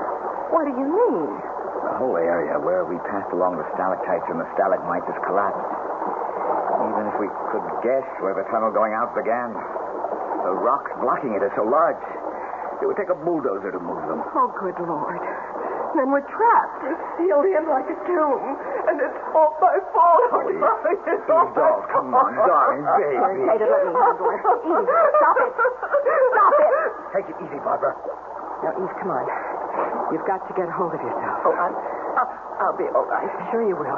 What do you mean? The whole area where we passed along the stalactites and the stalagmites has collapsed. Even if we could guess where the tunnel going out began, the rocks blocking it are so large, it would take a bulldozer to move them. Oh, good Lord. Then we're trapped. We're sealed in like a tomb, and it's all my fault. Oh, Eve, come on, darling, baby. Hey, let me handle her. Eve, stop it. Stop it. Take it easy, Barbara. Now, Eve, come on. You've got to get hold of yourself. Oh, I'll be all right. Sure you will.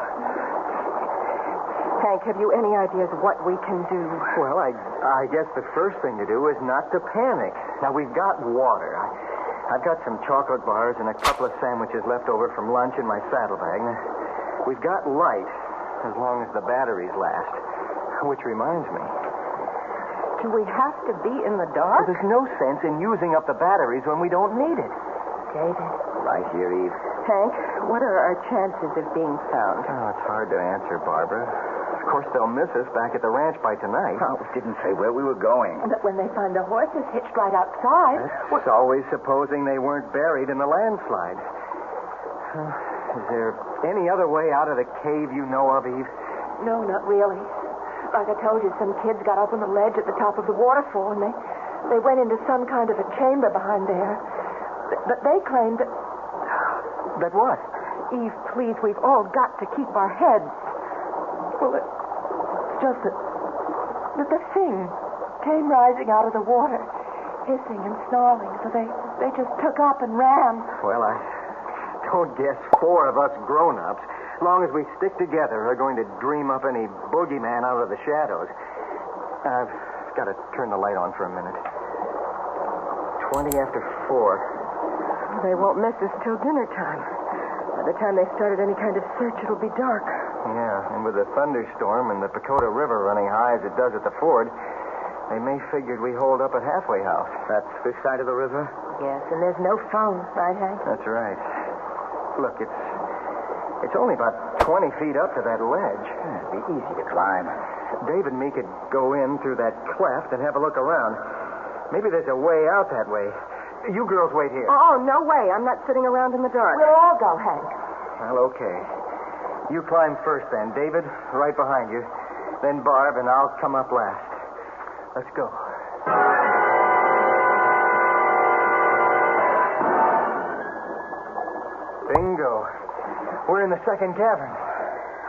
Hank, have you any ideas what we can do? Well, I guess the first thing to do is not to panic. Now, we've got water. I've got some chocolate bars and a couple of sandwiches left over from lunch in my saddlebag. We've got light, as long as the batteries last. Which reminds me. Do we have to be in the dark? Well, there's no sense in using up the batteries when we don't need it. David. Right here, Eve. Hank, what are our chances of being found? Oh, it's hard to answer, Barbara. Of course, they'll miss us back at the ranch by tonight. Oh, it didn't say where we were going. But when they find the horses hitched right outside... It's always supposing they weren't buried in the landslide. Is there any other way out of the cave you know of, Eve? No, not really. Like I told you, some kids got up on the ledge at the top of the waterfall, and they went into some kind of a chamber behind there. But they claimed that... That what? Eve, please, we've all got to keep our heads. Well, it's just that the thing came rising out of the water, hissing and snarling, so they just took up and ran. Well, I don't guess four of us grown-ups, as long as we stick together, are going to dream up any boogeyman out of the shadows. I've got to turn the light on for a minute. 20 after 4. They won't miss us till dinner time. By the time they started any kind of search, it'll be dark. Yeah, and with the thunderstorm and the Pacoda River running high as it does at the ford, they may figured we holed up at Halfway House. That's this side of the river? Yes, and there's no phone, right, Hank? That's right. Look, it's only about 20 feet up to that ledge. It'd be easy to climb. Dave and me could go in through that cleft and have a look around. Maybe there's a way out that way. You girls wait here. Oh, no way. I'm not sitting around in the dark. We'll all go, Hank. Well, okay. You climb first then. David, right behind you. Then Barb, and I'll come up last. Let's go. Bingo. We're in the second cavern.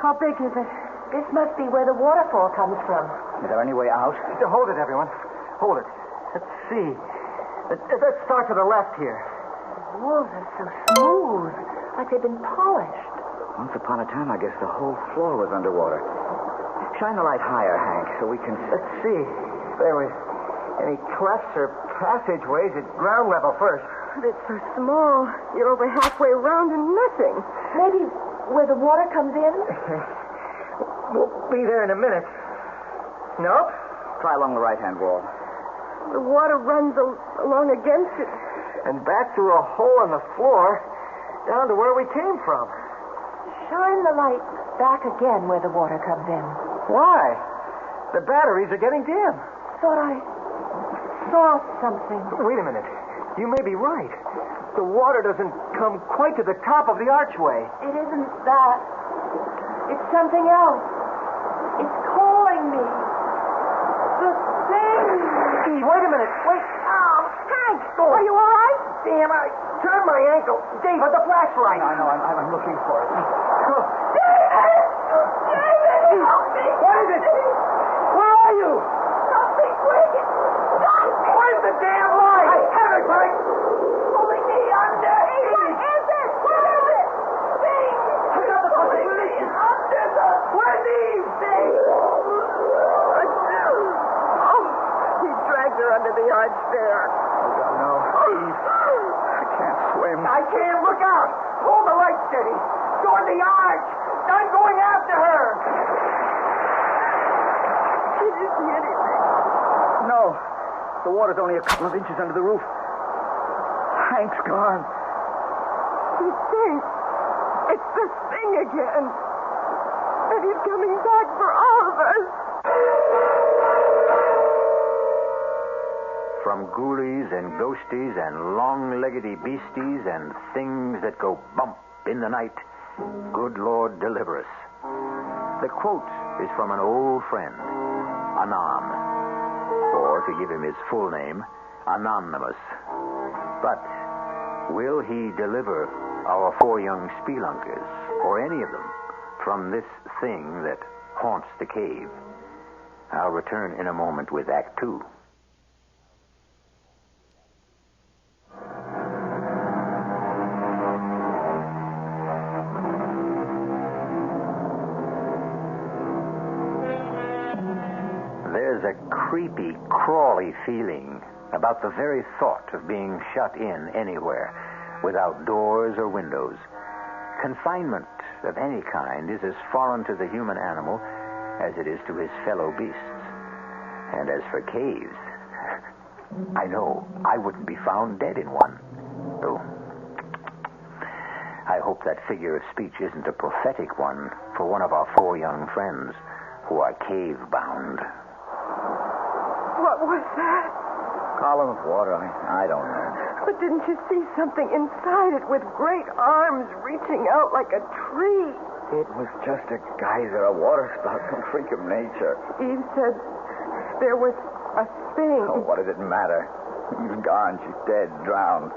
How big is it? This must be where the waterfall comes from. Is there any way out? Hold it, everyone. Hold it. Let's see. Let's start to the left here. The walls are so smooth, like they've been polished. Once upon a time, I guess the whole floor was underwater. Shine the light higher, Hank, so we can... Let's see. There was any clefts or passageways at ground level first. But it's so small. You're over halfway around and nothing. Maybe where the water comes in? We'll be there in a minute. Nope. Try along the right-hand wall. The water runs along against it. And back through a hole in the floor, down to where we came from. Shine the light back again where the water comes in. Why? The batteries are getting dim. Thought I saw something. Wait a minute. You may be right. The water doesn't come quite to the top of the archway. It isn't that. It's something else. It's calling me. The thing. Hey, wait a minute. Wait. Oh, Hank, are you all right? Damn, I turned my ankle. David, the flashlight. I know. I'm looking for it. David! David, help me! What is it? Where are you? Something quick! Where's the damn light? I have it, Mike. Pulling me under. What is it? What is it? Thing! I got the Pulling me under the... Where's Eve? Thing! Oh, he dragged her under the arch there. Oh, God, no. Eve. I can't swim. I can't. Look out. Hold the light steady. Toward the arch. I'm going after her. Did you see anything? No. The water's only a couple of inches under the roof. Hank's gone. The thing. It's the thing again. And he's coming back for all of us. From ghoulies and ghosties and long-leggedy beasties and things that go bump in the night, good Lord deliver us. The quote is from an old friend, Anon, or to give him his full name, Anonymous. But will he deliver our four young spelunkers, or any of them, from this thing that haunts the cave? I'll return in a moment with Act 2. There's a creepy, crawly feeling about the very thought of being shut in anywhere, without doors or windows. Confinement of any kind is as foreign to the human animal as it is to his fellow beasts. And as for caves, I know I wouldn't be found dead in one. Oh, I hope that figure of speech isn't a prophetic one for one of our four young friends who are cave-bound. What was that? Column of water. I don't know. But didn't you see something inside it with great arms reaching out like a tree? It was just a geyser, a water spout, some freak of nature. Eve said there was a thing. Oh, what does it matter? Eve's gone. She's dead, drowned.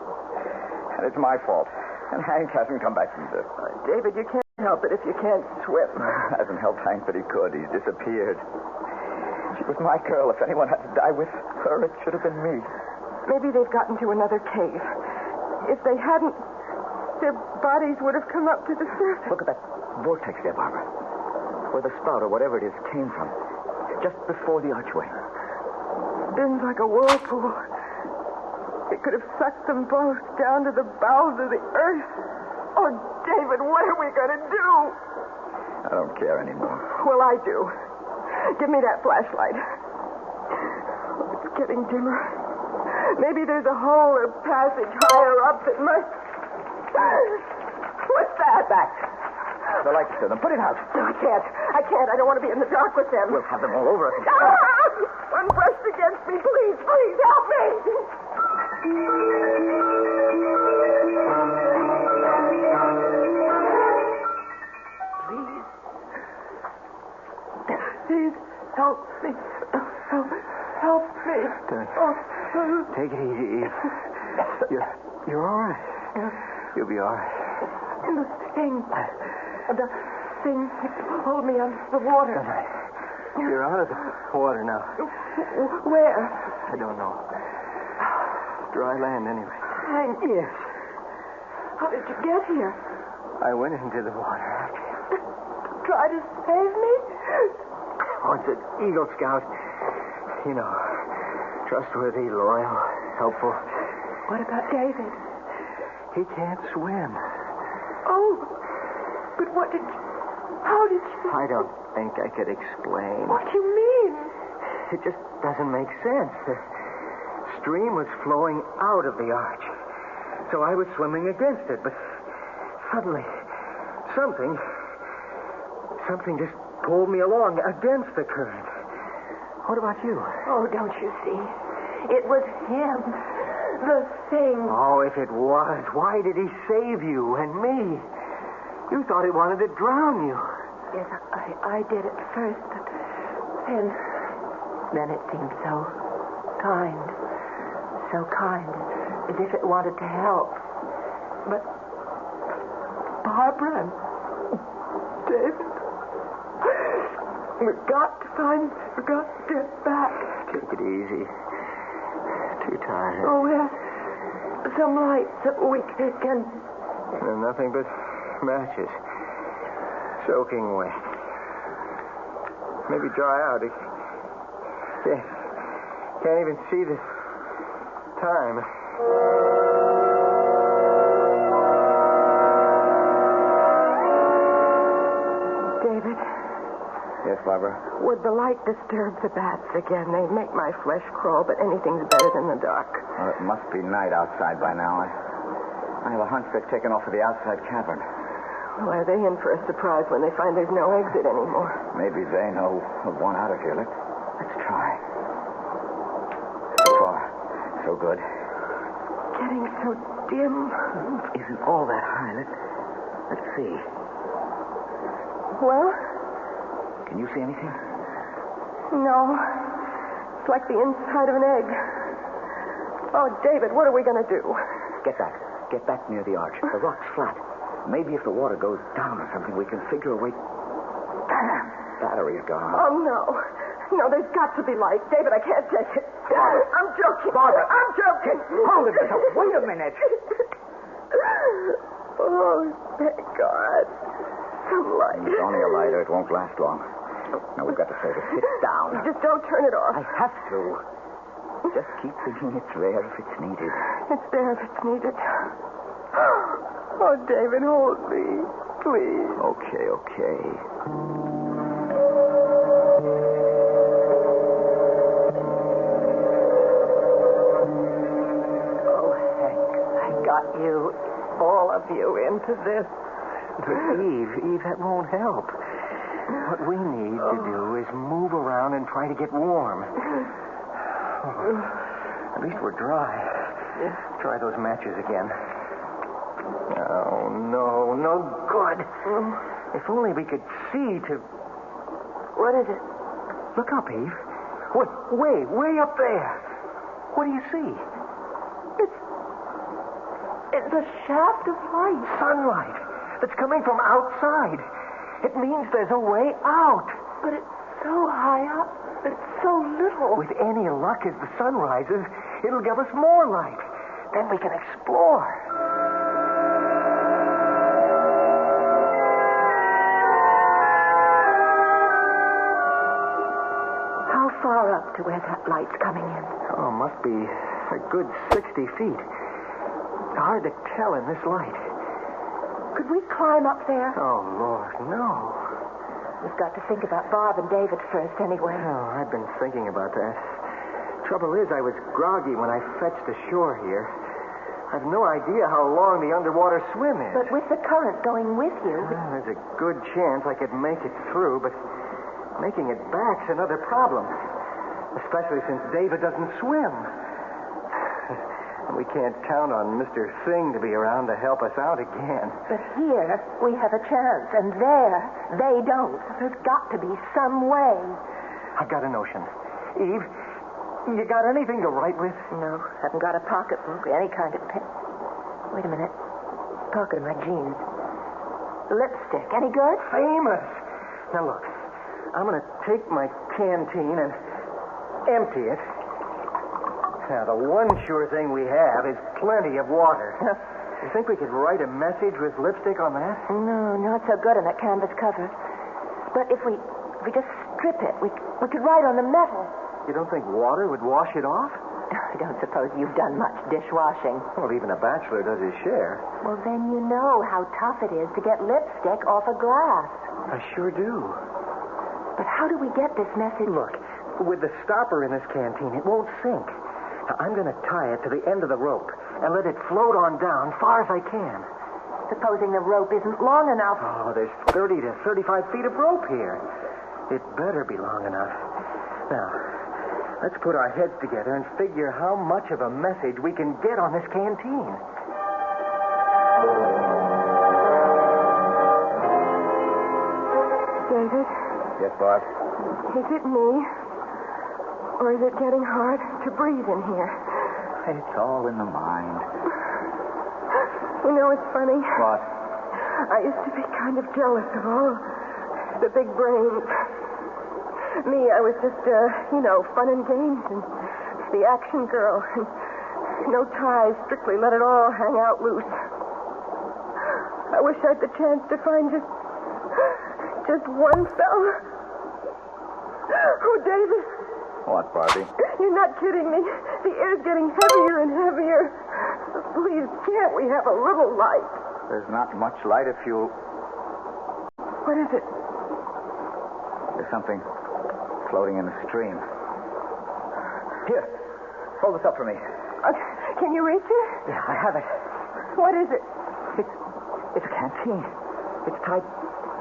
And it's my fault. And Hank hasn't come back either. David, you can't help it if you can't swim. Hasn't helped Hank, but he could. He's disappeared. She was my girl. If anyone had to die with her, it should have been me. Maybe they've gotten to another cave. If they hadn't, their bodies would have come up to the surface. Look at that vortex there, Barbara. Where the spout, or whatever it is, came from. Just before the archway. Spins like a whirlpool. It could have sucked them both down to the bowels of the earth. Oh, David, what are we going to do? I don't care anymore. Well, I do. Give me that flashlight. Oh, it's getting dimmer. Maybe there's a hole or passage higher up that must... What's that? Back. The lights to them. Put it out. No, I can't. I don't want to be in the dark with them. We'll have them all over us. One brushed against me. Please, help me. Please. Help me. Help me. Take it easy, Eve. You're all right. You'll be all right. The thing pulled me under the water. You're out of the water now. Where? I don't know. Dry land, anyway. Thank you. Yes. How did you get here? I went into the water after you. Try to save me? Oh, it's an Eagle Scout. You know, trustworthy, loyal, helpful. What about David? He can't swim. Oh, but how did you... I don't think I could explain. What do you mean? It just doesn't make sense. The stream was flowing out of the arch. So I was swimming against it, but suddenly something just pulled me along against the current. What about you? Oh, don't you see? It was him. The thing. Oh, if it was, why did he save you and me? You thought he wanted to drown you. Yes, I did at first, but then it seemed so kind, as if it wanted to help. But Barbara and David, we've got to get back. Take it easy. Too tired. Oh, there's some lights that we can... Nothing but matches. Soaking wet. Maybe dry out. Can't even see the time. David? Yes, Barbara? Would the light disturb the bats again? They make my flesh crawl, but anything's better than the dark. Well, it must be night outside by now. I have a hunch they've taken off for the outside cavern. Well, are they in for a surprise when they find there's no exit anymore? Maybe they know of one out of here. Let's try. So far, so good. Getting so dim. It isn't all that high. Let's see. Well? Can you see anything? No. It's like the inside of an egg. Oh, David, what are we going to do? Get back. Get back near the arch. The rock's flat. Maybe if the water goes down or something, we can figure a way... Battery's gone. Oh, no. No, there's got to be light. David, I can't take it. Barbara. I'm joking. Barbara. I'm joking. Hold it. Wait a minute. Oh, thank God. Some light. It's only a lighter. It won't last long. Now, we've got to save it. Sit down. Just don't turn it off. I have to. Just keep thinking it's there if it's needed. It's there if it's needed. Oh, David, hold me. Please. Okay. Oh, Hank, I got you, all of you, into this. But Eve, that won't help. What we need to do is move around and try to get warm. At least we're dry. Try those matches again. Oh, no good. If only we could see to... What is it? Look up, Eve. Way up there. What do you see? It's a shaft of light. Sunlight that's coming from outside. It means there's a way out. But it's so high up. It's so little. With any luck, as the sun rises, it'll give us more light. Then we can explore. How far up to where that light's coming in? Oh, must be a good 60 feet. Hard to tell in this light. Could we climb up there? Oh, Lord, no. We've got to think about Bob and David first, anyway. Oh, I've been thinking about that. Trouble is, I was groggy when I fetched ashore here. I've no idea how long the underwater swim is. But with the current going with you... Well, there's a good chance I could make it through, but making it back's another problem. Especially since David doesn't swim. We can't count on Mr. Singh to be around to help us out again. But here, we have a chance, and there, they don't. There's got to be some way. I've got a notion. Eve, you got anything to write with? No, haven't got a pocketbook or any kind of pen. Wait a minute. Pocket of my jeans. Lipstick. Any good? Famous. Now, look. I'm going to take my canteen and empty it. Now, the one sure thing we have is plenty of water. You think we could write a message with lipstick on that? No, not so good on that canvas cover. But if we just strip it, we could write on the metal. You don't think water would wash it off? I don't suppose you've done much dishwashing. Well, even a bachelor does his share. Well, then you know how tough it is to get lipstick off a glass. I sure do. But how do we get this message? Look, with the stopper in this canteen, it won't sink. Now, I'm going to tie it to the end of the rope and let it float on down far as I can. Supposing the rope isn't long enough. Oh, there's 30 to 35 feet of rope here. It better be long enough. Now, let's put our heads together and figure how much of a message we can get on this canteen. David? Yes, Bart? Is it me? Or is it getting hard to breathe in here? It's all in the mind. You know, it's funny. What? I used to be kind of jealous of all the big brains. Me, I was just, fun and games and the action girl. And no ties, strictly let it all hang out loose. I wish I'd the chance to find just one fella. Oh, David. What, Barbie? You're not kidding me. The air's getting heavier and heavier. Please, can't we have a little light? There's not much light if you... What is it? There's something floating in the stream. Here, hold this up for me. Can you reach it? Yeah, I have it. What is it? It's a canteen. It's tied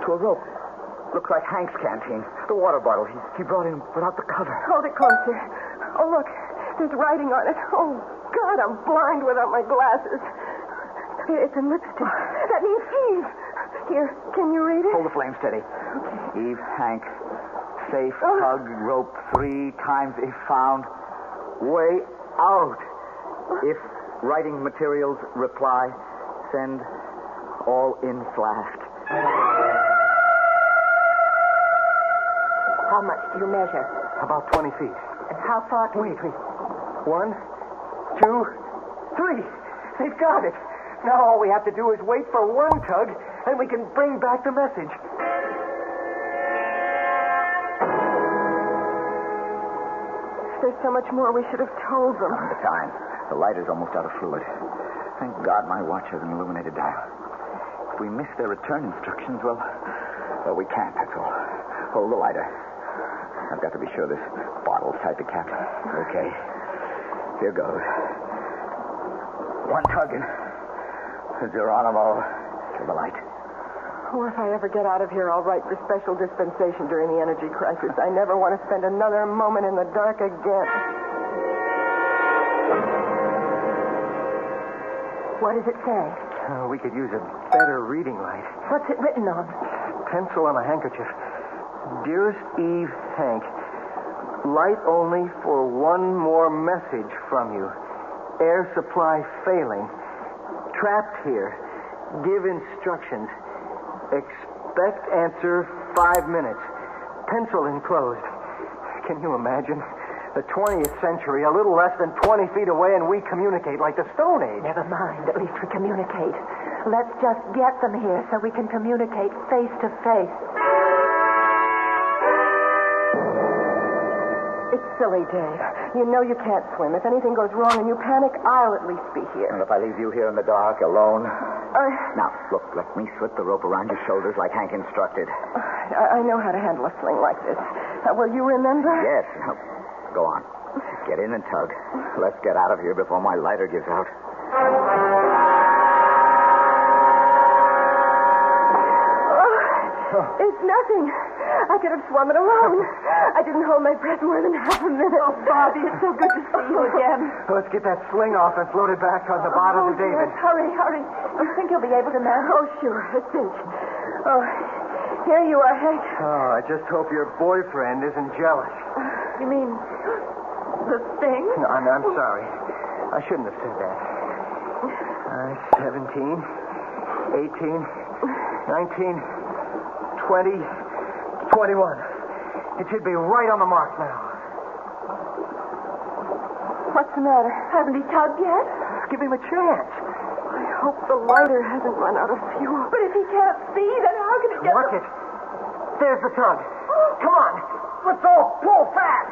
to a rope. Looks like Hank's canteen. The water bottle he brought in without the cover. Hold it closer. Oh, look. There's writing on it. Oh, God, I'm blind without my glasses. It's in lipstick. That means Eve. Here, can you read it? Hold the flame steady. Okay. Eve, Hank, safe, tug, rope, 3 times if found. Way out. If writing materials reply, send all in flask. How much do you measure? About 20 feet. And how far? Wait. 1, 2, 3. They've got it. Now all we have to do is wait for one tug, and we can bring back the message. There's so much more we should have told them. The time. The light is almost out of fluid. Thank God my watch has an illuminated dial. If we miss their return instructions, well, we can't, that's all. Hold the lighter. I've got to be sure this bottle's tied to cap. Okay. Here goes. One tug and Geronimo to the light. Oh, if I ever get out of here, I'll write for special dispensation during the energy crisis. I never want to spend another moment in the dark again. What does it say? We could use a better reading light. What's it written on? Pencil on a handkerchief. Dearest Eve, Hank, light only for one more message from you. Air supply failing. Trapped here. Give instructions. Expect answer 5 minutes. Pencil enclosed. Can you imagine? The 20th century, a little less than 20 feet away, and we communicate like the Stone Age. Never mind. At least we communicate. Let's just get them here so we can communicate face to face. It's silly, Dave. You know you can't swim. If anything goes wrong and you panic, I'll at least be here. And if I leave you here in the dark, alone? Now, look, let me slip the rope around your shoulders like Hank instructed. I know how to handle a sling like this. Will you remember? Yes. Now, go on. Get in and tug. Let's get out of here before my lighter gives out. It's nothing. I could have swum it alone. I didn't hold my breath more than half a minute. Oh, Bobby, it's so good to see you again. Let's get that sling off and float it back on the bottom of David. Yes, hurry. You think you'll be able to manage? Oh, sure. A cinch. Oh, Here you are, Hank. Oh, I just hope your boyfriend isn't jealous. You mean the thing? No, I'm sorry. I shouldn't have said that. 17, 18, 19, 20, 21. It should be right on the mark now. What's the matter? Haven't he tugged yet? Give him a chance. I hope the lighter hasn't run out of fuel. But if he can't see, then how can he get... Watch it. There's the tug. Come on. Let's all pull fast.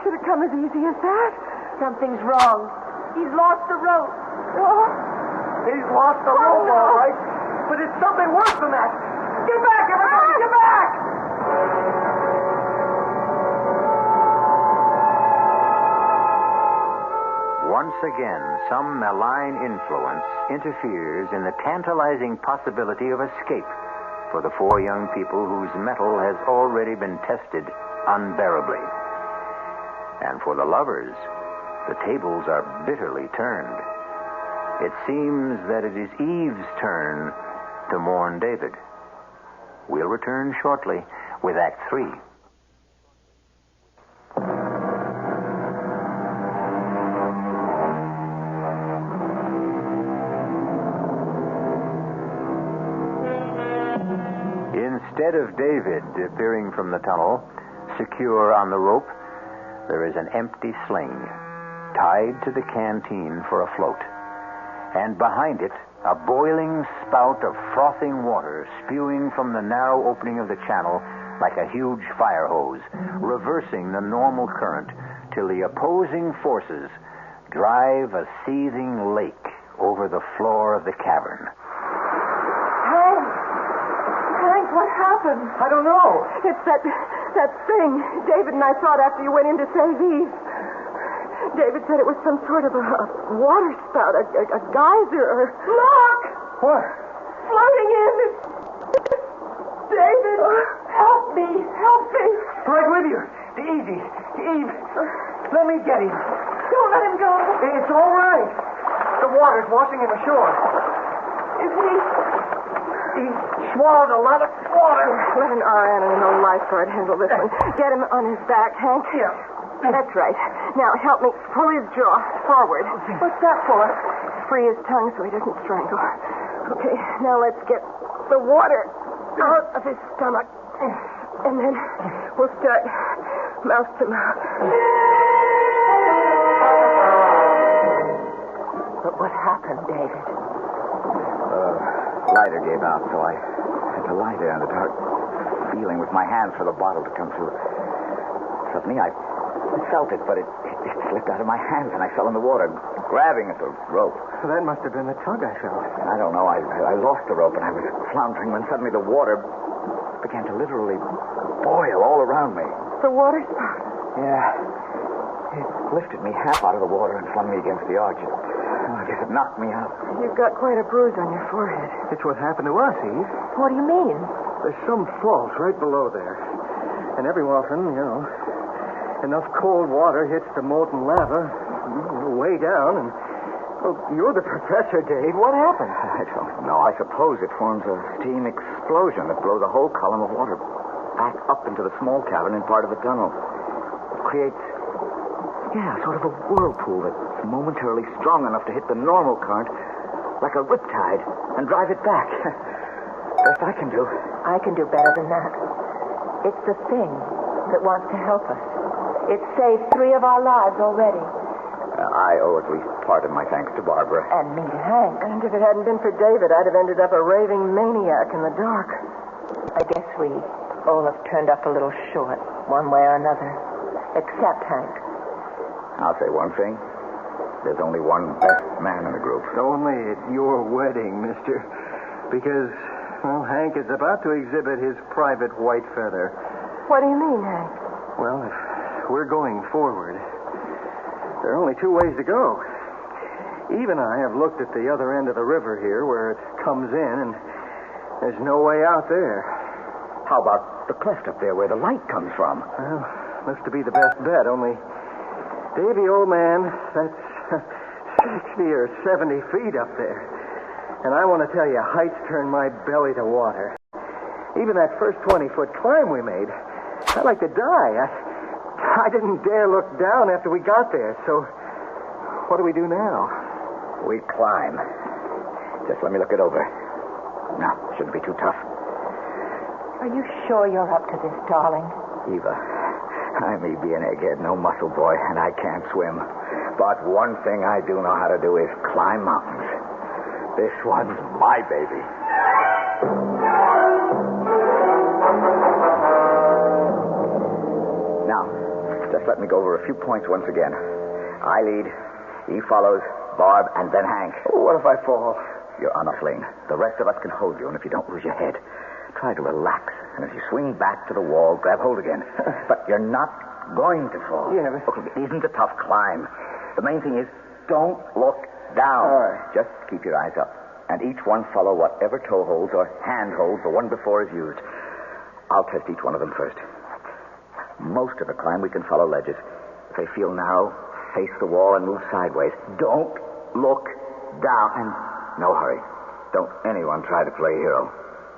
Should it come as easy as that? Something's wrong. He's lost the rope. Oh. He's lost the rope, no. all right. But it's something worse than that. Get back, everybody! Get back! Once again, some malign influence interferes in the tantalizing possibility of escape for the four young people whose mettle has already been tested unbearably. And for the lovers, the tables are bitterly turned. It seems that it is Eve's turn to mourn David. We'll return shortly with Act 3. Instead of David appearing from the tunnel, secure on the rope, there is an empty sling tied to the canteen for a float. And behind it, a boiling spout of frothing water spewing from the narrow opening of the channel like a huge fire hose, reversing the normal current till the opposing forces drive a seething lake over the floor of the cavern. Hank, what happened? I don't know. It's that thing David and I saw it after you went in to save Eve. David said it was some sort of a water spout, a geyser, or... Look! What? Floating in. David, help me. Right with you. Easy. Eve, let me get him. Don't let him go. It's all right. The water's washing him ashore. Is he... He swallowed a lot of water. Let an RN and a lifeguard handle this one. Get him on his back, Hank. Yeah. That's right. Now, help me pull his jaw forward. Okay. What's that for? Free his tongue so he doesn't strangle. Okay, now let's get the water out of his stomach. And then we'll start mouth to mouth. But what happened, David? Lighter gave out, so I had to lie there in the dark, feeling with my hands for the bottle to come through. Suddenly, I felt it, but it slipped out of my hands, and I fell in the water, grabbing at the rope. That must have been the tug I felt. I don't know. I lost the rope, and I was floundering when suddenly the water began to literally boil all around me. The water spout? Yeah. It lifted me half out of the water and flung me against the arch. I guess it knocked me out. You've got quite a bruise on your forehead. It's what happened to us, Eve. What do you mean? There's some fault right below there. And every often, enough cold water hits the molten lava way down, and... Well, you're the professor, Dave. What happened? I don't know. I suppose it forms a steam explosion that blows a whole column of water back up into the small cavern in part of the tunnel. It creates, sort of a whirlpool that's momentarily strong enough to hit the normal current like a riptide and drive it back. Best I can do. I can do better than that. It's the thing that wants to help us. It's saved 3 of our lives already. I owe at least part of my thanks to Barbara. And me to Hank. And if it hadn't been for David, I'd have ended up a raving maniac in the dark. I guess we all have turned up a little short, one way or another. Except Hank. I'll say one thing. There's only one best man in the group. Only at your wedding, mister. Because, Hank is about to exhibit his private white feather. What do you mean, Hank? Well, if we're going forward, there are only 2 ways to go. Eve and I have looked at the other end of the river here where it comes in, and there's no way out there. How about the cleft up there where the light comes from? Well, looks to be the best bet, only... Davy, old man, that's 60 or 70 feet up there. And I want to tell you, heights turn my belly to water. Even that first 20-foot climb we made, I'd like to die. I didn't dare look down after we got there, so what do we do now? We climb. Just let me look it over. No, shouldn't be too tough. Are you sure you're up to this, darling? Eva, I may be an egghead, no muscle boy, and I can't swim. But one thing I do know how to do is climb mountains. This one's my baby. Now, just let me go over a few points once again. I lead, he follows, Barb, and then Hank. What if I fall? You're on a sling. The rest of us can hold you, and if you don't lose your head, try to relax. And as you swing back to the wall, grab hold again. But you're not going to fall. Yeah, but... Look, it isn't a tough climb. The main thing is, don't look down. All right. Just keep your eyes up. And each one follow whatever toe holds or hand holds the one before is used. I'll test each one of them first. Most of the climb we can follow ledges. If they feel narrow, face the wall and move sideways. Don't look down. And no hurry. Don't anyone try to play hero.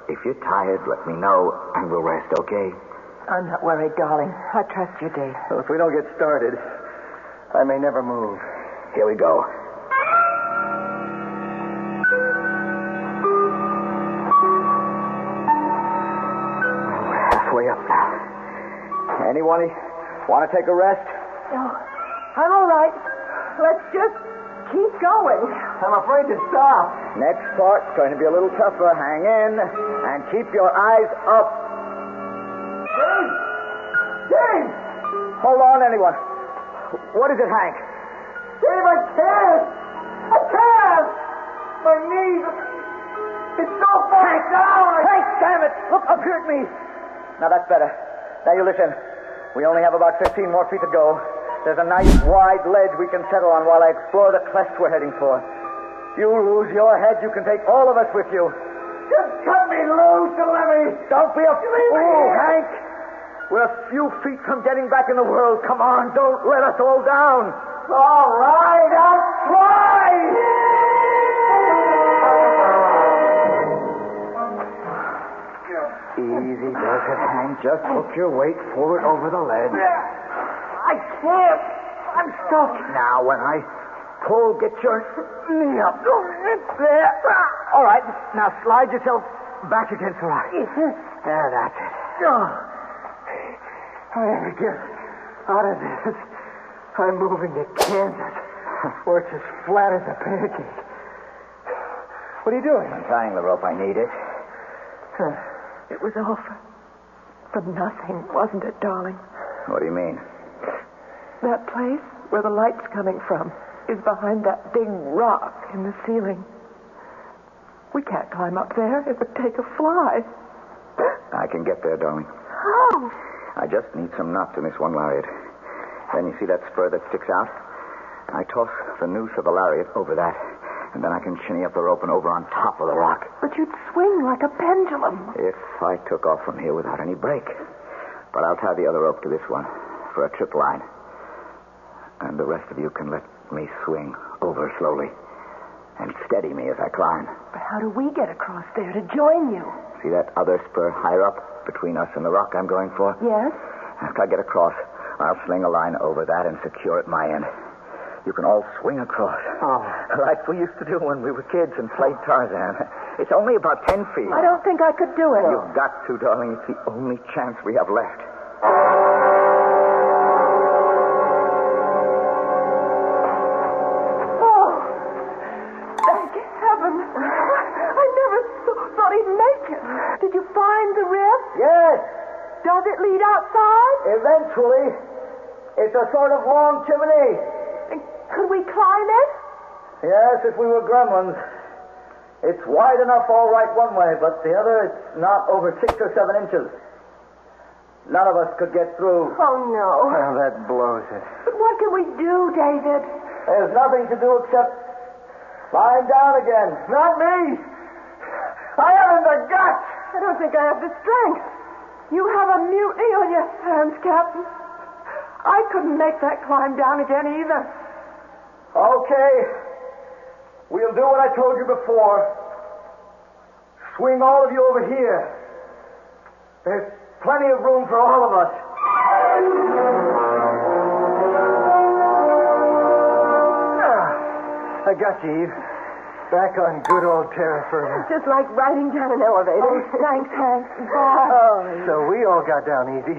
If you're tired, let me know, and we'll rest, okay? I'm not worried, darling. I trust you, Dave. Well, if we don't get started, I may never move. Here we go. We're halfway up now. Anyone want to take a rest? No, I'm all right. Let's just keep going. I'm afraid to stop. Next part's going to be a little tougher. Hang in and keep your eyes up. Dave! Dave! Hold on, anyone. What is it, Hank? Dave, I can't! I can't! My knees... It's so far down! Hank, damn it! Look up here at me! Now that's better. Now you listen. We only have about 15 more feet to go. There's a nice wide ledge we can settle on while I explore the cleft we're heading for. You lose your head, you can take all of us with you. Just cut me loose and let me... Don't be a fool, Hank. We're a few feet from getting back in the world. Come on, don't let us all down. All right, I'll try! Easy does it, Hank. Just hook your weight forward over the ledge. I can't. I'm stuck. Now, when I pull, get your knee up. There. All right. Now, slide yourself back against the rock. There, that's it. I have to get out of this. I'm moving to Kansas, where it's as flat as a pancake. What are you doing? I'm tying the rope. I need it. It was all for nothing, wasn't it, darling? What do you mean? That place where the light's coming from is behind that big rock in the ceiling. We can't climb up there. It would take a fly. I can get there, darling. How? I just need some knots in this one lariat. Then you see that spur that sticks out? I toss the noose of the lariat over that, and then I can shinny up the rope and over on top of the rock. But you'd swing like a pendulum. If I took off from here without any break. But I'll tie the other rope to this one for a trip line. And the rest of you can let me swing over slowly and steady me as I climb. But how do we get across there to join you? See that other spur higher up between us and the rock I'm going for? Yes. After I get across, I'll sling a line over that and secure at my end. You can all swing across. Oh. Like we used to do when we were kids and played Tarzan. It's only about 10 feet. I don't think I could do it. You've got to, darling. It's the only chance we have left. Did you find the rift? Yes. Does it lead outside? Eventually. It's a sort of long chimney. Could we climb it? Yes, if we were gremlins. It's wide enough all right one way, but the other, it's not over 6 or 7 inches. None of us could get through. Oh, no. Well, that blows it. But what can we do, David? There's nothing to do except climb down again. Not me. I haven't the guts. I don't think I have the strength. You have a mutiny on your hands, Captain. I couldn't make that climb down again either. Okay. We'll do what I told you before. Swing all of you over here. There's plenty of room for all of us. I got you, Eve. Back on good old terra firma. Just like riding down an elevator. Oh, thanks, Hank. So we all got down easy.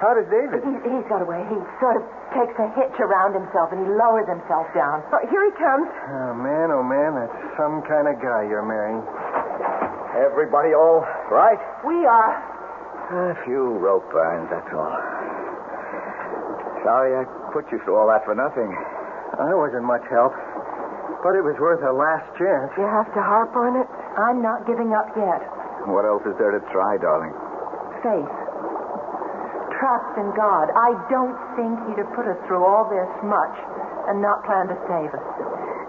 How does David? He's got away. He sort of takes a hitch around himself and he lowers himself down. Oh, here he comes. Oh, man, that's some kind of guy you're marrying. Everybody all right? We are. A few rope burns, that's all. Sorry I put you through all that for nothing. I wasn't much help, but it was worth a last chance. You have to harp on it. I'm not giving up yet. What else is there to try, darling? Faith. Trust in God. I don't think he'd have put us through all this much and not planned to save us.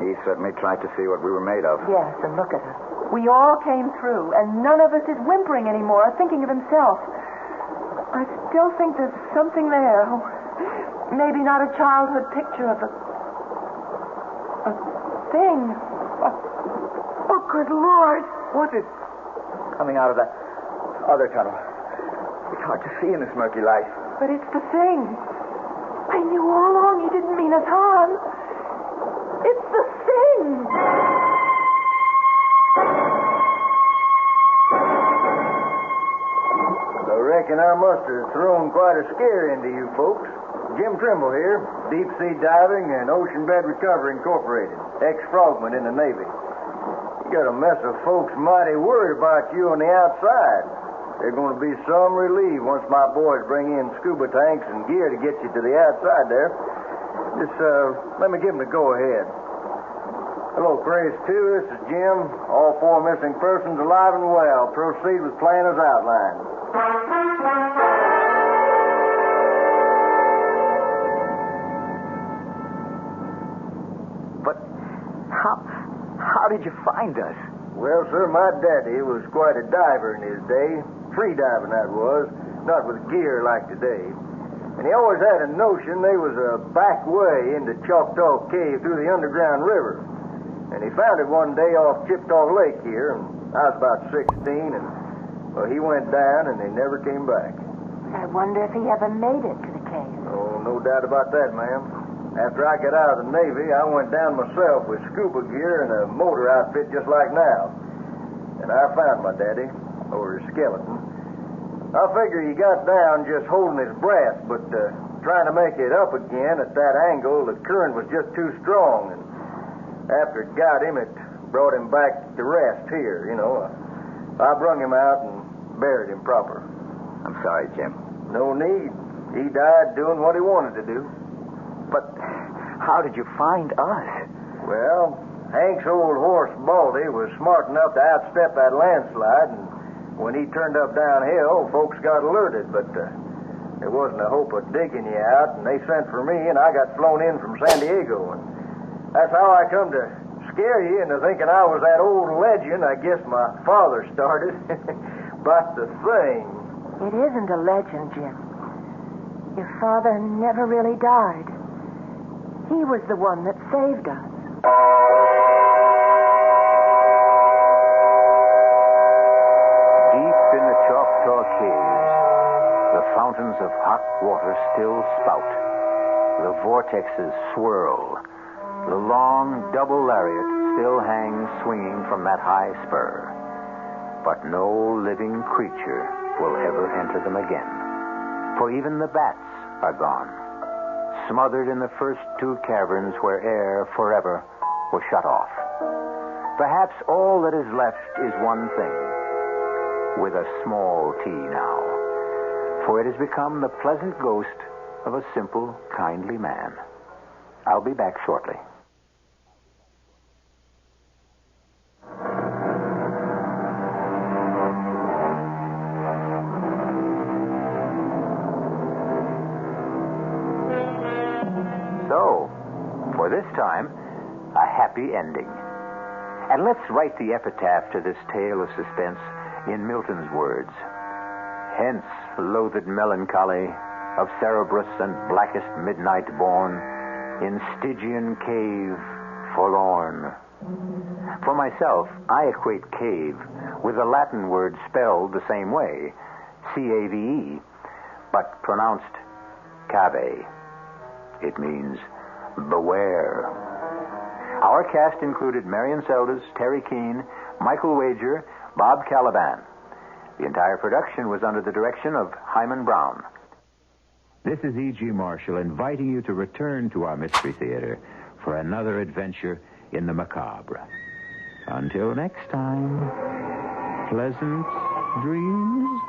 He certainly tried to see what we were made of. Yes, and look at us. We all came through, and none of us is whimpering anymore, thinking of himself. I still think there's something there. Oh, maybe not a childhood picture of a thing. Oh, good Lord. What's it? Coming out of that other tunnel. It's hard to see in this murky light. But it's the thing. I knew all along he didn't mean us harm. It's the thing. I reckon I must have thrown quite a scare into you folks. Jim Trimble here, deep sea diving and ocean bed recovery incorporated, ex-frogman in the Navy. You got a mess of folks mighty worried about you on the outside. There's going to be some relief once my boys bring in scuba tanks and gear to get you to the outside there. Just, let me give them the go-ahead. Hello, Chris, 2. This is Jim. All 4 missing persons alive and well. Proceed with plan as outlined. But how did you find us? Well, sir, my daddy was quite a diver in his day. Free diving, that was. Not with gear like today. And he always had a notion there was a back way into Choctaw Cave through the underground river. And he found it one day off Chippewa Lake here, and I was about 16, and well, he went down and he never came back. I wonder if he ever made it to the cave. Oh, no doubt about that, ma'am. After I got out of the Navy, I went down myself with scuba gear and a motor outfit just like now. And I found my daddy, or his skeleton. I figure he got down just holding his breath, but trying to make it up again at that angle, the current was just too strong. And after it got him, it brought him back to rest here, you know. I brung him out and buried him proper. I'm sorry, Jim. No need. He died doing what he wanted to do. But how did you find us? Well, Hank's old horse, Baldy, was smart enough to outstep that landslide, and when he turned up downhill, folks got alerted, but there wasn't a hope of digging you out, and they sent for me, and I got flown in from San Diego, and that's how I come to scare you into thinking I was that old legend I guess my father started. But the thing... It isn't a legend, Jim. Your father never really died. He was the one that saved us. Deep in the Choctaw Caves, the fountains of hot water still spout. The vortexes swirl. The long double lariat still hangs swinging from that high spur. But no living creature will ever enter them again. For even the bats are gone, smothered in the first 2 caverns where air forever was shut off. Perhaps all that is left is one thing, with a small t now, for it has become the pleasant ghost of a simple, kindly man. I'll be back shortly. So, for this time, a happy ending. And let's write the epitaph to this tale of suspense in Milton's words. Hence, loathed melancholy of Cerberus and blackest midnight born, in Stygian cave forlorn. For myself, I equate cave with the Latin word spelled the same way, C-A-V-E, but pronounced cave. It means beware. Our cast included Marion Seldes, Terry Keane, Michael Wager, Bob Caliban. The entire production was under the direction of Hyman Brown. This is E.G. Marshall inviting you to return to our Mystery Theater for another adventure in the macabre. Until next time, pleasant dreams.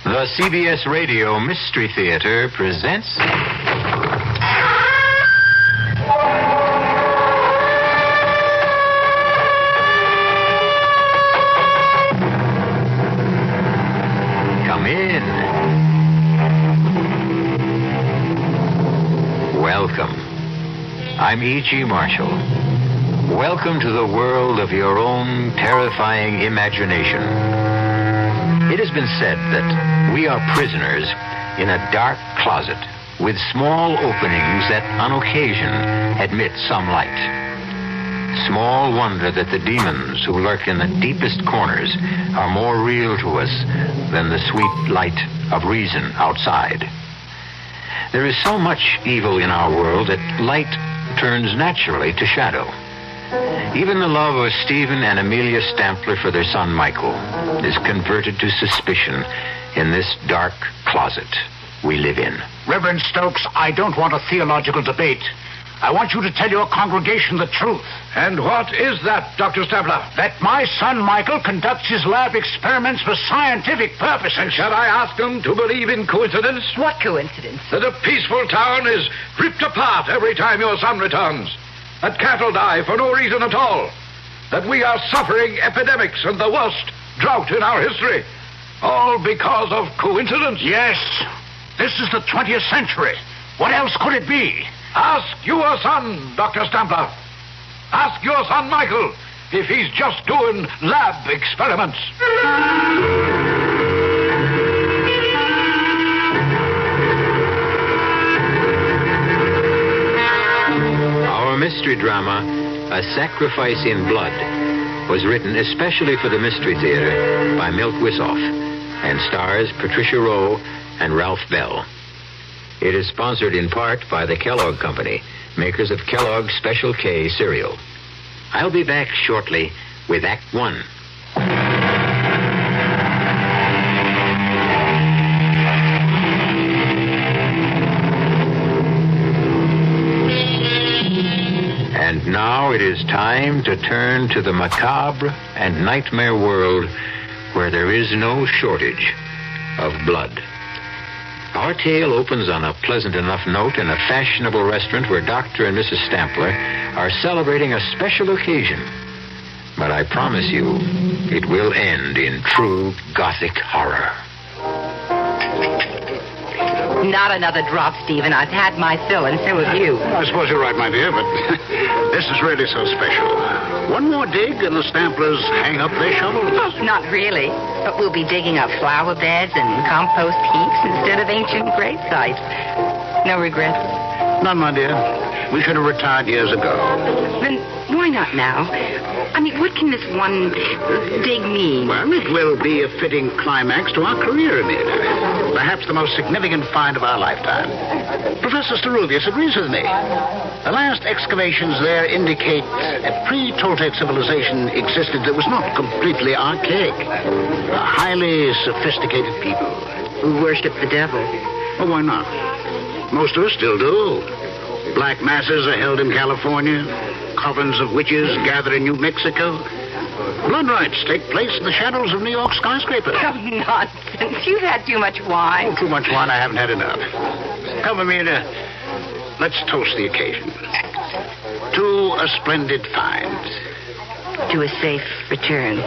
The CBS Radio Mystery Theater presents... Come in. Welcome. I'm E.G. Marshall. Welcome to the world of your own terrifying imagination. It has been said that we are prisoners in a dark closet with small openings that on occasion admit some light. Small wonder that the demons who lurk in the deepest corners are more real to us than the sweet light of reason outside. There is so much evil in our world that light turns naturally to shadow. Even the love of Stephen and Amelia Stampler for their son Michael is converted to suspicion in this dark closet we live in. Reverend Stokes, I don't want a theological debate. I want you to tell your congregation the truth. And what is that, Dr. Stampler? That my son Michael conducts his lab experiments for scientific purposes. And shall I ask them to believe in coincidence? What coincidence? That a peaceful town is ripped apart every time your son returns. That cattle die for no reason at all. That we are suffering epidemics and the worst drought in our history. All because of coincidence? Yes. This is the 20th century. What else could it be? Ask your son, Dr. Stampler. Ask your son, Michael, if he's just doing lab experiments. Our mystery drama, A Sacrifice in Blood, was written especially for the Mystery Theater by Milt Wisoff and stars Patricia Rowe and Ralph Bell. It is sponsored in part by the Kellogg Company, makers of Kellogg's Special K cereal. I'll be back shortly with Act 1. And now it is time to turn to the macabre and nightmare world where there is no shortage of blood. Our tale opens on a pleasant enough note in a fashionable restaurant where Dr. and Mrs. Stampler are celebrating a special occasion. But I promise you, it will end in true Gothic horror. Not another drop, Stephen. I've had my fill, and so have you. I suppose you're right, my dear, but this is really so special. One more dig and the Stamplers hang up their shovels. Oh, not really. But we'll be digging up flower beds and compost heaps instead of ancient grave sites. No regrets? None, my dear. We should have retired years ago. Then why not now? I mean, what can this one dig mean? Well, it will be a fitting climax to our career in it. Perhaps the most significant find of our lifetime. Professor Starulius agrees with me. The last excavations there indicate a pre-Toltec civilization existed that was not completely archaic. A highly sophisticated people. Who worship the devil. Well, why not? Most of us still do. Black masses are held in California. Covens of witches gather in New Mexico. Blood rites take place in the shadows of New York skyscrapers. Oh, nonsense. You've had too much wine. Oh, too much wine. I haven't had enough. Come with me to let's toast the occasion. To a splendid find. To a safe return.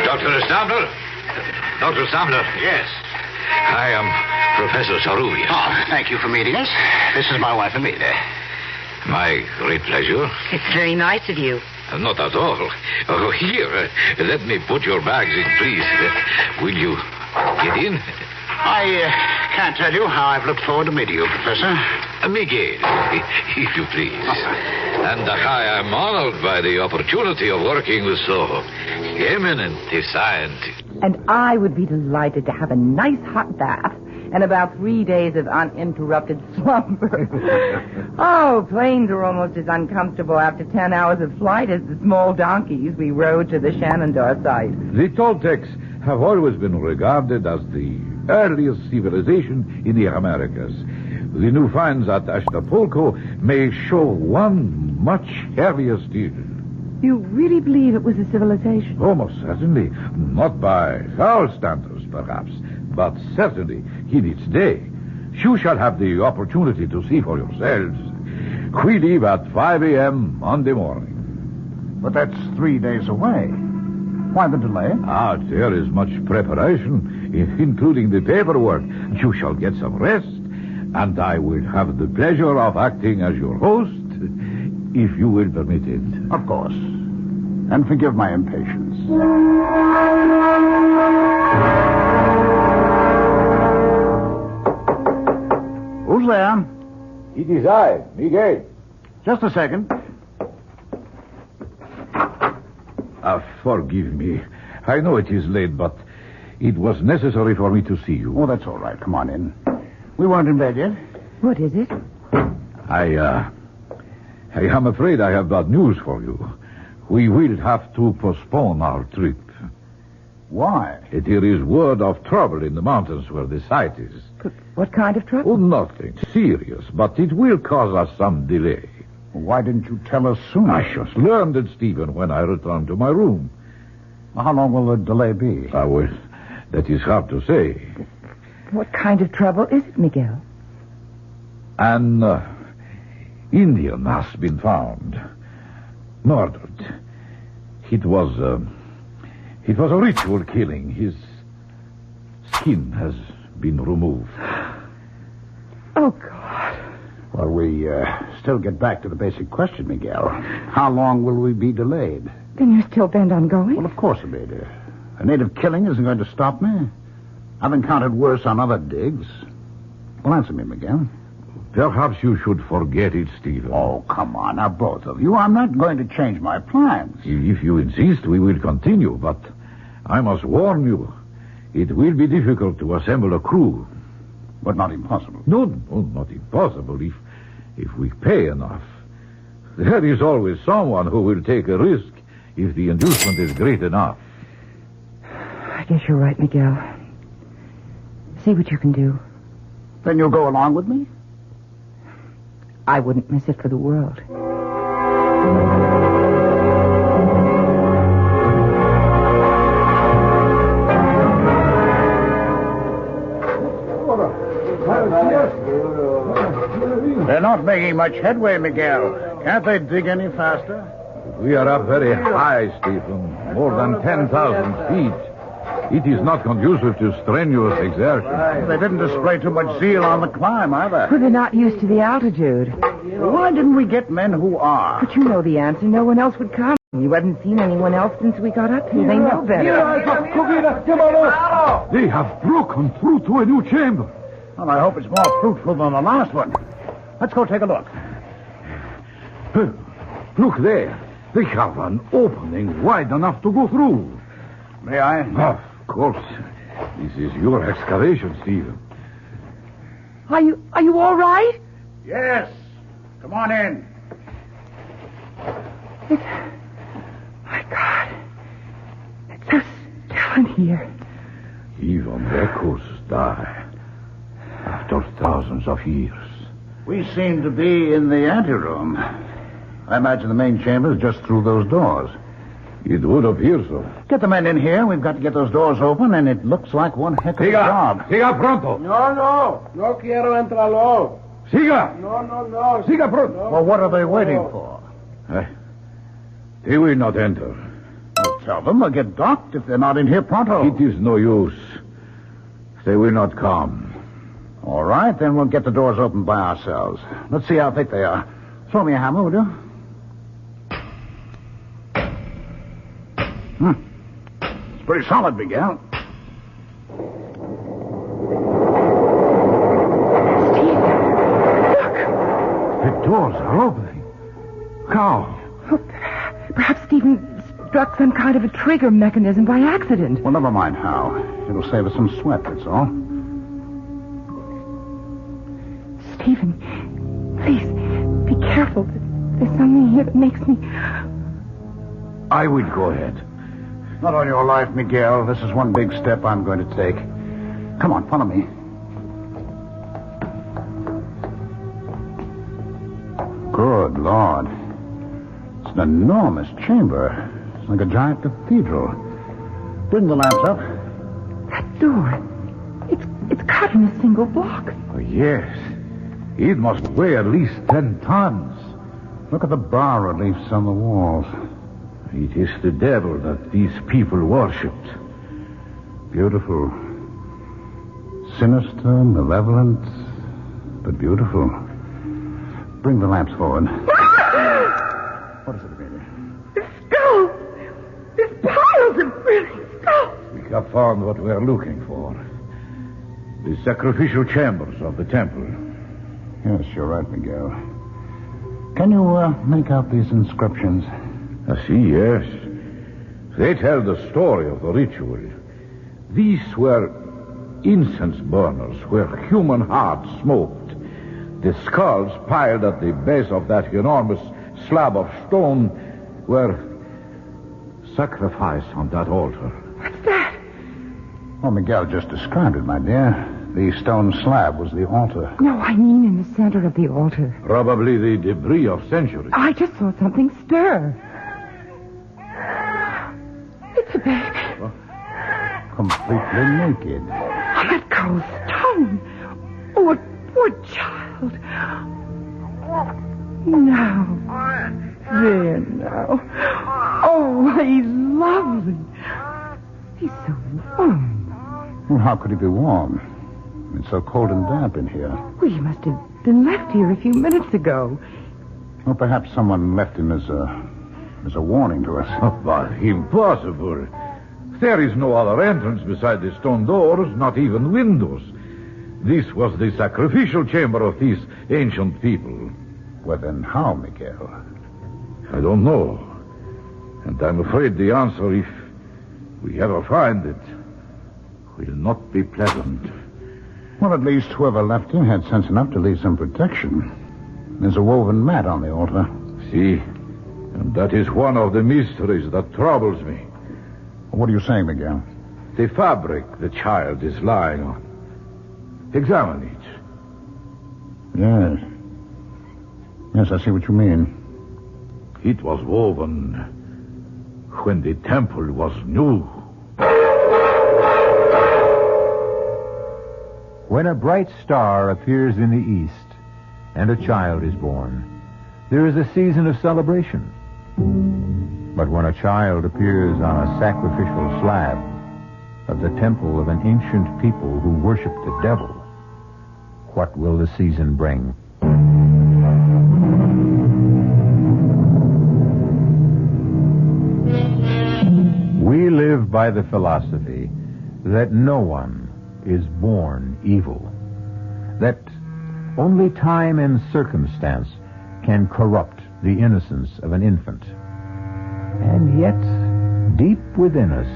Dr. Stabler? Dr. Stabler? Yes. I am Professor Sarubius. Oh, thank you for meeting us. This is my wife, Amelia. My great pleasure. It's very nice of you. Not at all. Oh, here, let me put your bags in, please. Will you get in? I can't tell you how I've looked forward to meeting you, Professor. Miguel, if you please. And I am honored by the opportunity of working with so eminent a scientist. And I would be delighted to have a nice hot bath and about 3 days of uninterrupted slumber. Oh, planes are almost as uncomfortable after 10 hours of flight as the small donkeys we rode to the Shenandoah site. The Toltecs have always been regarded as the earliest civilization in the Americas. The new finds at Acapulco may show one much heavier steel. You really believe it was a civilization? Oh, most certainly. Not by our standards, perhaps, but certainly in its day. You shall have the opportunity to see for yourselves. We leave at 5 a.m. Monday morning. But that's 3 days away. Why the delay? There is much preparation, including the paperwork. You shall get some rest, and I will have the pleasure of acting as your host, if you will permit it. Of course. And forgive my impatience. Who's there? It is I, Miguel. Just a second. Forgive me. I know it is late, but it was necessary for me to see you. Oh, that's all right. Come on in. We weren't in bed yet. What is it? I am afraid I have bad news for you. We will have to postpone our trip. Why? There is word of trouble in the mountains where the site is. But what kind of trouble? Oh, nothing serious, but it will cause us some delay. Why didn't you tell us sooner? I just learned it, Stephen, when I returned to my room. How long will the delay be? Well, that is hard to say. What kind of trouble is it, Miguel? An Indian has been found. Murdered. It was a ritual killing. His skin has been removed. Oh, God. Well, we still get back to the basic question, Miguel. How long will we be delayed? Then you're still bent on going? Well, of course, Amelia. A native killing isn't going to stop me. I've encountered worse on other digs. Well, answer me, Miguel. Perhaps you should forget it, Stephen. Oh, come on, now, both of you. I'm not going to change my plans. If you insist, we will continue, but I must warn you, it will be difficult to assemble a crew. But not impossible. No, not impossible if we pay enough. There is always someone who will take a risk if the inducement is great enough. I guess you're right, Miguel. See what you can do. Then you'll go along with me? I wouldn't miss it for the world. They're not making much headway, Miguel. Can't they dig any faster? We are up very high, Stephen. More than 10,000 feet. It is not conducive to strenuous exertion. They didn't display too much zeal on the climb, either. Well, they're not used to the altitude. Why didn't we get men who are? But you know the answer. No one else would come. You haven't seen anyone else since we got up here. They know better. They have broken through to a new chamber. Well, I hope it's more fruitful than the last one. Let's go take a look. Look there. They have an opening wide enough to go through. May I? Of course. This is your excavation, Stephen. Are you all right? Yes. Come on in. My God. It's so still in here. Even echoes die after thousands of years. We seem to be in the anteroom. I imagine the main chamber is just through those doors. It would appear so. Get the men in here. We've got to get those doors open, and it looks like one heck of a job. Siga pronto. No quiero entrarlo. Siga. No. Siga pronto. Well, what are they waiting for? They will not enter. Well, tell them they'll get docked if they're not in here pronto. It is no use. They will not come. All right, then we'll get the doors open by ourselves. Let's see how thick they are. Throw me a hammer, will you? It's pretty solid, Miguel. Steve, look. The doors are opening. How? Oh, perhaps Stephen struck some kind of a trigger mechanism by accident. Well, never mind how. It'll save us some sweat, that's all. Stephen, please, be careful. There's something here that makes me... I will go ahead. Not on your life, Miguel. This is one big step I'm going to take. Come on, follow me. Good Lord. It's an enormous chamber. It's like a giant cathedral. Bring the lamps up. That door. It's cut in a single block. Oh, yes. It must weigh at least 10 tons. Look at the bas-reliefs on the walls. It is the devil that these people worshipped. Beautiful. Sinister, malevolent, but beautiful. Bring the lamps forward. What is it, Amelia? The skulls! There's piles of brilliant skulls! We have found what we are looking for. The sacrificial chambers of the temple. Yes, you're right, Miguel. Can you make out these inscriptions? I see, yes. They tell the story of the ritual. These were incense burners where human hearts smoked. The skulls piled at the base of that enormous slab of stone were sacrificed on that altar. What's that? Well, Miguel just described it, my dear. The stone slab was the altar. No, I mean in the center of the altar. Probably the debris of centuries. I just saw something stir. It's a baby. Well, completely naked. On that cold stone. Oh, a poor child. Now. There now. Oh, he's lovely. He's so warm. Well, how could he be warm? It's so cold and damp in here. Well, he must have been left here a few minutes ago. Well, perhaps someone left him as a warning to us. Oh, but impossible. There is no other entrance beside the stone doors, not even windows. This was the sacrificial chamber of these ancient people. Well, then how, Miguel? I don't know. And I'm afraid the answer, if we ever find it, will not be pleasant. Well, at least whoever left him had sense enough to leave some protection. There's a woven mat on the altar. See? And that is one of the mysteries that troubles me. What are you saying, Miguel? The fabric the child is lying on. Examine it. Yes. Yes, I see what you mean. It was woven when the temple was new. When a bright star appears in the east and a child is born, there is a season of celebration. But when a child appears on a sacrificial slab of the temple of an ancient people who worship the devil, what will the season bring? We live by the philosophy that no one is born evil, that only time and circumstance can corrupt the innocence of an infant. And yet, deep within us,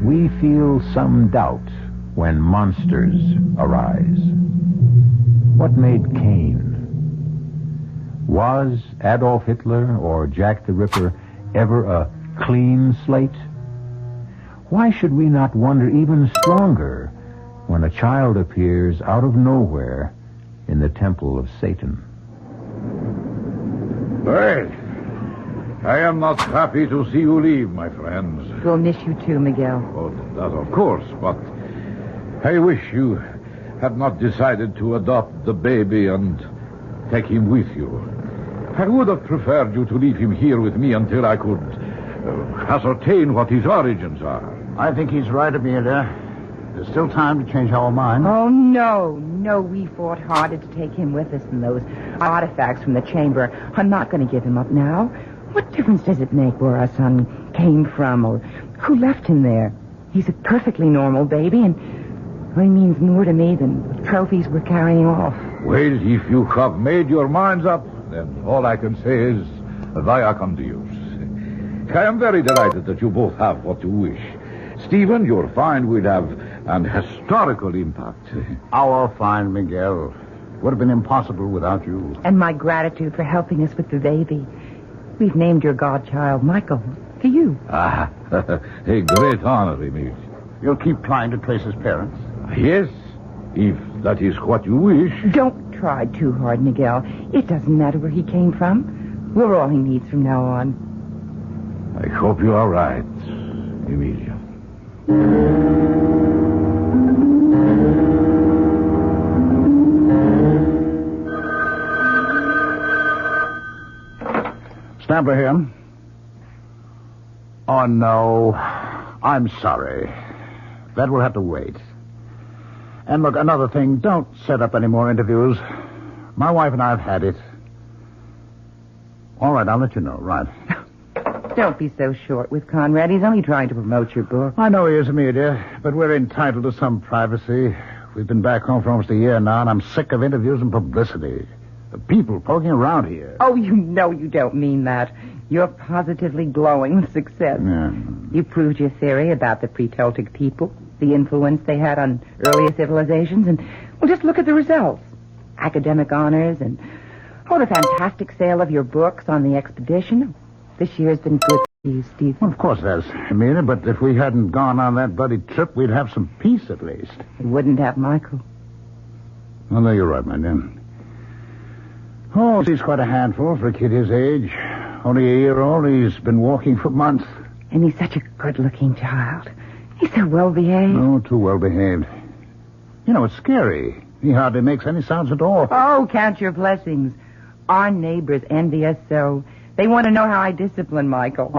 we feel some doubt when monsters arise. What made Cain? Was Adolf Hitler or Jack the Ripper ever a clean slate? Why should we not wonder even stronger when a child appears out of nowhere in the temple of Satan? Well, I am not happy to see you leave, my friends. We'll miss you too, Miguel. Oh, that of course, but I wish you had not decided to adopt the baby and take him with you. I would have preferred you to leave him here with me until I could ascertain what his origins are. I think he's right, Amelia. There's still time to change our mind. Oh, no. No, we fought harder to take him with us than those artifacts from the chamber. I'm not going to give him up now. What difference does it make where our son came from or who left him there? He's a perfectly normal baby, and he means more to me than the trophies we're carrying off. Well, if you have made your minds up, then all I can say is, via con Dios. I am very delighted that you both have what you wish. Stephen, your find will have an historical impact. Our find, Miguel, would have been impossible without you. And my gratitude for helping us with the baby. We've named your godchild Michael for you. Ah, a great honor, Emil. You'll keep trying to trace his parents? Yes, if that is what you wish. Don't try too hard, Miguel. It doesn't matter where he came from. We're all he needs from now on. I hope you are right, Emilia. Stamper here. Oh, no. I'm sorry. That will have to wait. And look, another thing, don't set up any more interviews. My wife and I have had it. All right, I'll let you know, right. Don't be so short with Conrad. He's only trying to promote your book. I know he is, Amelia, but we're entitled to some privacy. We've been back home for almost a year now, and I'm sick of interviews and publicity. The people poking around here. Oh, you know you don't mean that. You're positively glowing with success. Yeah. You proved your theory about the pre-Celtic people, the influence they had on earlier civilizations, and, well, just look at the results. Academic honors and, the fantastic sale of your books on the expedition. This year has been good for you, Steve. Well, of course it has, Amelia, but if we hadn't gone on that bloody trip, we'd have some peace at least. We wouldn't have Michael. Well, no, you're right, my dear. Oh, he's quite a handful for a kid his age. Only a year old. He's been walking for months. And he's such a good-looking child. He's so well-behaved. Oh, too well-behaved. You know, it's scary. He hardly makes any sounds at all. Oh, count your blessings. Our neighbors envy us so. They want to know how I discipline Michael.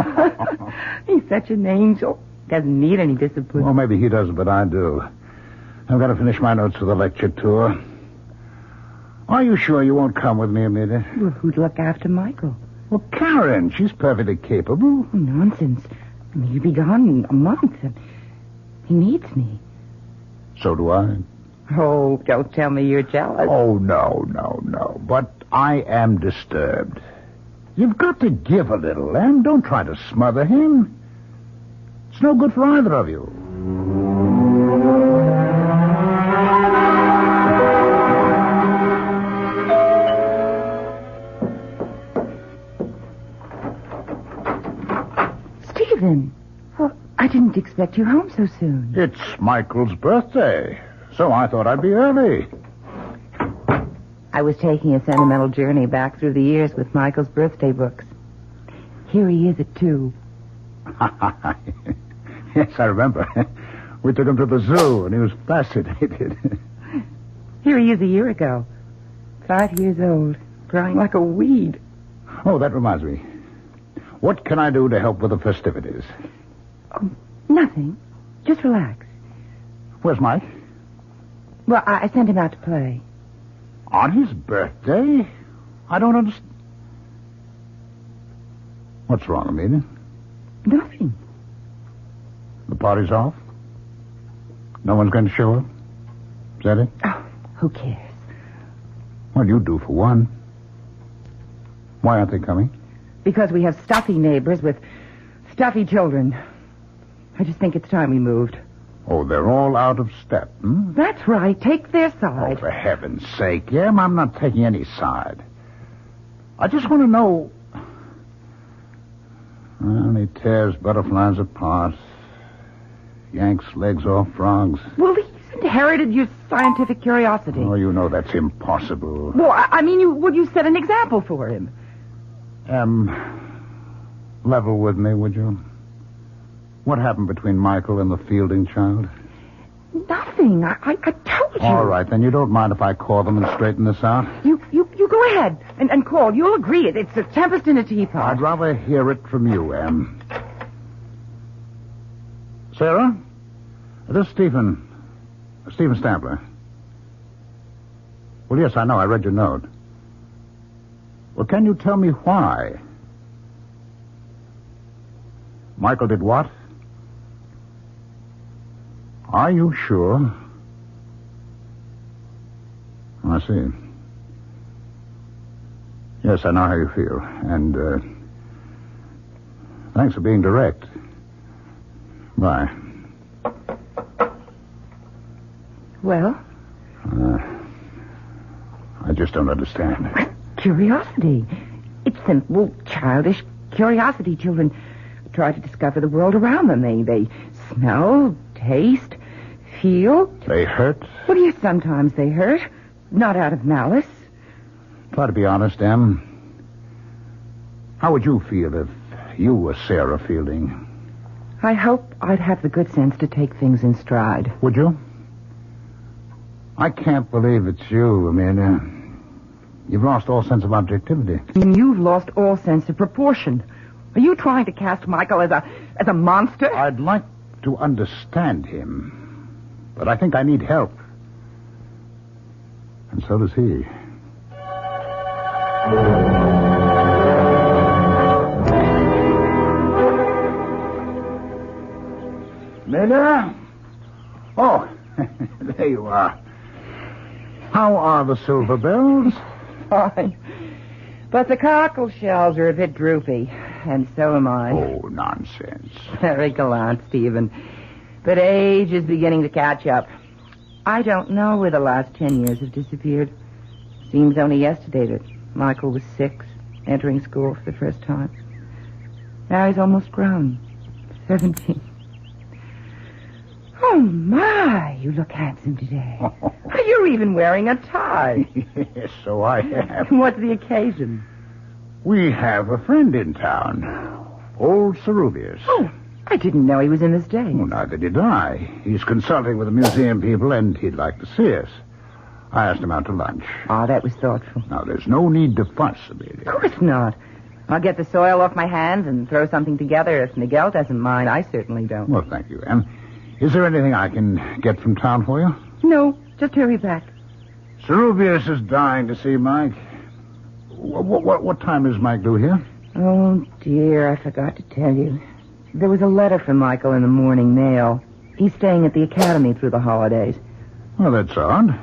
He's such an angel. Doesn't need any discipline. Well, maybe he doesn't, but I do. I've got to finish my notes for the lecture tour. Are you sure you won't come with me, Amelia? Well, who'd look after Michael? Well, Karen. She's perfectly capable. Oh, nonsense. I mean, you'll be gone a month. He needs me. So do I. Oh, don't tell me you're jealous. Oh, no. But I am disturbed. You've got to give a little, and don't try to smother him. It's no good for either of you. Stephen, well, I didn't expect you home so soon. It's Michael's birthday, so I thought I'd be early. I was taking a sentimental journey back through the years with Michael's birthday books. Here he is at 2. Yes, I remember. We took him to the zoo, and he was fascinated. Here he is a year ago. 5 years old, growing like a weed. Oh, that reminds me. What can I do to help with the festivities? Oh, nothing. Just relax. Where's Mike? Well, I sent him out to play. On his birthday? I don't understand. What's wrong, Amelia? Nothing. The party's off? No one's going to show up? Is that it? Oh, who cares? Well, you do for one. Why aren't they coming? Because we have stuffy neighbors with stuffy children. I just think it's time we moved. Oh, they're all out of step, hmm? That's right. Take their side. Oh, for heaven's sake, Em, I'm not taking any side. I just want to know... Well, he tears butterflies apart, yanks legs off frogs. Well, he's inherited your scientific curiosity. Oh, you know that's impossible. Well, I mean, you set an example for him. level with me, would you? What happened between Michael and the Fielding child? Nothing. I told you. All right, then you don't mind if I call them and straighten this out? You go ahead and call. You'll agree. It's a tempest in a teapot. I'd rather hear it from you, Em. Sarah? This is Stephen Stambler. Well, yes, I know. I read your note. Well, can you tell me why? Michael did what? Are you sure? I see. Yes, I know how you feel. And, thanks for being direct. Bye. Well? I just don't understand. Curiosity. It's simple, childish curiosity. Children try to discover the world around them. They smell, taste, feel. They hurt? Well, yes, sometimes they hurt. Not out of malice. Try to be honest, Em. How would you feel if you were Sarah Fielding? I hope I'd have the good sense to take things in stride. Would you? I can't believe it's you. I mean, you've lost all sense of objectivity. You've lost all sense of proportion. Are you trying to cast Michael as a monster? I'd like to understand him, but I think I need help. And so does he. Miller? Oh, there you are. How are the silver bells? Fine. But the cockle shells are a bit droopy, and so am I. Oh, nonsense. Very gallant, Stephen. But age is beginning to catch up. I don't know where the last 10 years have disappeared. Seems only yesterday that Michael was 6, entering school for the first time. Now he's almost grown. 17. Oh, my, you look handsome today. You're even wearing a tie. Yes, so I have. What's the occasion? We have a friend in town, old Ceruvius. Oh, I didn't know he was in this day. Well, neither did I. He's consulting with the museum people, and he'd like to see us. I asked him out to lunch. Ah, that was thoughtful. Now, there's no need to fuss, Amelia. Of course not. I'll get the soil off my hands and throw something together if Miguel doesn't mind. I certainly don't. Well, thank you, Em. Is there anything I can get from town for you? No, just hurry back. Ceruvius is dying to see Mike. What time is Mike due here? Oh, dear, I forgot to tell you. There was a letter from Michael in the morning mail. He's staying at the academy through the holidays. Well, that's odd.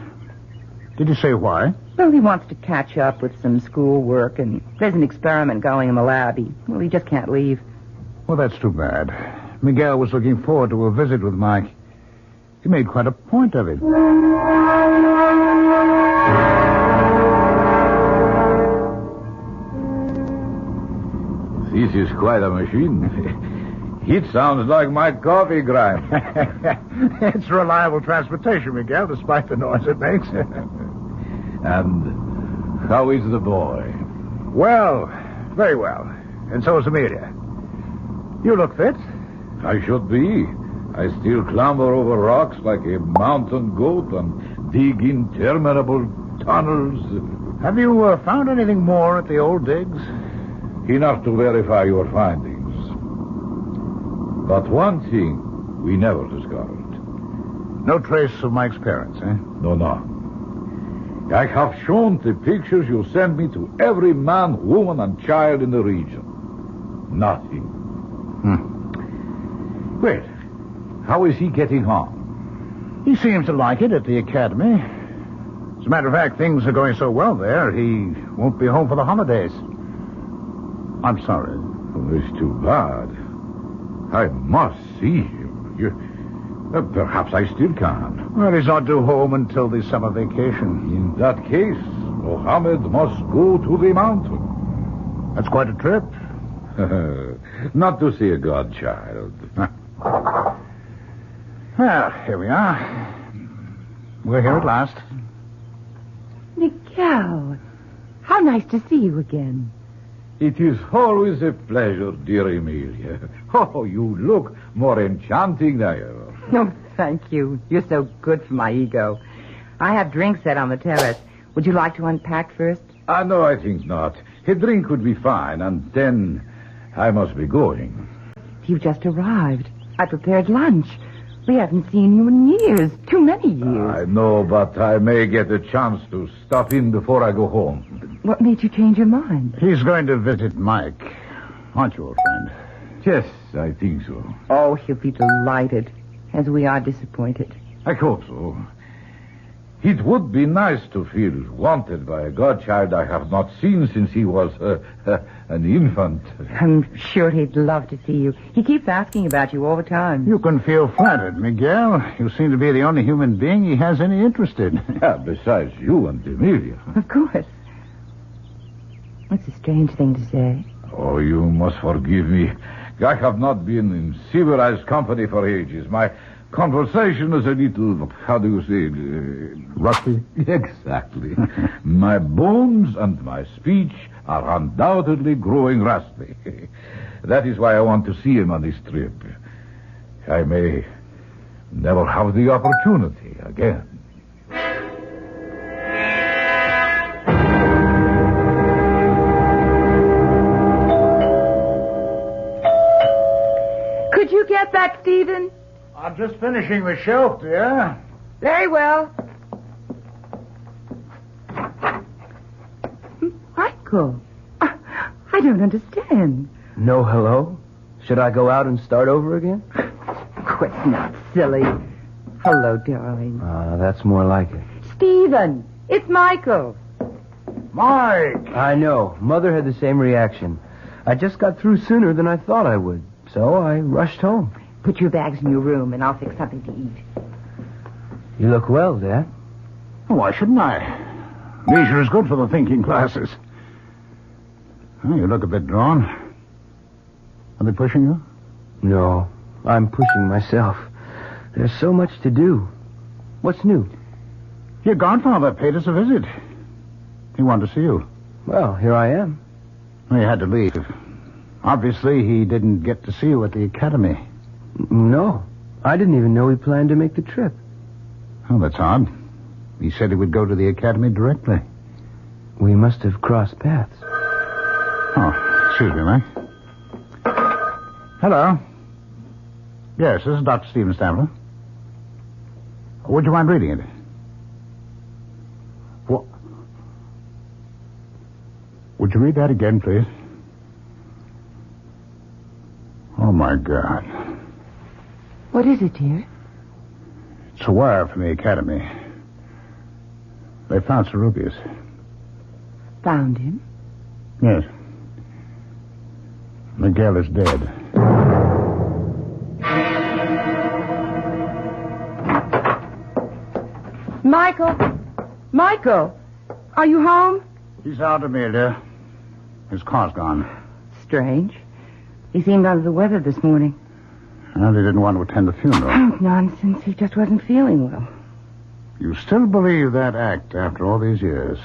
Did you say why? Well, he wants to catch up with some school work, and there's an experiment going in the lab. He just can't leave. Well, that's too bad. Miguel was looking forward to a visit with Mike. He made quite a point of it. This is quite a machine. It sounds like my coffee grind. It's reliable transportation, Miguel, despite the noise it makes. And how is the boy? Well, very well. And so is Amelia. You look fit. I should be. I still clamber over rocks like a mountain goat and dig interminable tunnels. Have you found anything more at the old digs? Enough to verify your findings. But one thing we never discovered. No trace of Mike's parents, eh? No. I have shown the pictures you sent me to every man, woman, and child in the region. Nothing. Wait, how is he getting on? He seems to like it at the academy. As a matter of fact, things are going so well there, he won't be home for the holidays. I'm sorry. Oh, it's too bad. I must see him. Perhaps I still can. Well, he's not due home until the summer vacation. In that case, Mohammed must go to the mountain. That's quite a trip. Not to see a godchild. Well, here we are. We're here at last. Miguel, how nice to see you again. It is always a pleasure, dear Emilia. Oh, you look more enchanting than ever. No, thank you. You're so good for my ego. I have drinks set on the terrace. Would you like to unpack first? No, I think not. A drink would be fine, and then I must be going. You've just arrived. I prepared lunch. We haven't seen you in years. Too many years. I know, but I may get a chance to stop in before I go home. What made you change your mind? He's going to visit Mike. Aren't you, old friend? Yes, I think so. Oh, he'll be delighted, as we are disappointed. I hope so. It would be nice to feel wanted by a godchild I have not seen since he was an infant. I'm sure he'd love to see you. He keeps asking about you all the time. You can feel flattered, Miguel. You seem to be the only human being he has any interest in. Yeah, besides you and Emilia. Of course. That's a strange thing to say. Oh, you must forgive me. I have not been in civilized company for ages. My conversation is a little, how do you say, rusty? Exactly. My bones and my speech are undoubtedly growing rusty. That is why I want to see him on this trip. I may never have the opportunity again. Could you get that, Stephen? I'm just finishing the shelf, dear. Very well. Michael, I don't understand. No hello? Should I go out and start over again? Quit not silly. Hello, darling. That's more like it. Stephen, it's Michael. Mike! I know. Mother had the same reaction. I just got through sooner than I thought I would, so I rushed home. Put your bags in your room, and I'll fix something to eat. You look well, Dad. Why shouldn't I? Leisure is good for the thinking classes. Oh, you look a bit drawn. Are they pushing you? No, I'm pushing myself. There's so much to do. What's new? Your godfather paid us a visit. He wanted to see you. Well, here I am. Well, you had to leave. Obviously, he didn't get to see you at the academy. No, I didn't even know he planned to make the trip. Oh, that's odd. He said he would go to the academy directly. We must have crossed paths. Oh, excuse me, Mike. Hello. Yes, this is Dr. Stephen Stamler. Would you mind reading it? What? Would you read that again, please? Oh, my God. What is it, dear? It's a wire from the academy. They found Cerubius. Found him? Yes. Miguel is dead. Michael? Michael? Are you home? He's out, Amelia. His car's gone. Strange. He seemed under the weather this morning. And he didn't want to attend the funeral. Oh, nonsense. He just wasn't feeling well. You still believe that act after all these years?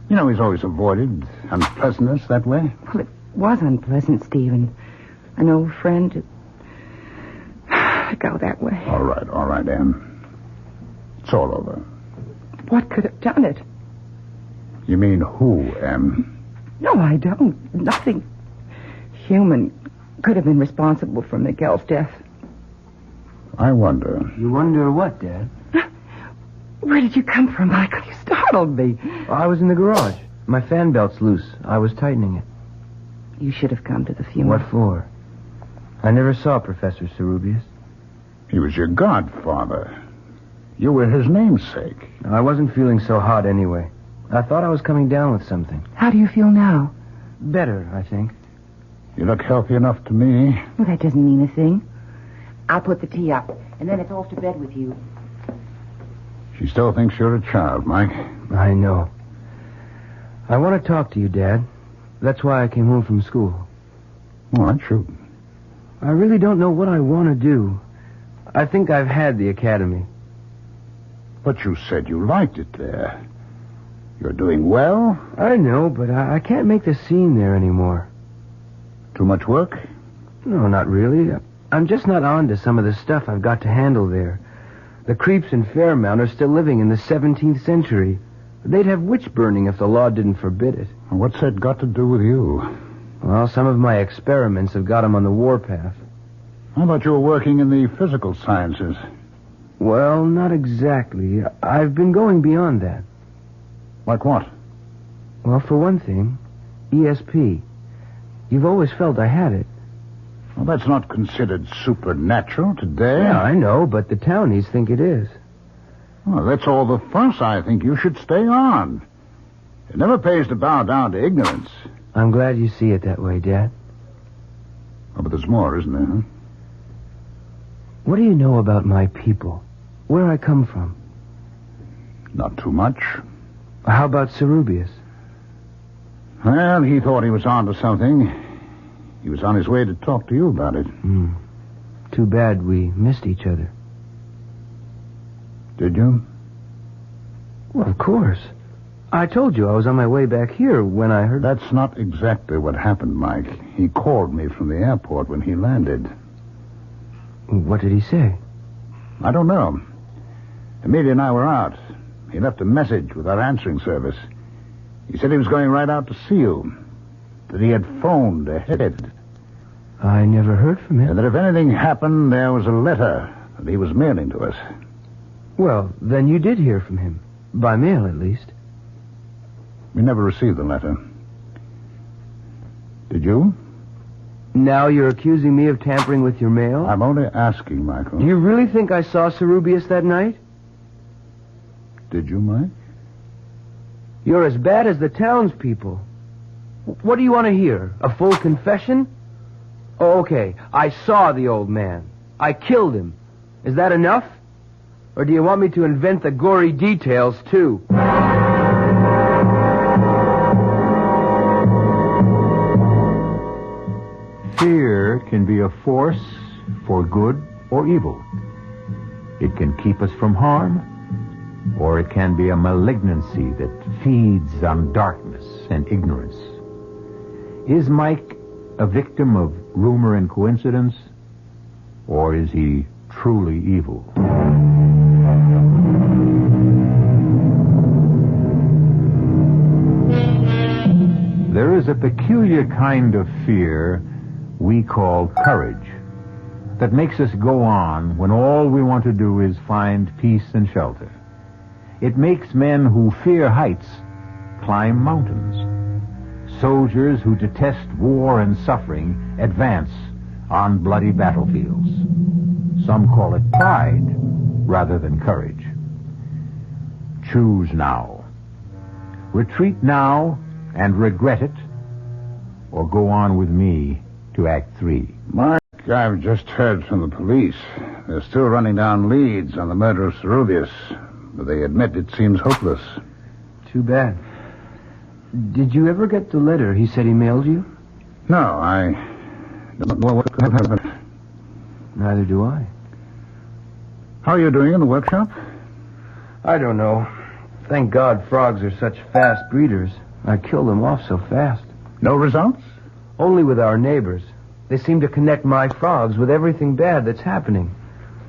You know, he's always avoided unpleasantness that way. Well, it was unpleasant, Stephen. An old friend to go that way. All right, Em. It's all over. What could have done it? You mean who, Em? No, I don't. Nothing human could have been responsible for Miguel's death. I wonder. You wonder what, Dad? Where did you come from, Michael? You startled me. I was in the garage. My fan belt's loose. I was tightening it. You should have come to the funeral. What for? I never saw Professor Cerubius. He was your godfather. You were his namesake. I wasn't feeling so hot anyway. I thought I was coming down with something. How do you feel now? Better, I think. You look healthy enough to me. Well, that doesn't mean a thing. I'll put the tea up, and then it's off to bed with you. She still thinks you're a child, Mike. I know. I want to talk to you, Dad. That's why I came home from school. All right, shoot. I really don't know what I want to do. I think I've had the academy. But you said you liked it there. You're doing well. I know, but I can't make the scene there anymore. Too much work? No, not really. I'm just not on to some of the stuff I've got to handle there. The creeps in Fairmount are still living in the 17th century. They'd have witch burning if the law didn't forbid it. What's that got to do with you? Well, some of my experiments have got them on the warpath. How about you were working in the physical sciences? Well, not exactly. I've been going beyond that. Like what? Well, for one thing, ESP. You've always felt I had it. Well, that's not considered supernatural today. Yeah, I know, but the townies think it is. Well, that's all the fuss. I think you should stay on. It never pays to bow down to ignorance. I'm glad you see it that way, Dad. Oh, but there's more, isn't there, huh? What do you know about my people? Where I come from? Not too much. How about Cerubius? Well, he thought he was on to something. He was on his way to talk to you about it. Too bad we missed each other. Did you? Well, of course. I told you I was on my way back here when I heard... That's not exactly what happened, Mike. He called me from the airport when he landed. What did he say? I don't know. Amelia and I were out. He left a message with our answering service. He said he was going right out to see you. That he had phoned ahead. I never heard from him. And that if anything happened, there was a letter that he was mailing to us. Well, then you did hear from him. By mail, at least. We never received the letter. Did you? Now you're accusing me of tampering with your mail? I'm only asking, Michael. Do you really think I saw Cerubius that night? Did you, Mike? You're as bad as the townspeople. What do you want to hear? A full confession? Oh, okay. I saw the old man. I killed him. Is that enough? Or do you want me to invent the gory details, too? Fear can be a force for good or evil. It can keep us from harm, or it can be a malignancy that feeds on darkness and ignorance. Is Mike a victim of rumor and coincidence, or is he truly evil? There is a peculiar kind of fear we call courage that makes us go on when all we want to do is find peace and shelter. It makes men who fear heights climb mountains. Soldiers who detest war and suffering advance on bloody battlefields. Some call it pride rather than courage. Choose now. Retreat now and regret it, or go on with me to Act 3. Mark, I've just heard from the police. They're still running down leads on the murder of Cerubius, but they admit it seems hopeless. Too bad. Did you ever get the letter he said he mailed you? No, I don't know what could happen. Neither do I. How are you doing in the workshop? I don't know. Thank God frogs are such fast breeders. I killed them off so fast. No results? Only with our neighbors. They seem to connect my frogs with everything bad that's happening.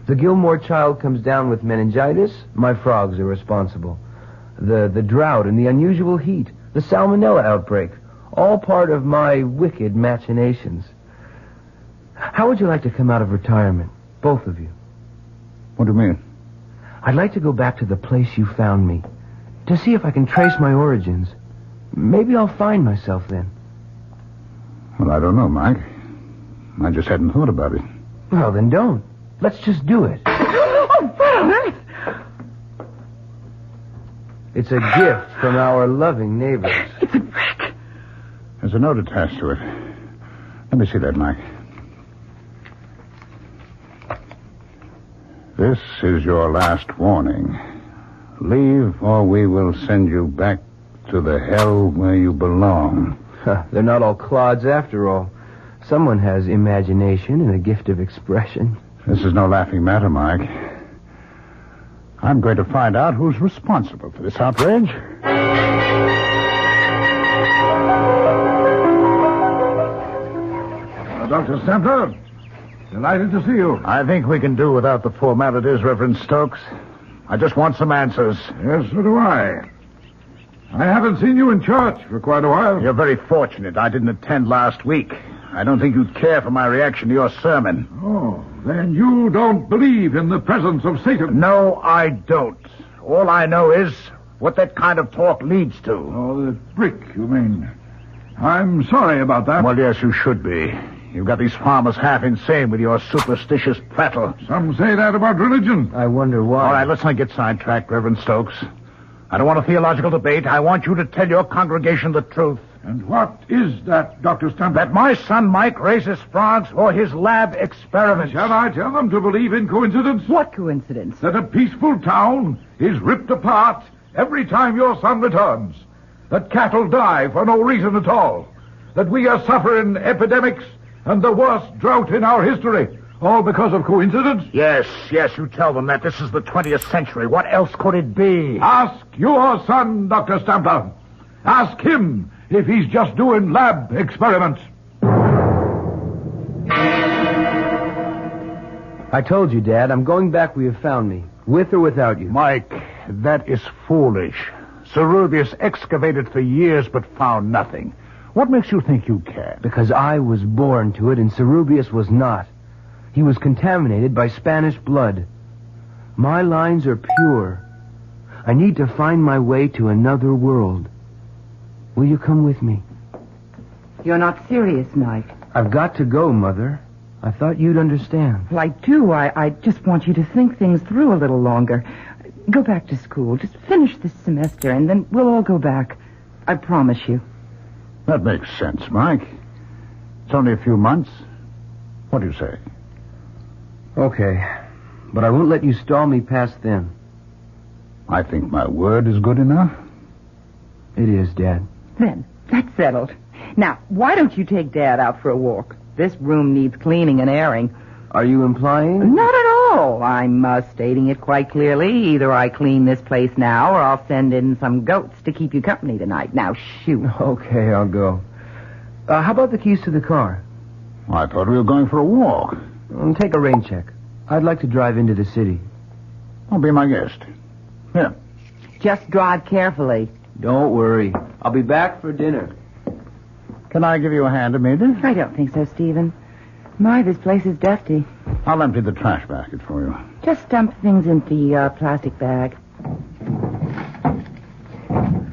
The Gilmore child comes down with meningitis, my frogs are responsible. The drought and the unusual heat, the salmonella outbreak, all part of my wicked machinations. How would you like to come out of retirement, both of you? What do you mean? I'd like to go back to the place you found me, to see if I can trace my origins. Maybe I'll find myself then. Well, I don't know, Mike. I just hadn't thought about it. Well, then don't. Let's just do it. Oh, what on earth? It's a gift from our loving neighbors. It's a brick. There's a note attached to it. Let me see that, Mike. This is your last warning. Leave, or we will send you back to the hell where you belong. They're not all clods after all. Someone has imagination and a gift of expression. This is no laughing matter, Mike. I'm going to find out who's responsible for this outrage. Dr. Stempler, delighted to see you. I think we can do without the formalities, Reverend Stokes. I just want some answers. Yes, so do I. I haven't seen you in church for quite a while. You're very fortunate. I didn't attend last week. I don't think you'd care for my reaction to your sermon. Oh, then you don't believe in the presence of Satan? No, I don't. All I know is what that kind of talk leads to. Oh, the brick, you mean. I'm sorry about that. Well, yes, you should be. You've got these farmers half insane with your superstitious prattle. Some say that about religion. I wonder why. All right, let's not get sidetracked, Reverend Stokes. I don't want a theological debate. I want you to tell your congregation the truth. And what is that, Dr. Stempler? That my son Mike raises frogs for his lab experiments. Shall I tell them to believe in coincidence? What coincidence? That a peaceful town is ripped apart every time your son returns. That cattle die for no reason at all. That we are suffering epidemics and the worst drought in our history. All because of coincidence? Yes, you tell them that. This is the 20th century. What else could it be? Ask your son, Dr. Stempler. Ask him if he's just doing lab experiments. I told you, Dad, I'm going back where you found me, with or without you. Mike, that is foolish. Ceruleus excavated for years but found nothing. What makes you think you can? Because I was born to it and Ceruleus was not. He was contaminated by Spanish blood. My lines are pure. I need to find my way to another world. Will you come with me? You're not serious, Mike. I've got to go, Mother. I thought you'd understand. Well, I do. I just want you to think things through a little longer. Go back to school. Just finish this semester, and then we'll all go back. I promise you. That makes sense, Mike. It's only a few months. What do you say? Okay, but I won't let you stall me past then. I think my word is good enough. It is, Dad. Then, that's settled. Now, why don't you take Dad out for a walk? This room needs cleaning and airing. Are you implying? Not at all. I'm stating it quite clearly. Either I clean this place now, or I'll send in some goats to keep you company tonight. Now, shoot. Okay, I'll go. How about the keys to the car? Well, I thought we were going for a walk. Take a rain check. I'd like to drive into the city. I'll be my guest. Here. Just drive carefully. Don't worry. I'll be back for dinner. Can I give you a hand, Amelia? I don't think so, Stephen. My, this place is dusty. I'll empty the trash basket for you. Just dump things into the plastic bag.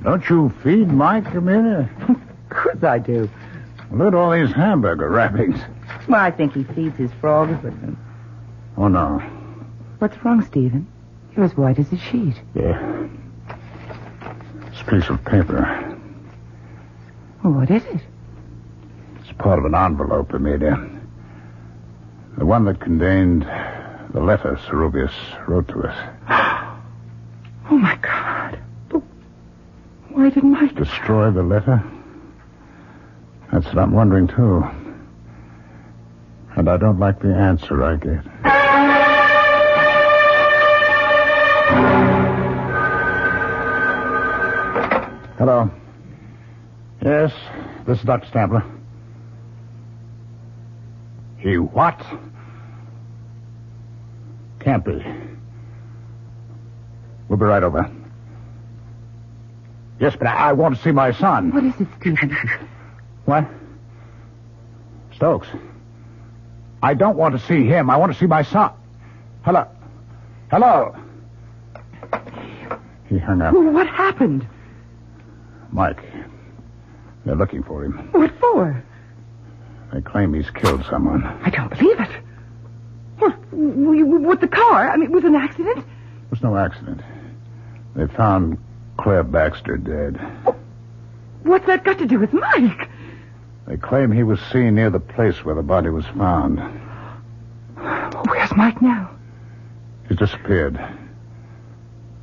Don't you feed Mike, Amelia? Of course I do. Look at all these hamburger wrappings. Well, I think he feeds his frogs with them. Oh, no. What's wrong, Stephen? You're as white as a sheet. Yeah. This piece of paper. Well, what is it? It's part of an envelope, Amelia. The one that contained the letter Ceruleus wrote to us. Oh, my God. But why didn't Mike... Destroy the letter? That's what I'm wondering, too. And I don't like the answer I get. Hello. Yes, this is Dr. Stempler. He what? Can't be. We'll be right over. Yes, but I want to see my son. What is it, Stephen? What? Stokes. I don't want to see him. I want to see my son. Hello. Hello. He hung up. What happened? Mike. They're looking for him. What for? They claim he's killed someone. I don't believe it. What, with the car? I mean, with an accident? It was no accident. They found Claire Baxter dead. What's that got to do with Mike? They claim he was seen near the place where the body was found. Where's Mike now? He's disappeared.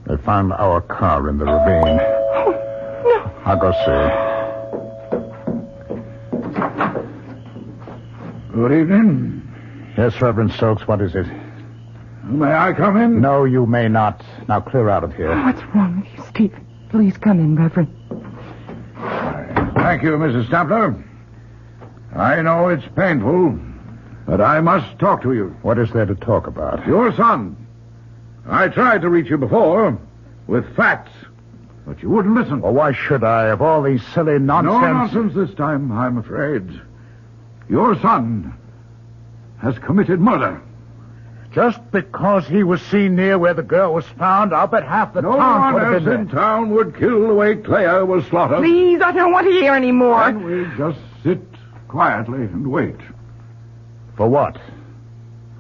They found our car in the ravine. Oh, no. I'll go see. Good evening. Yes, Reverend Stokes, what is it? May I come in? No, you may not. Now clear out of here. What's wrong with you, Stephen? Please come in, Reverend. Thank you, Mrs. Stampler. I know it's painful, but I must talk to you. What is there to talk about? Your son. I tried to reach you before with facts, but you wouldn't listen. Well, why should I, of all these silly nonsense? No nonsense this time, I'm afraid. Your son has committed murder. Just because he was seen near where the girl was found, I'll bet half the No town one could have else been in there. town would kill the way Claire was slaughtered. Please, I don't want to hear any more. And we just sit quietly and wait. For what?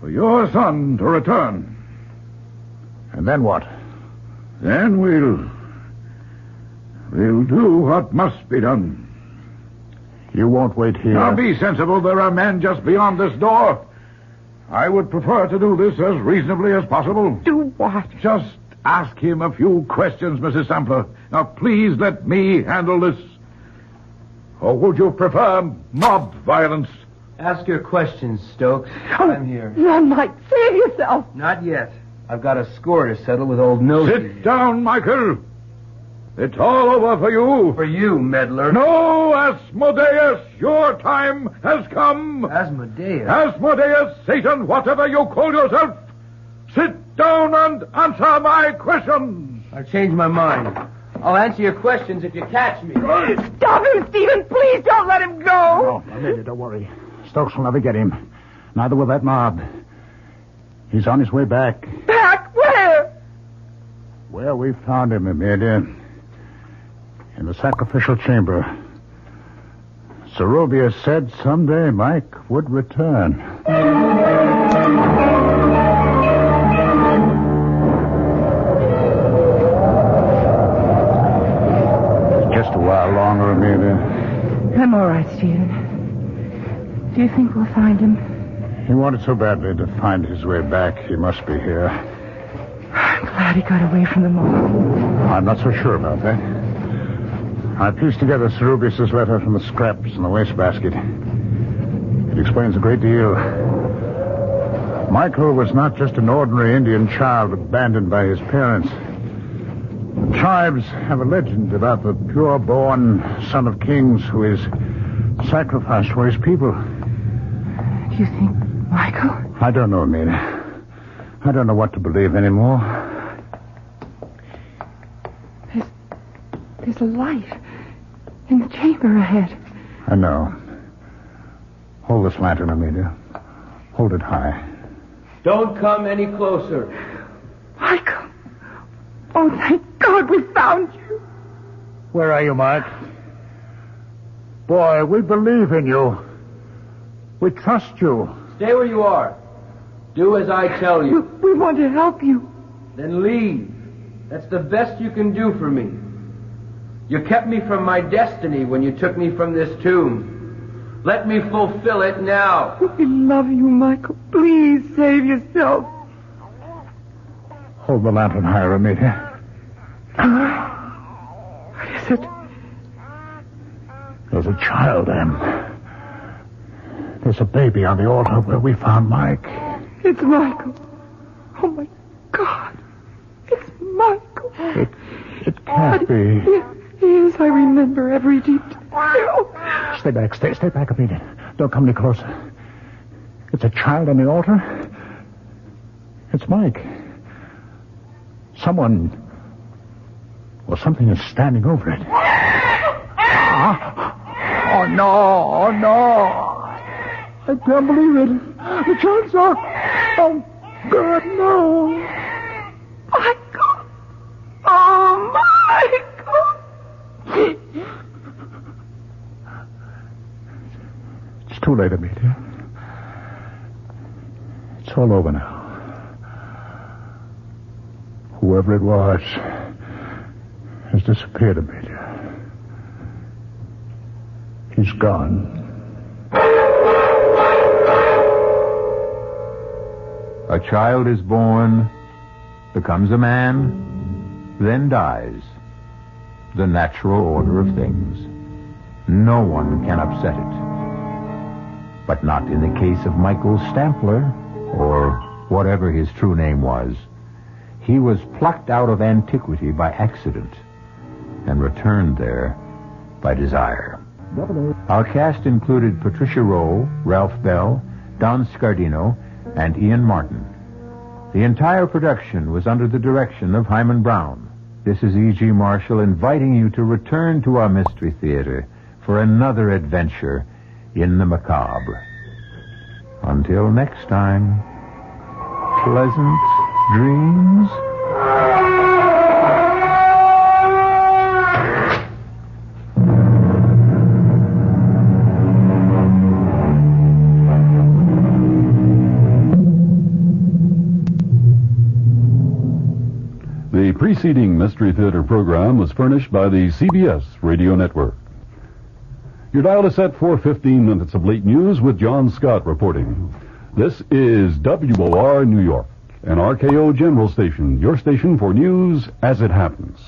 For your son to return. And then what? Then we'll do what must be done. You won't wait here. Now be sensible. There are men just beyond this door. I would prefer to do this as reasonably as possible. Do what? Just ask him a few questions, Mrs. Sampler. Now, please let me handle this. Or would you prefer mob violence? Ask your questions, Stokes. I'm here. Run, Mike. Save yourself. Not yet. I've got a score to settle with old Nosey. Sit down, Michael. It's all over for you. For you, meddler. No, Asmodeus, your time has come. Asmodeus? Asmodeus, Satan, whatever you call yourself. Sit down and answer my questions. I've changed my mind. I'll answer your questions if you catch me. Stop him, Stephen. Please don't let him go. No, Amelia, don't worry. Stokes will never get him. Neither will that mob. He's on his way back. Back? Where? Where we found him, Amelia. In the sacrificial chamber. Zerubius said someday Mike would return. Just a while longer, Amelia. I'm all right, Stephen. Do you think we'll find him? He wanted so badly to find his way back, he must be here. I'm glad he got away from them all. I'm not so sure about that. I pieced together Zerubius' letter from the scraps in the wastebasket. It explains a great deal. Michael was not just an ordinary Indian child abandoned by his parents. The tribes have a legend about the pure-born son of kings who is sacrificed for his people. Do you think Michael? I don't know, Amelia. I don't know what to believe anymore. There's a light in the chamber ahead. I know. Hold this lantern, Amelia. Hold it high. Don't come any closer. Michael! Oh, thank God we found you. Where are you, Mike? Boy, we believe in you. We trust you. Stay where you are. Do as I tell you. We want to help you. Then leave. That's the best you can do for me. You kept me from my destiny when you took me from this tomb. Let me fulfill it now. We love you, Michael. Please save yourself. Hold the lantern higher, Amelia. What is it? There's a child, Em. There's a baby on the altar where we found Mike. It's Michael. Oh, my God. It's Michael. It can't be. Yes, I remember every detail. Stay back. Stay back, Amelia. Don't come any closer. It's a child on the altar. It's Mike. Someone... Well, something is standing over it. Oh, no. Oh, no. I can't believe it. The child's off. Oh, God, no. Michael. Oh, Michael. It's too late, Amelia. It's all over now. Whoever it was has disappeared, Amelia. He's gone. A child is born, becomes a man, then dies. The natural order of things. No one can upset it. But not in the case of Michael Stampler, or whatever his true name was. He was plucked out of antiquity by accident and returned there by desire. Our cast included Patricia Rowe, Ralph Bell, Don Scardino, and Ian Martin. The entire production was under the direction of Hyman Brown. This is E.G. Marshall inviting you to return to our Mystery Theater for another adventure in the macabre. Until next time, pleasant dreams. The preceding Mystery Theater program was furnished by the CBS Radio Network. Your dial is set for 15 minutes of late news with John Scott reporting. This is WOR New York, an RKO General Station, your station for news as it happens.